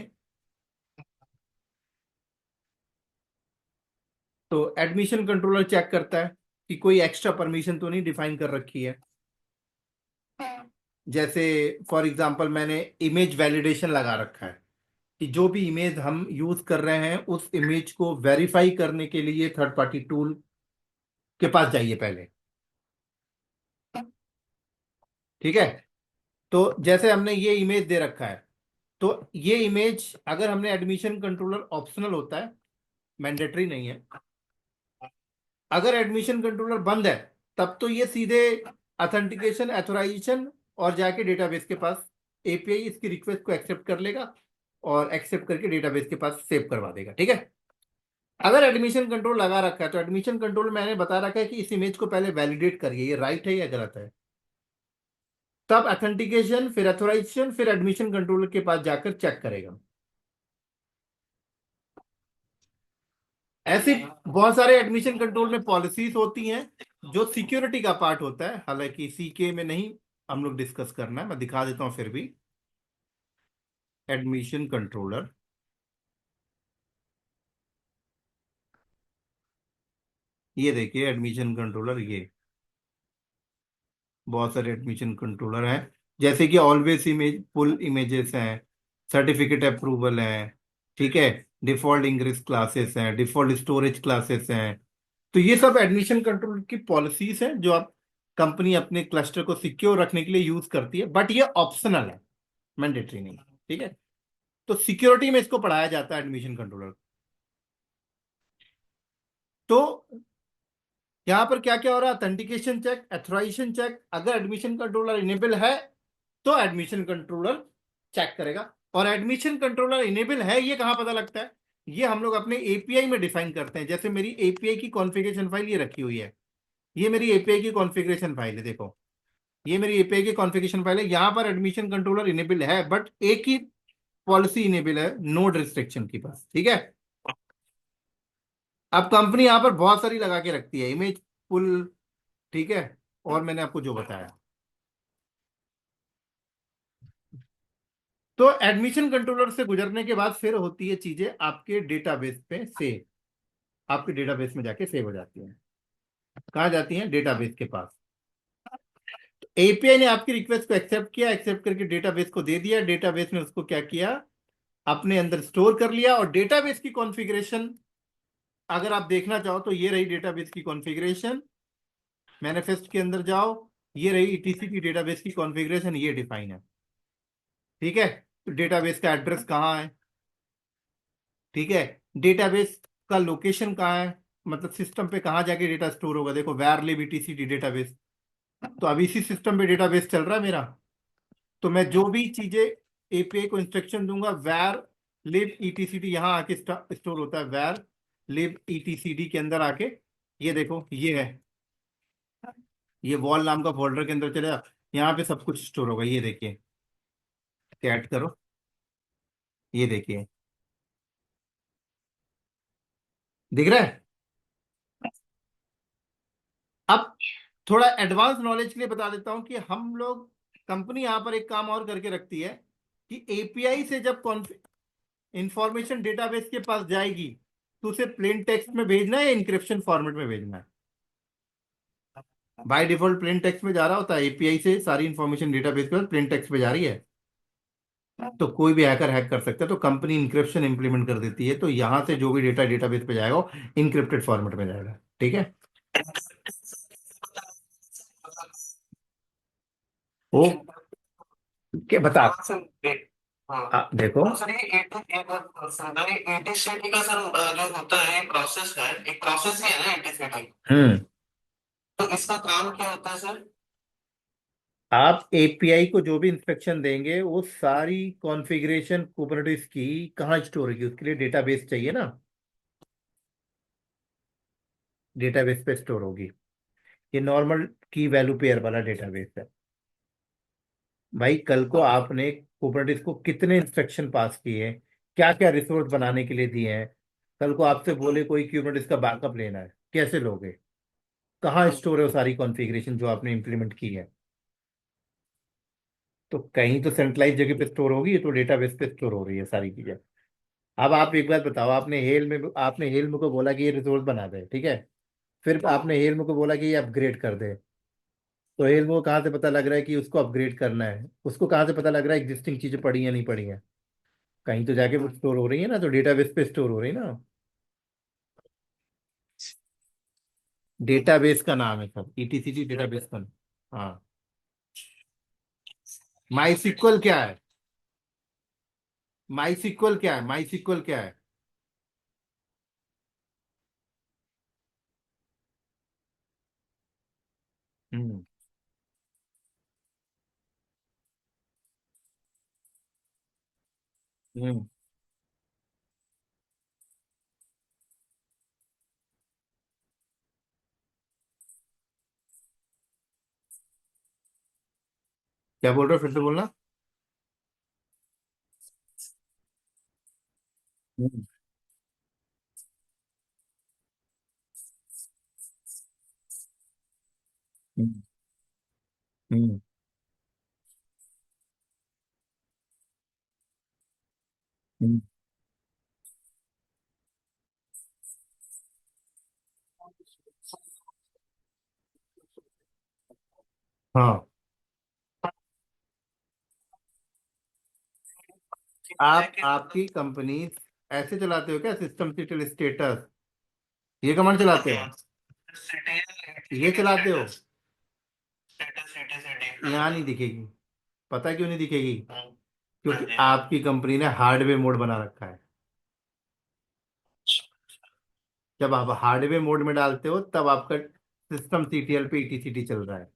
तो एडमिशन कंट्रोलर चेक करता है कि कोई एक्स्ट्रा परमिशन तो नहीं डिफाइन कर रखी है। जैसे फॉर एग्जांपल मैंने इमेज वैलिडेशन लगा रखा है कि जो भी इमेज हम यूज कर रहे हैं उस इमेज को वेरीफाई करने के लिए थर्ड पार्टी टूल के पास जाइए पहले, ठीक है। तो जैसे हमने ये इमेज दे रखा है, तो ये इमेज अगर हमने एडमिशन कंट्रोलर ऑप्शनल होता है, मैंडेटरी नहीं है। अगर एडमिशन कंट्रोलर बंद है तब तो ये सीधे ऑथेंटिकेशन एथोराइजेशन और जाके डेटाबेस के पास एपीआई इसकी रिक्वेस्ट को एक्सेप्ट कर लेगा और एक्सेप्ट करके डेटाबेस के पास सेव करवा देगा, ठीक है। अगर एडमिशन कंट्रोल लगा रखा है तो एडमिशन कंट्रोल मैंने बता रखा है कि इस इमेज को पहले वैलिडेट करिए, ये राइट है या गलत है, तब ऑथेंटिकेशन, फिर एथोराइजेशन, फिर एडमिशन कंट्रोलर के पास जाकर चेक करेगा। ऐसे बहुत सारे एडमिशन कंट्रोल में पॉलिसीज होती हैं जो सिक्योरिटी का पार्ट होता है, हालांकि सीके में नहीं हम लोग डिस्कस करना है, मैं दिखा देता हूं फिर भी। एडमिशन कंट्रोलर, ये देखिए एडमिशन कंट्रोलर, ये बहुत सारे एडमिशन कंट्रोलर हैं। जैसे कि ऑलवेज इमेज, फुल इमेजेस हैं, सर्टिफिकेट अप्रूवल हैं, ठीक है, डिफॉल्ट इंग्लिश क्लासेस हैं, डिफॉल्ट स्टोरेज क्लासेस हैं। तो ये सब एडमिशन कंट्रोल की पॉलिसीज हैं जो आप कंपनी अपने क्लस्टर को सिक्योर रखने के लिए यूज करती है, बट ये ऑप्शनल है, मैंडेटरी नहीं। ठीक है, तो सिक्योरिटी में इसको पढ़ाया जाता है एडमिशन कंट्रोलर। तो यहाँ पर क्या क्या हो रहा है, ऑथेंटिकेशन चेक, एथोराइजेशन चेक, अगर एडमिशन कंट्रोलर इनेबल है तो एडमिशन कंट्रोलर चेक करेगा। और एडमिशन कंट्रोलर इनेबल है ये कहाँ पता लगता है, ये हम लोग अपने एपीआई में डिफाइन करते हैं। जैसे मेरी एपीआई की कॉन्फ़िगरेशन फाइल ये रखी हुई है, ये मेरी एपीआई की कॉन्फ़िगरेशन फाइल है, देखो ये मेरी एपीआई की कॉन्फ़िगरेशन फाइल है। यहाँ पर एडमिशन कंट्रोलर इनेबल है, बट एक ही पॉलिसी इनेबल है, नोड रिस्ट्रिक्शन की पास, ठीक है। अब कंपनी यहाँ पर बहुत सारी लगा के रखती है, इमेज फुल, ठीक है, और मैंने आपको जो बताया। तो एडमिशन कंट्रोलर से गुजरने के बाद फिर होती है चीजें आपके डेटाबेस पे सेव, आपके डेटाबेस में जाके सेव हो जाती हैं। कहाँ जाती हैं, डेटाबेस के पास। एपीआई ने आपकी रिक्वेस्ट को एक्सेप्ट किया, एक्सेप्ट करके डेटाबेस को दे दिया, डेटाबेस ने उसको क्या किया, अपने अंदर स्टोर कर लिया। और डेटाबेस की कॉन्फ़िगरेशन अगर आप देखना चाहो तो ये रही डेटाबेस की कॉन्फ़िगरेशन, मैनिफेस्ट के अंदर जाओ, ये रही ईटीसी की डेटाबेस की कॉन्फ़िगरेशन, ये डिफाइन है, ठीक है। तो डेटाबेस का एड्रेस कहाँ है, ठीक है, डेटाबेस का लोकेशन कहाँ है, मतलब सिस्टम पे कहाँ जाके डेटा स्टोर होगा, देखो वैर लिव ईटीसीटी डेटाबेस। तो अभी इसी सिस्टम पे डेटाबेस चल रहा है मेरा। तो मैं जो भी चीजें एपीआई को इंस्ट्रक्शन दूंगा, वैर लिव ईटीसीटी यहाँ आके स्टोर होता है, वैर लिव ईटीसीटी के अंदर आके, ये देखो ये है, ये वॉल नाम का फोल्डर के अंदर चलेगा, यहाँ पे सब कुछ स्टोर होगा। ये देखिए, कैट करो, ये देखिए, दिख रहा है। अब थोड़ा एडवांस नॉलेज के लिए बता देता हूं कि हम लोग, कंपनी यहां पर एक काम और करके रखती है कि एपीआई से जब इंफॉर्मेशन डेटाबेस के पास जाएगी तो उसे प्लेन टेक्स्ट में भेजना है या इंक्रिप्शन फॉर्मेट में भेजना है। बाय डिफॉल्ट प्लेन टेक्स्ट में जा रहा होता है, एपीआई से सारी इंफॉर्मेशन डेटाबेस के पास प्लेन टेक्स्ट में जा रही है, तो कोई भी हैकर हैक कर सकता है। तो कंपनी इंक्रिप्शन इंप्लीमेंट कर देती है, तो यहां से जो भी डेटा डेटाबेस पे जाएगा इंक्रिप्टेड फॉर्मेट में जाएगा, ठीक है। ओ के बता, हाँ सर देख, हाँ देखो, हाँ सर, ये एटीसीटी का सर जो होता है प्रोसेस है, एक प्रोसेस ही है ना एटीसीटी। हम्म, तो इसका काम क्या होता है सर? आप एपीआई को जो भी इंस्ट्रक्शन देंगे वो सारी कॉन्फ़िगरेशन कुबरनेटिस की कहाँ स्टोर होगी, उसके लिए डेटाबेस चाहिए ना, डेटाबेस पे स्टोर होगी। ये नॉर्मल की वैल्यू पेयर वाला डेटाबेस है। भाई कल को आपने कुबरनेटिस को कितने इंस्ट्रक्शन पास किए, क्या क्या रिसोर्स बनाने के लिए दिए हैं, कल को आपसे बोले कोई कुबरनेटिस का बैकअप लेना है, कैसे लोगे, कहाँ स्टोर है वो सारी कॉन्फ़िगरेशन जो आपने इंप्लीमेंट की है। तो कहीं तो सेंट्रलाइज जगह पे स्टोर होगी, ये तो डेटाबेस पे स्टोर हो रही है सारी चीजें। अब आप एक बात बताओ, आपने हेल्म को बोला कि ये रिसोर्स बना दे, ठीक है, फिर आपने हेल्म को बोला कि ये अपग्रेड कर दे। तो हेल्म को कहाँ से पता लग रहा है कि उसको अपग्रेड करना है, उसको कहाँ से पता लग रहा है एग्जिस्टिंग चीजें पड़ी या नहीं पड़ी हैं, कहीं तो जाके वो स्टोर हो रही है ना, तो डेटाबेस पे स्टोर हो रही है ना। डेटाबेस का नाम है सब, ईटीसीटी डेटाबेस का। हाँ, माई सिक्वल क्या है, माई सिक्वल क्या है, माई सिक्वल क्या है। हम्म, हम्म, क्या बोल रहे हो, फिर से बोलना। हम्म, हम्म, हम्म, हम्म। हाँ, आप आपकी कंपनी ऐसे चलाते हो क्या, सिस्टम सीटल स्टेटस, ये कमांड चलाते हो, ये चलाते हो? यहाँ नहीं दिखेगी। पता क्यों नहीं दिखेगी? क्योंकि आपकी कंपनी ने हार्डवेयर मोड बना रखा है। जब आप हार्डवेयर मोड में डालते हो तब आपका सिस्टम सीटीएल पे ईटीसीटी चल रहा है।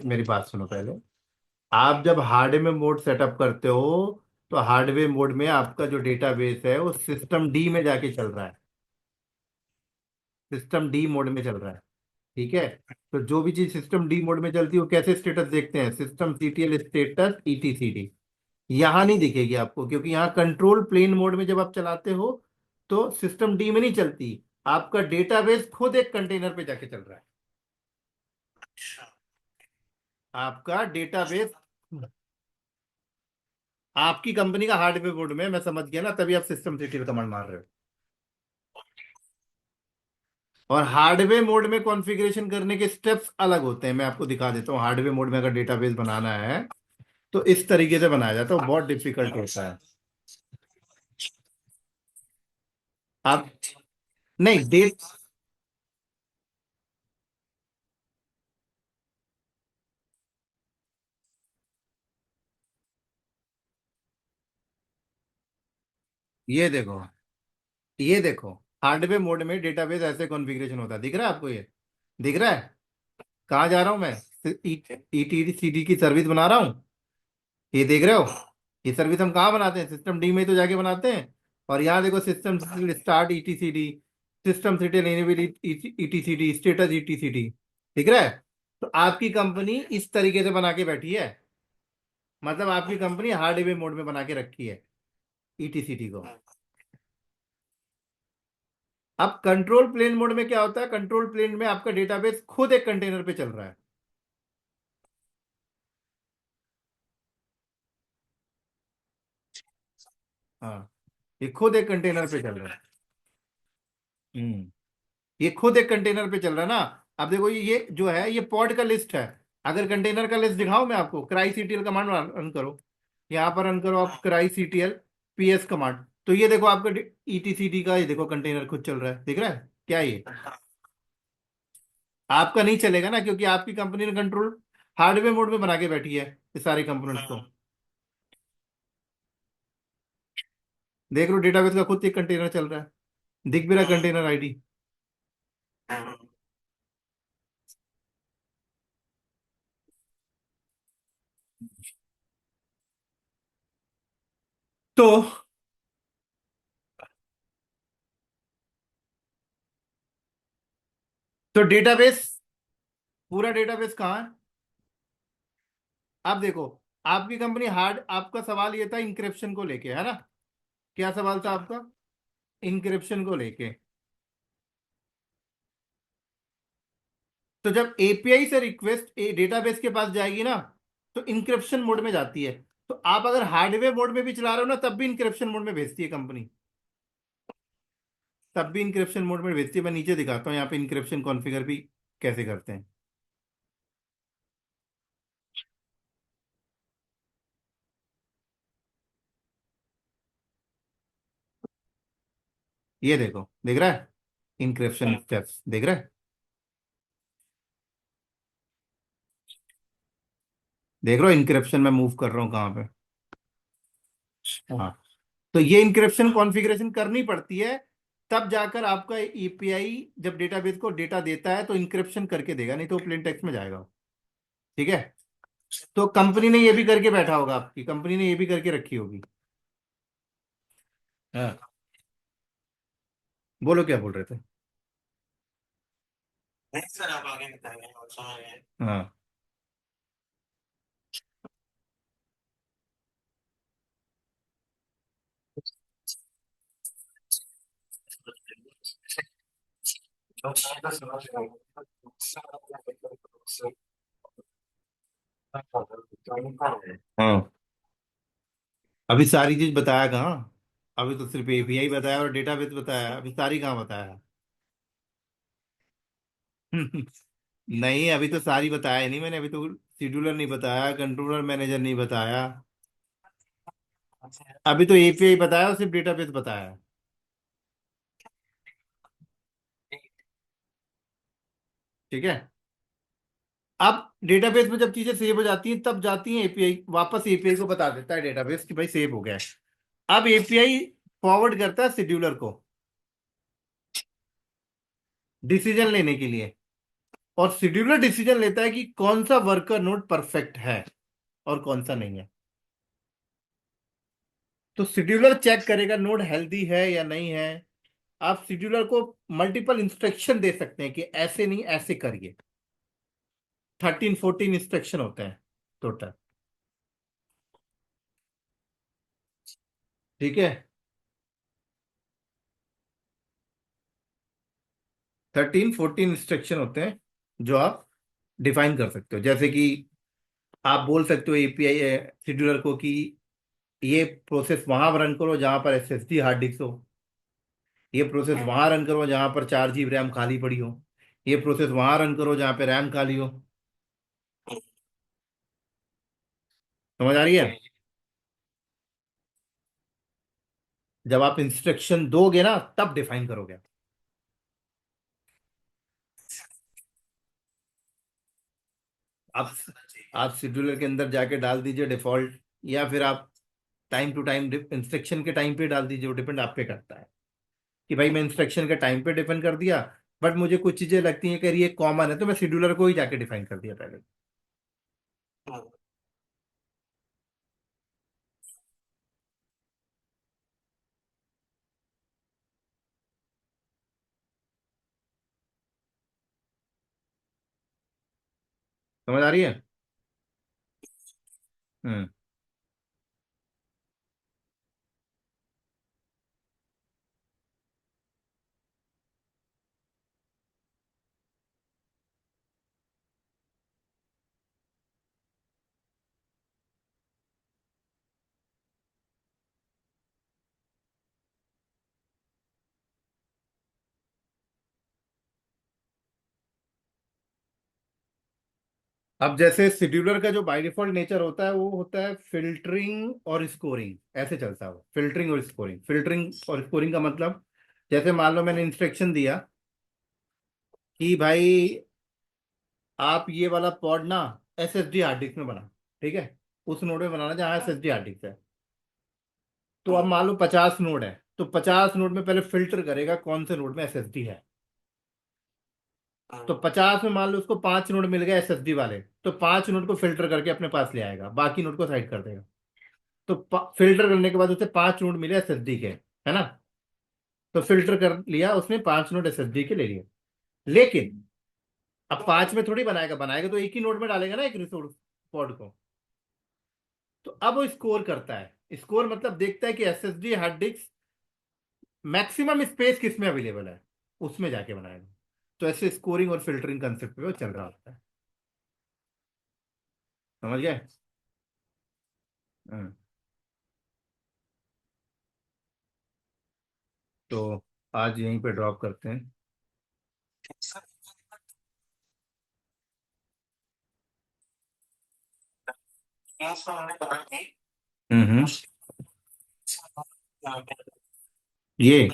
मेरी बात सुनो पहले। आप जब हार्डवेयर मोड सेटअप करते हो तो हार्डवेयर मोड में आपका जो डेटाबेस है वो सिस्टम डी में जाके चल रहा है, सिस्टम डी मोड में चल रहा है। ठीक है? तो जो भी चीज सिस्टम डी मोड में चलती है वो कैसे स्टेटस देखते हैं, सिस्टम सीटीएल स्टेटस ईटीसीटी। यहाँ नहीं दिखेगी आपको, क्योंकि यहाँ कंट्रोल प्लेन मोड में जब आप चलाते हो तो सिस्टम डी में नहीं चलती, आपका डेटाबेस खुद एक कंटेनर पे जाके चल रहा है। आपका डेटाबेस आपकी कंपनी का हार्डवेयर मोड में, मैं समझ गया ना, तभी आप सिस्टम सीटीएल कमांड मार रहे हो। और हार्डवेयर मोड में कॉन्फ़िगरेशन करने के स्टेप्स अलग होते हैं, मैं आपको दिखा देता हूँ। हार्डवेयर मोड में अगर डेटाबेस बनाना है तो इस तरीके से बनाया जाता है, बहुत डिफिकल्ट होता है। आप नहीं डेट, ये देखो, ये देखो, हार्डवेयर मोड में डेटाबेस ऐसे कॉन्फ़िगरेशन होता है, दिख रहा है आपको ये? दिख रहा है? कहाँ जा रहा हूँ मैं? ईटी सीडी की सर्विस बना रहा हूँ, ये देख रहे हो? ये सर्विस हम कहाँ बनाते हैं, सिस्टम डी में ही तो जाके बनाते हैं। और यहाँ देखो, system start etcd, system CTL enable etcd, status etcd. दिख रहा है? तो आपकी कंपनी इस तरीके से बना के बैठी है, मतलब आपकी कंपनी हार्डवेयर मोड में बना के रखी है ईटीसीडी को। अब कंट्रोल प्लेन मोड में क्या होता है, कंट्रोल प्लेन में आपका डेटाबेस खुद एक कंटेनर पे चल रहा है। हाँ, ये खुद एक कंटेनर पे चल रहा है। हम्म, ये खुद एक कंटेनर पे चल रहा है ना। अब देखो, ये जो है ये पॉड का लिस्ट है। अगर कंटेनर का लिस्ट दिखाऊं मैं आपको, क्राई सीटीएल कमांड रन करो, यहाँ पर रन करो आप क्राई सीटीएल पीएस कमांड, तो ये देखो आपका ईटीसीडी का, ये देखो कंटेनर खुद चल रहा है, दिख रहा है क्या ये? आपका नहीं चलेगा ना, क्योंकि आपकी कंपनी ने कंट्रोल हार्डवेयर मोड में बना के बैठी है ये सारे कंपोनेंट्स को। देख लो, डेटाबेस का खुद एक कंटेनर चल रहा है, दिख भी रहा कंटेनर आईडी। तो तो डेटाबेस, पूरा डेटाबेस कहाँ है? आप देखो, आपकी कंपनी हार्ड, आपका सवाल ये था इंक्रिप्शन को लेके, है ना? क्या सवाल था आपका? इंक्रिप्शन को लेके। तो जब एपीआई से रिक्वेस्ट डेटाबेस के पास जाएगी ना, तो इंक्रिप्शन मोड में जाती है। तो आप अगर हार्डवेयर मोड में भी चला रहे हो ना, तब भी इंक्रिप्शन मोड में भेजती है कंपनी, तब भी इंक्रिप्शन मोड में भेजती है। मैं नीचे दिखाता हूँ यहाँ पे इंक्रिप्शन कॉन्फ़िगर भी कैसे करते हैं। ये देखो, दिख रहा है इंक्रिप्शन स्टेप्स, दिख रहा है? देख रहे हो इंक्रिप्शन में मूव कर रहा हूँ कहाँ पे? हाँ, तो ये इंक्रिप्शन कॉन्फ़िगरेशन करनी पड़ती है, तब जाकर आपका एपीआई जब डेटाबेस को डेटा देता है तो इंक्रिप्शन करके देगा, नहीं तो प्लेन टेक्स्ट में जाएगा। ठीक है? तो कंपनी ने ये भी करके बैठा होगा, आपकी कंपनी ने ये भी करके रखी होगी। हाँ, बोलो क्या बोल रहे थे? नहीं सर, आप आगे बताइए, और समझ गए। हाँ, हाँ, अभी सारी चीज बताया कहाँ? अभी तो सिर्फ एपीआई बताया और डेटाबेस बताया, अभी सारी कहाँ बताया? नहीं, अभी तो सारी बताया नहीं मैंने, अभी तो शेड्यूलर नहीं बताया, कंट्रोलर मैनेजर नहीं बताया, अभी तो एपीआई बताया और सिर्फ डेटाबेस बताया। ठीक है। अब डेटाबेस में जब चीजें सेव हो जाती हैं तब जाती हैं एपीआई, वापस एपीआई को बता देता है डेटाबेस कि भाई सेव हो गया है। अब एपीआई फॉरवर्ड करता है शेड्यूलर को डिसीजन लेने के लिए, और शेड्यूलर डिसीजन लेता है कि कौन सा वर्कर नोड परफेक्ट है और कौन सा नहीं है। तो शेड्यूलर चेक करेगा नोड हेल्दी है या नहीं है। आप शेड्यूलर को मल्टीपल इंस्ट्रक्शन दे सकते हैं कि ऐसे नहीं ऐसे करिए। 13-14 इंस्ट्रक्शन होते हैं टोटल। ठीक है। 13-14 इंस्ट्रक्शन होते हैं जो आप डिफाइन कर सकते हो, जैसे कि आप बोल सकते हो एपीआई शेड्यूलर को कि ये प्रोसेस वहां रन करो जहां पर एसएसडी हार्ड डिस्क हो, ये प्रोसेस वहां रन करो जहां पर 4 GB रैम खाली पड़ी हो, ये प्रोसेस वहां रन करो जहां पे रैम खाली हो। समझ आ रही है? जब आप इंस्ट्रक्शन दोगे ना तब डिफाइन करोगे। आप आप शेड्यूलर के अंदर जाके डाल दीजिए डिफॉल्ट, या फिर आप टाइम टू टाइम इंस्ट्रक्शन के टाइम पे डाल दीजिए, वो डिपेंड आप पे करता है कि भाई मैं इंस्ट्रक्शन के टाइम पे डिफाइन कर दिया, बट मुझे कुछ चीजें लगती हैं कि अरे ये कॉमन है तो मैं शेड्यूलर को ही जाके डिफाइन कर दिया पहले। समझ आ रही है? हम्म। अब जैसे शेड्यूलर का जो बाय डिफॉल्ट नेचर होता है वो होता है फिल्टरिंग और स्कोरिंग, ऐसे चलता है वो, फिल्टरिंग और स्कोरिंग। फिल्टरिंग और स्कोरिंग का मतलब, जैसे मान लो मैंने इंस्ट्रक्शन दिया कि भाई आप ये वाला पॉड ना एसएसडी हार्ड डिस्क में बना, ठीक है, उस नोड में बनाना जहाँ एसएसडी हार्ड डिस्क है। तो अब मान लो 50 नोड है, तो 50 नोड में पहले फिल्टर करेगा कौन से नोड में एसएसडी है। तो 50 में मान लो उसको 5 नोड मिल गए एसएसडी वाले, तो 5 नोड को फिल्टर करके अपने पास ले आएगा, बाकी नोड को साइड कर देगा। तो फिल्टर करने के बाद उसे 5 नोड मिले एसएसडी के, है ना? तो फिल्टर कर लिया उसने, 5 नोड एसएसडी के ले लिए। लेकिन अब 5 में थोड़ी बनाएगा, बनाएगा तो एक ही नोड में डालेगा ना एक रिसोर्स पॉड को। तो अब वो स्कोर करता है, स्कोर मतलब देखता है कि SSD hard disk maximum space किस में अवेलेबल है, उसमें जाके बनाएगा। तो ऐसे स्कोरिंग और फिल्टरिंग कंसेप्ट पे वो चल रहा होता है। समझ गए? हम्म। तो आज यहीं पे ड्रॉप करते हैं। हम्म। ये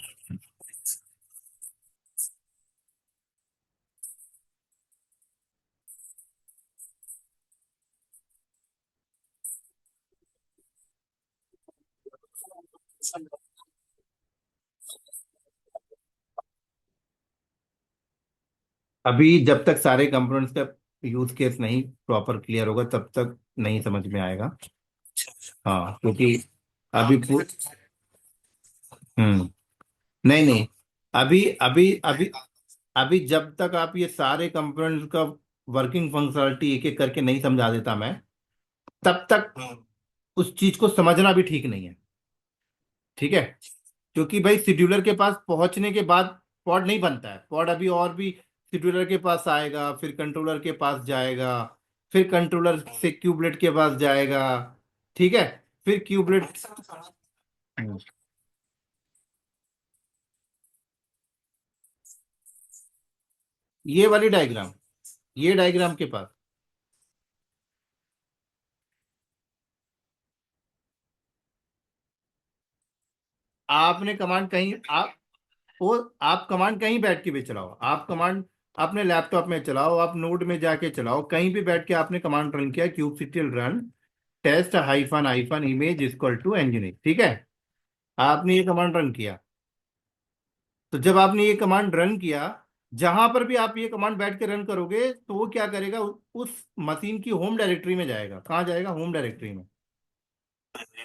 अभी जब तक सारे कंपोनेंट्स का यूज केस नहीं प्रॉपर क्लियर होगा तब तक नहीं समझ में आएगा। हाँ, क्योंकि अभी हम्म। नहीं नहीं, अभी अभी अभी अभी जब तक आप ये सारे कंपोनेंट्स का वर्किंग फंक्शनलिटी एक एक करके नहीं समझा देता मैं, तब तक उस चीज को समझना भी ठीक नहीं है। ठीक है। क्योंकि भाई शेड्यूलर के पास पहुंचने के बाद पॉड नहीं बनता है, पॉड अभी और भी शेड्यूलर के पास आएगा, फिर कंट्रोलर के पास जाएगा, फिर कंट्रोलर से क्यूबलेट के पास जाएगा। ठीक है। फिर क्यूबलेट ये वाली डायग्राम, ये डायग्राम के पास आपने कमांड कहीं आप वो आप कमांड कहीं बैठ के भी चलाओ, आप कमांड अपने लैपटॉप में चलाओ, आप नोड में जाके चलाओ, कहीं भी बैठ के आपने कमांड रन किया kubectl run test hyphen hyphen image equal to engineer, ठीक है। आपने ये कमांड रन किया, तो जब आपने ये कमांड रन किया, जहां पर भी आप ये कमांड बैठ के रन करोगे तो वो क्या करेगा, उस मशीन की होम डायरेक्टरी में जाएगा। कहाँ जाएगा? होम डायरेक्टरी में।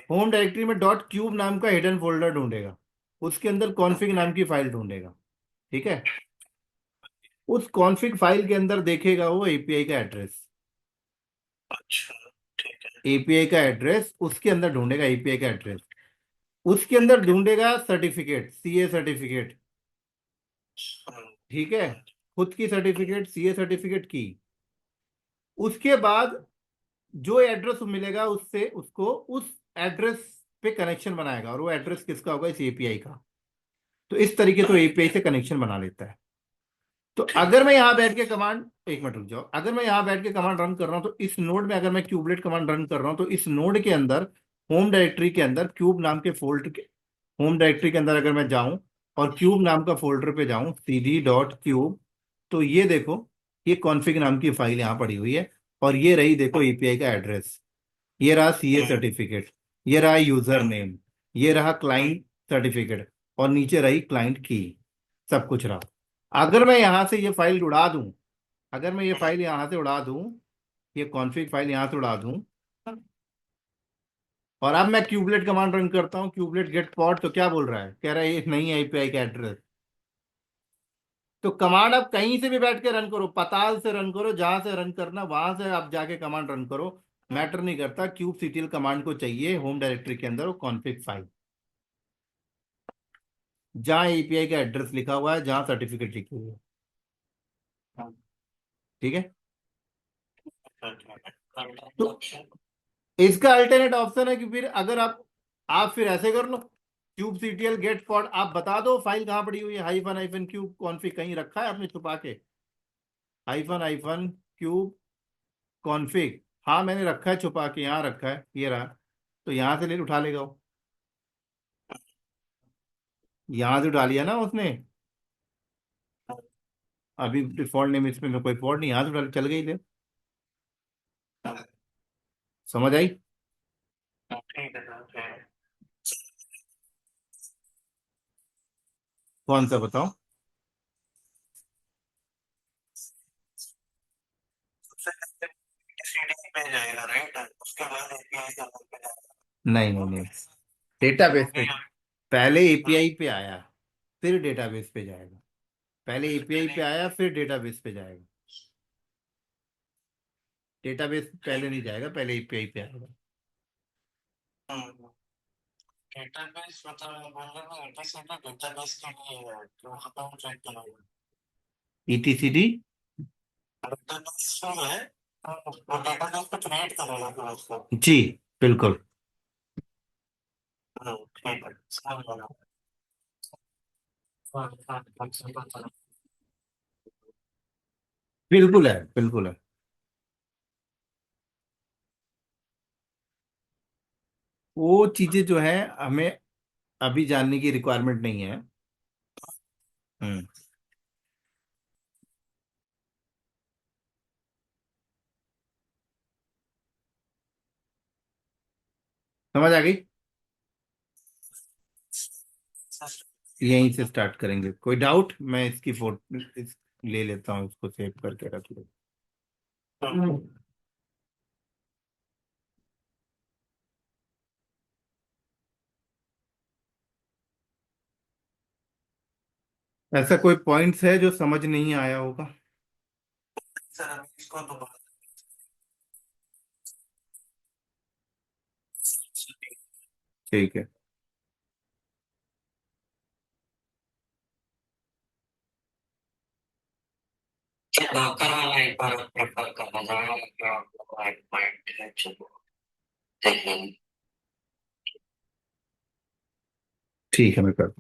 होम डायरेक्टरी में डॉट क्यूब नाम का हिडन फोल्डर ढूंढेगा, उसके अंदर कॉन्फ़िग नाम की फाइल ढूंढेगा, ठीक है। उस कॉन्फ़िग फाइल के अंदर देखेगा वो एपीआई का एड्रेस, अच्छा, ठीक है। एपीआई का एड्रेस उसके अंदर ढूंढेगा, एपीआई का एड्रेस उसके अंदर ढूंढेगा, सर्टिफिकेट सीए सर्टिफिकेट, हम्म, ठीक है। खुद की सर्टिफिकेट, सीए सर्टिफिकेट की। उसके बाद जो एड्रेस मिलेगा उससे उसको उस एड्रेस पे कनेक्शन बनाएगा, और वो एड्रेस किसका होगा? इस एपीआई का। तो इस तरीके से एपीआई से कनेक्शन बना लेता है। तो ठीक अगर मैं यहाँ बैठ के कमांड, एक मिनट रुक जाओ, अगर मैं यहाँ बैठ के कमांड रन कर रहा हूँ तो इस नोड में, अगर मैं क्यूबलेट कमांड रन कर रहा हूँ तो इस नोड के अंदर होम डायरेक्टरी के अंदर क्यूब नाम के फोल्डर के, होम डायरेक्टरी के अंदर अगर मैं जाऊं और क्यूब नाम का फोल्डर पे जाऊं cd डॉट क्यूब, तो ये देखो, ये कॉन्फ़िग नाम की फाइल यहाँ पड़ी हुई है। और ये रही देखो एपीआई का एड्रेस, ये रहा सीए है। सर्टिफिकेट, ये रहा यूजर नेम, ये रहा क्लाइंट सर्टिफिकेट, और नीचे रही क्लाइंट की, सब कुछ रहा। अगर मैं यहां से ये फाइल उड़ा दूं, अगर मैं ये फाइल यहां से उड़ा दूं, ये कॉन्फ़िग फाइल यहां से उड़ा दूं, और अब मैं क्यूबलेट कमांड रन करता हूं, क्यूबलेट गेट पॉट, तो क्या बोल रहा है? कह रहा है ये नहीं है एपीआई का एड्रेस। तो कमांड आप कहीं से भी बैठ के रन करो, पताल से रन करो, जहां से रन करना वहां से आप जाके कमांड रन करो, मैटर नहीं करता। kubectl कमांड को चाहिए होम डायरेक्टरी के अंदर वो कॉन्फ़िग फाइल, जहां एपीआई का एड्रेस लिखा हुआ है, जहां सर्टिफिकेट लिखी हुई है, ठीक है। तो इसका अल्टरनेट ऑप्शन है कि फिर अगर आप फिर ऐसे कर लो, kubectl गेट पॉट, आप बता दो फाइल कहाँ पड़ी हुई है, हाइफन हाइफन क्यूब कॉन्फ़िग कहीं रखा है आपने छुपा के, हाइफन हाइफन क्यूब कॉन्फ़िग, हाँ मैंने रखा है छुपा के, यहाँ रखा है, ये रहा। तो यहाँ से ले उठा लेगा वो, यहाँ से उठा लिया ना उसने। अभी डिफॉल्ट नेम इसमें में कोई फॉल्ट नहीं, यहाँ से उठा चल गई ले। समझ आई? ठीक है। कौन सा बताओ? सीडी पे जाएगा, राइट? उसके बाद एपीआई का पे जाएगा। नहीं नहीं नहीं, डेटाबेस पे। क्योंकि पहले एपीआई पे आया, फिर डेटाबेस पे जाएगा। पहले एपीआई पे आया, फिर डेटाबेस पे जाएगा। डेटाबेस पहले नहीं जाएगा, पहले एपीआई पे आएगा। डेटाबेस मतलब बोलना एटलीस्ट डेटाबेस के लिए है, तो वहाँ पे हम चेक करेंगे। ईटीसीडी, डेटाबेस जो है, वो डेटाबेस को क्रिएट करेगा फिर उसको। जी बिल्कुल। ठीक है, समझ गया। हाँ, बिल्कुल है, बिल्कुल है। वो चीजें जो है हमें अभी जानने की रिक्वायरमेंट नहीं है। हम्म। समझ आ गई? यहीं से स्टार्ट करेंगे, कोई डाउट? मैं इसकी फोटो ले लेता हूँ, इसको सेव करके रख लो। ऐसा कोई पॉइंट्स है जो समझ नहीं आया होगा? सर इसको दोबारा ठीक है। डॉकर वाला एक बार प्रेफर करना चाहेंगे कि आपको एक पॉइंट है चलो देखेंगे। ठीक है, मैं कर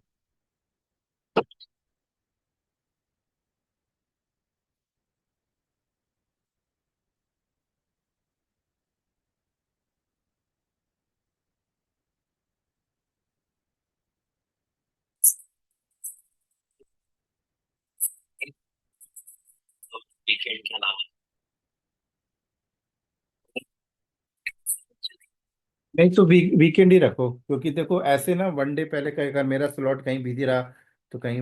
क्या नाम नहीं तो वीकेंड ही रखो, क्योंकि देखो ऐसे ना वनडे पहले का अगर मेरा स्लॉट कहीं बिजी रहा तो कहीं।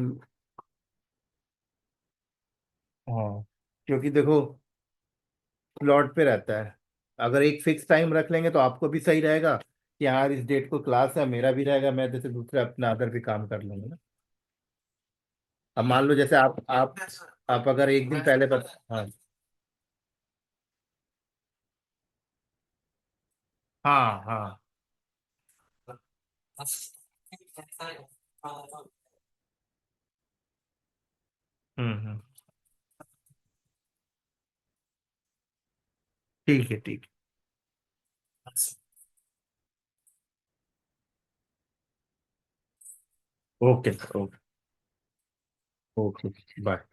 हाँ, क्योंकि देखो स्लॉट पे रहता है। अगर एक फिक्स टाइम रख लेंगे तो आपको भी सही रहेगा कि हाँ इस डेट को क्लास है, मेरा भी रहेगा, मैं जैसे दूसरे अपना अदर भी काम कर लूंगा ना। अब मान लो जैसे आप अगर एक दिन पहले हाँ हाँ हाँ। हम्म। ठीक है, ठीक है। Okay sir, okay. Okay. Bye.